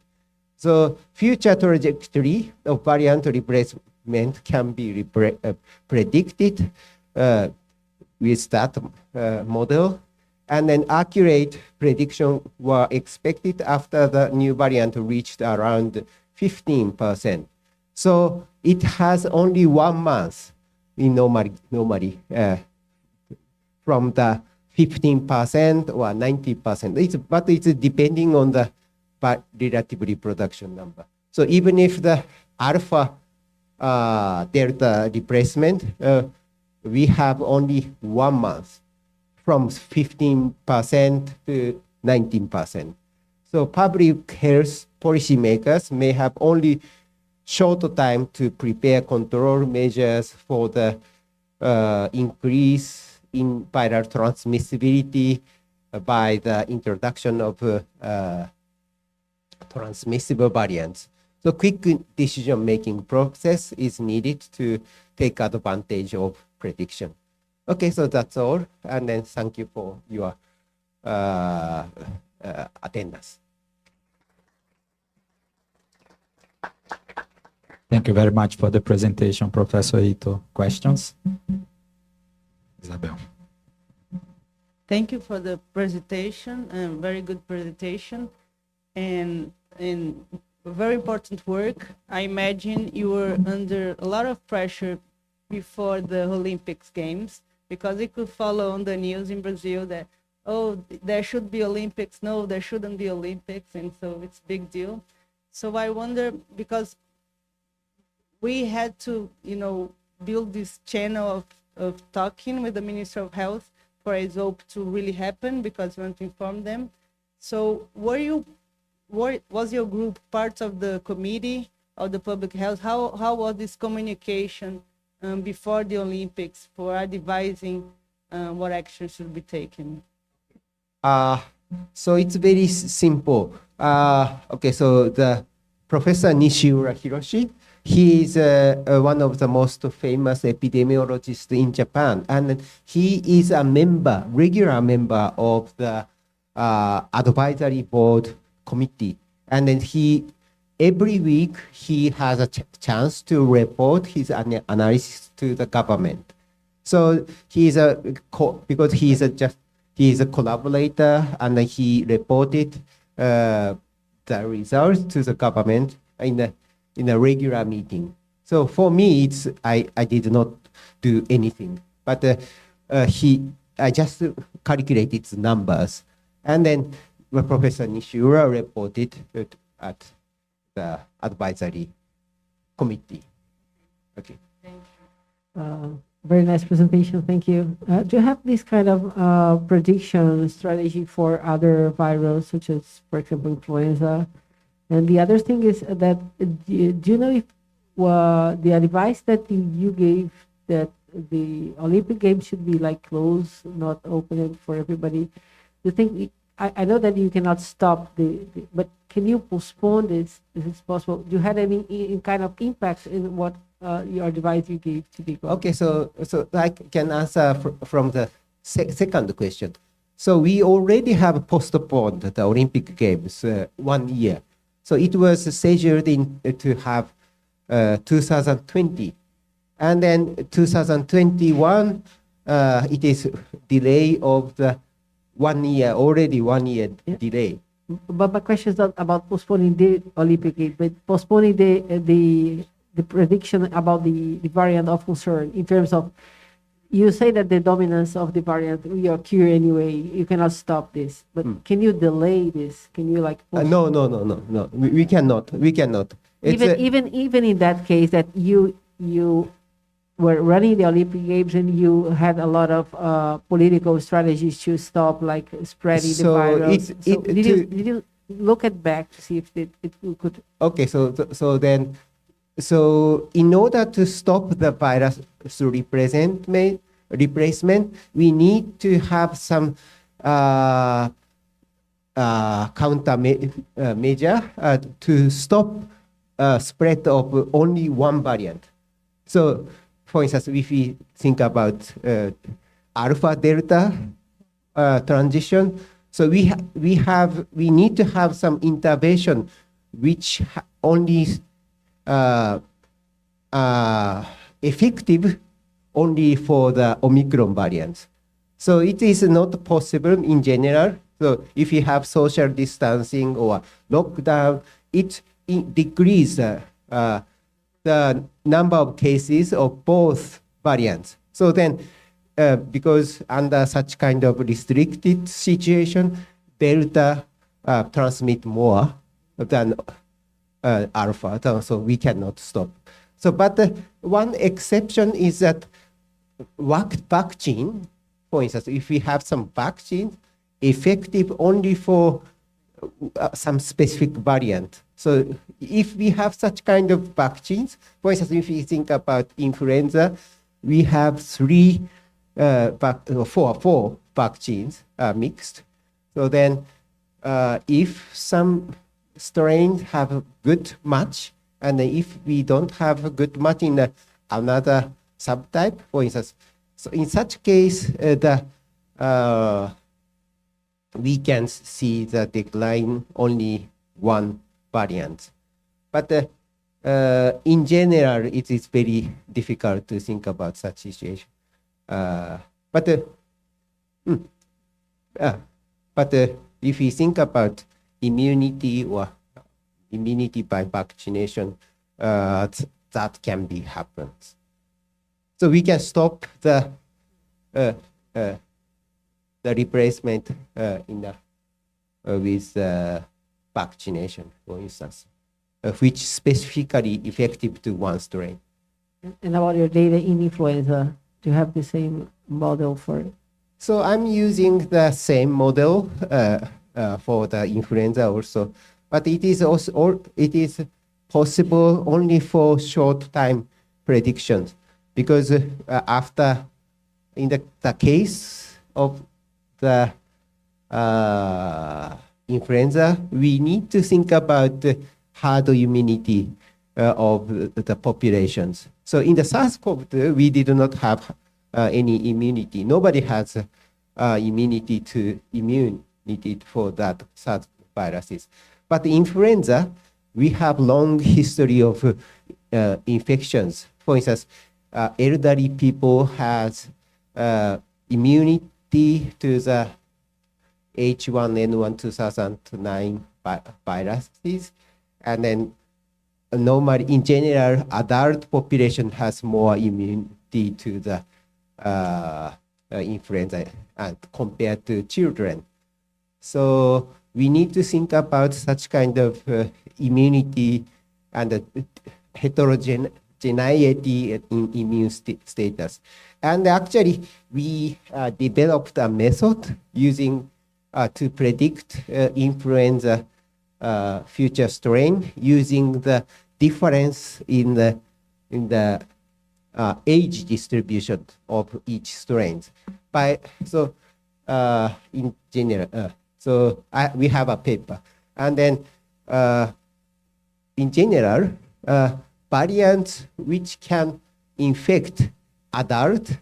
So future trajectory of variant replacement can be predicted with that model. And then accurate prediction were expected after the new variant reached around 15%. So it has only 1 month in normally from the 15% or 90%. But it's depending on the relative reproduction number. So even if the alpha delta replacement, we have only 1 month from 15% to 19%. So public health policymakers may have only short time to prepare control measures for the increase in viral transmissibility by the introduction of transmissible variants. So quick decision-making process is needed to take advantage of prediction. Okay, so that's all. And then thank you for your attendance. Thank you very much for the presentation, Professor Ito. Questions? Isabel. Thank you for the presentation, very good presentation, and very important work. I imagine you were under a lot of pressure before the Olympics Games, because you could follow on the news in Brazil that, oh, there should be Olympics, no, there shouldn't be Olympics, and so it's a big deal. So I wonder, because we had to, build this channel of talking with the Minister of Health for ISOP to really happen, because we want to inform them. So was your group part of the committee of the public health? How was this communication before the Olympics for advising what action should be taken? So it's very simple. Okay, so the Professor Nishiura Hiroshi, he is one of the most famous epidemiologists in Japan, and he is a regular member of the advisory board committee. And then every week he has a chance to report his analysis to the government. So he is because he is a collaborator, and he reported the results to the government in a regular meeting. So for me, I did not do anything, but I just calculated the numbers, and then Professor Nishiura reported it at the advisory committee. Okay. Very nice presentation. Thank you. Do you have this kind of prediction strategy for other viruses, such as, for example, influenza? And the other thing is that, do you know if the advice that you gave that the Olympic Games should be closed, not open for everybody? Do you think, I know that you cannot stop but can you postpone this? Is it possible? Do you have any kind of impact in what your advice you gave to the government? Okay, so I can answer from the second question. So we already have postponed the Olympic Games 1 year. So it was scheduled to have 2020. And then 2021, it is delay of the 1 year, already 1 year delay. But my question is not about postponing the Olympic Games, but postponing the prediction about the variant of concern in terms of, you say that the dominance of the variant will occur anyway, you cannot stop this, but can you delay this? Can you No. We cannot. Even in that case that you were running the Olympic Games and you had a lot of political strategies to stop spreading the virus. Did you look at back to see if it could? Okay, so in order to stop the virus replacement, replacement, we need to have some counter measure to stop spread of only one variant. So, for instance, if we think about alpha delta transition, so we need to have some intervention which only effective only for the Omicron variants. So it is not possible in general. So if you have social distancing or lockdown, it decreases the number of cases of both variants. So then, because under such kind of restricted situation, Delta transmit more than Alpha, so we cannot stop. So, but one exception is that vaccine, for instance, if we have some vaccine effective only for some specific variant. So if we have such kind of vaccines, for instance, if we think about influenza, we have four vaccines mixed. So then if some strains have a good match, and if we don't have a good match in another subtype, for instance, so in such case, we can see the decline only one variant. But in general, it is very difficult to think about such situation. But if we think about immunity or immunity by vaccination, that can be happens. So we can stop the replacement with vaccination, for instance, which specifically effective to one strain. And about your data in influenza, do you have the same model for it? So I'm using the same model for the influenza also, but it is possible only for short time predictions, because after in the case of the influenza, we need to think about the herd immunity of the populations. So in the SARS-CoV-2, we did not have any immunity. Nobody has immunity for that SARS viruses. But influenza, we have long history of infections. For instance, elderly people has immunity to the H1N1 2009 viruses, and then normally, in general, adult population has more immunity to the influenza compared to children. So we need to think about such kind of immunity and heterogeneity in immune status. And actually, we developed a method using to predict influenza future strain using the difference in the age distribution of each strain. In general, we have a paper, and then in general, variants which can infect adult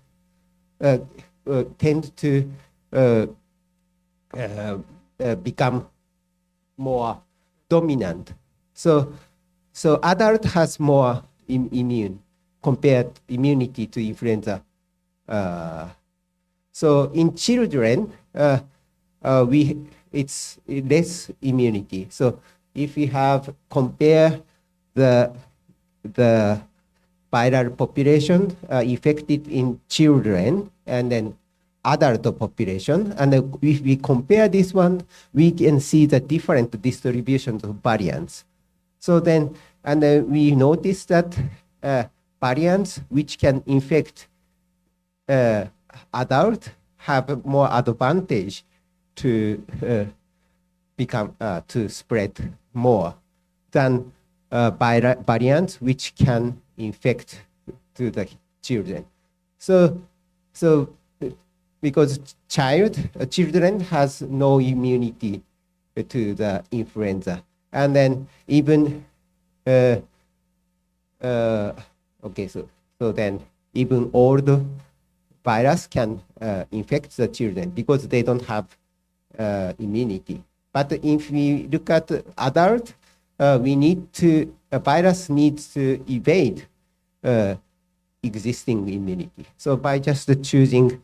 tend to become more dominant. So adult has more immunity to influenza. So in children, it's less immunity. So if we have compare the viral population affected in children and then adult population, and if we compare this one, we can see the different distributions of variants. So then, we notice that variants which can infect adult have more advantage to to spread more than variants which can infect to the children. So So because children has no immunity to the influenza, and then even okay, so then even old virus can infect the children because they don't have immunity. But if we look at adult, virus needs to evade existing immunity. So by just choosing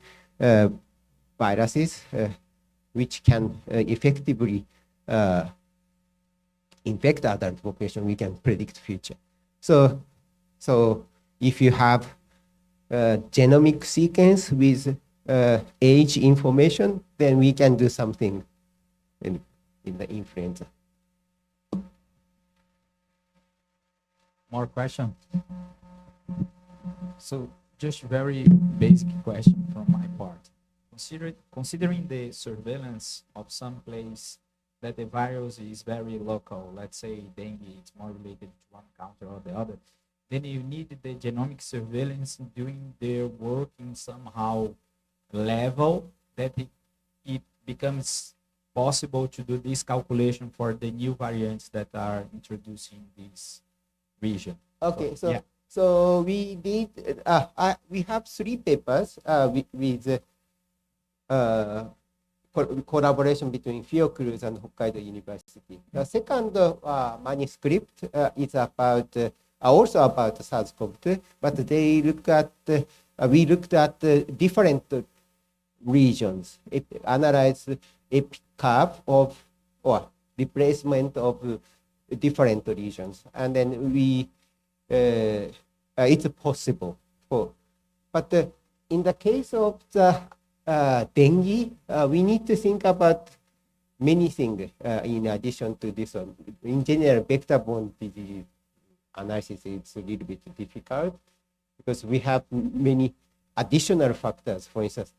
viruses which can effectively infect adult population, we can predict future. So if you have genomic sequence with age information, then we can do something in the influenza. More question? So just very basic question from my part. Considering the surveillance of some place that the virus is very local, let's say dengue, it's more related to one country or the other, then you need the genomic surveillance doing their work in somehow level that it becomes possible to do this calculation for the new variants that are introduced in this region. Okay, yeah. so we did. We have 3 papers with collaboration between Fiocruz and Hokkaido University. The second manuscript is about also about SARS-CoV-2, but they look at we looked at different regions, analyzed epic curve of or replacement of different regions, and then we it's possible for, but in the case of the dengue, we need to think about many things in addition to this one. In general, vector-borne disease analysis is a little bit difficult because we have many additional factors. For instance,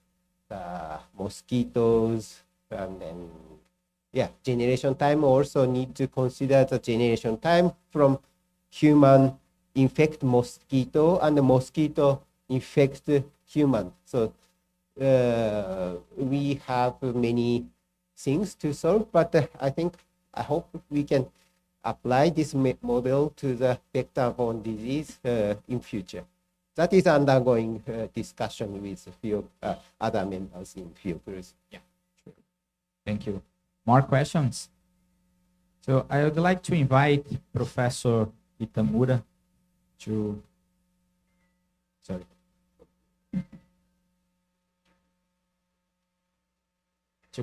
mosquitoes, and then generation time. Also need to consider the generation time from human infect mosquito and the mosquito infect human. So we have many things to solve, but I hope we can apply this model to the vector-borne disease in future. That is undergoing discussion with other members in Fiocruz. Yeah, sure. Thank you. More questions? So I would like to invite Professor Itamura to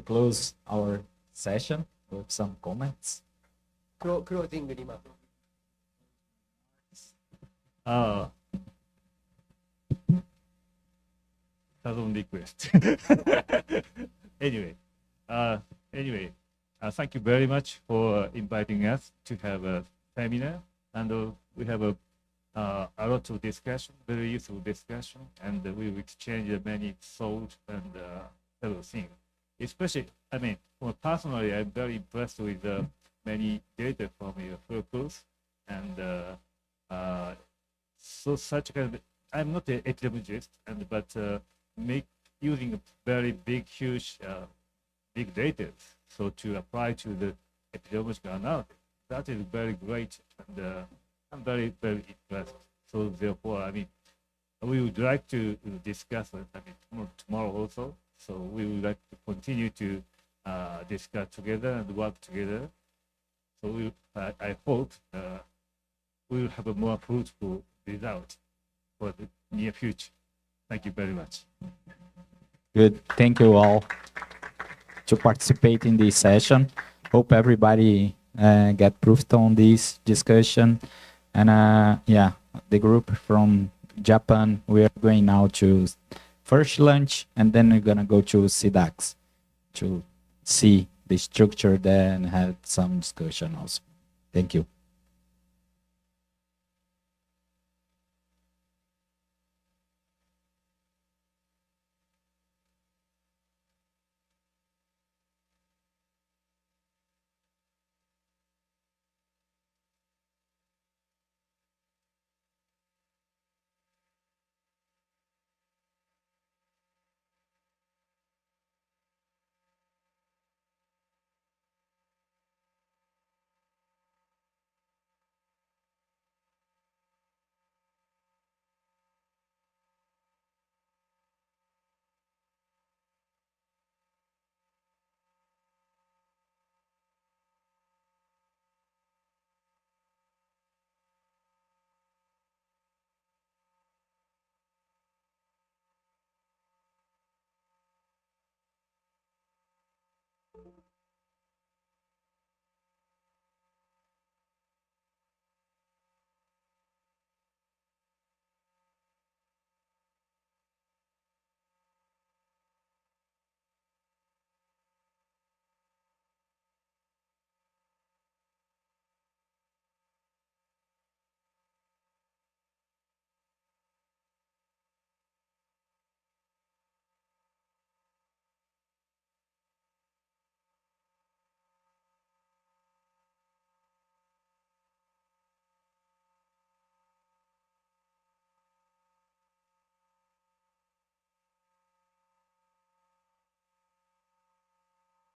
close our session with some comments. Closing remark. Doesn't request. Anyway, thank you very much for inviting us to have a seminar, and we have a lot of discussion, very useful discussion, and we will exchange many thoughts and other things. Especially, personally, I'm very impressed with many data from your Fiocruz, and so such kind of, I'm not an epidemiologist, but using a very big, huge, big data, so to apply to the epidemiological analysis, that is very great, and I'm very, very impressed. So therefore, we would like to discuss tomorrow also. So we would like to continue to discuss together and work together. So I hope we will have a more fruitful result for the near future. Thank you very much. Good. Thank you all to participate in this session. Hope everybody get proofed on this discussion. And the group from Japan, we are going now to first lunch, and then we're gonna go to SIDAX to see the structure there and have some discussion also. Thank you.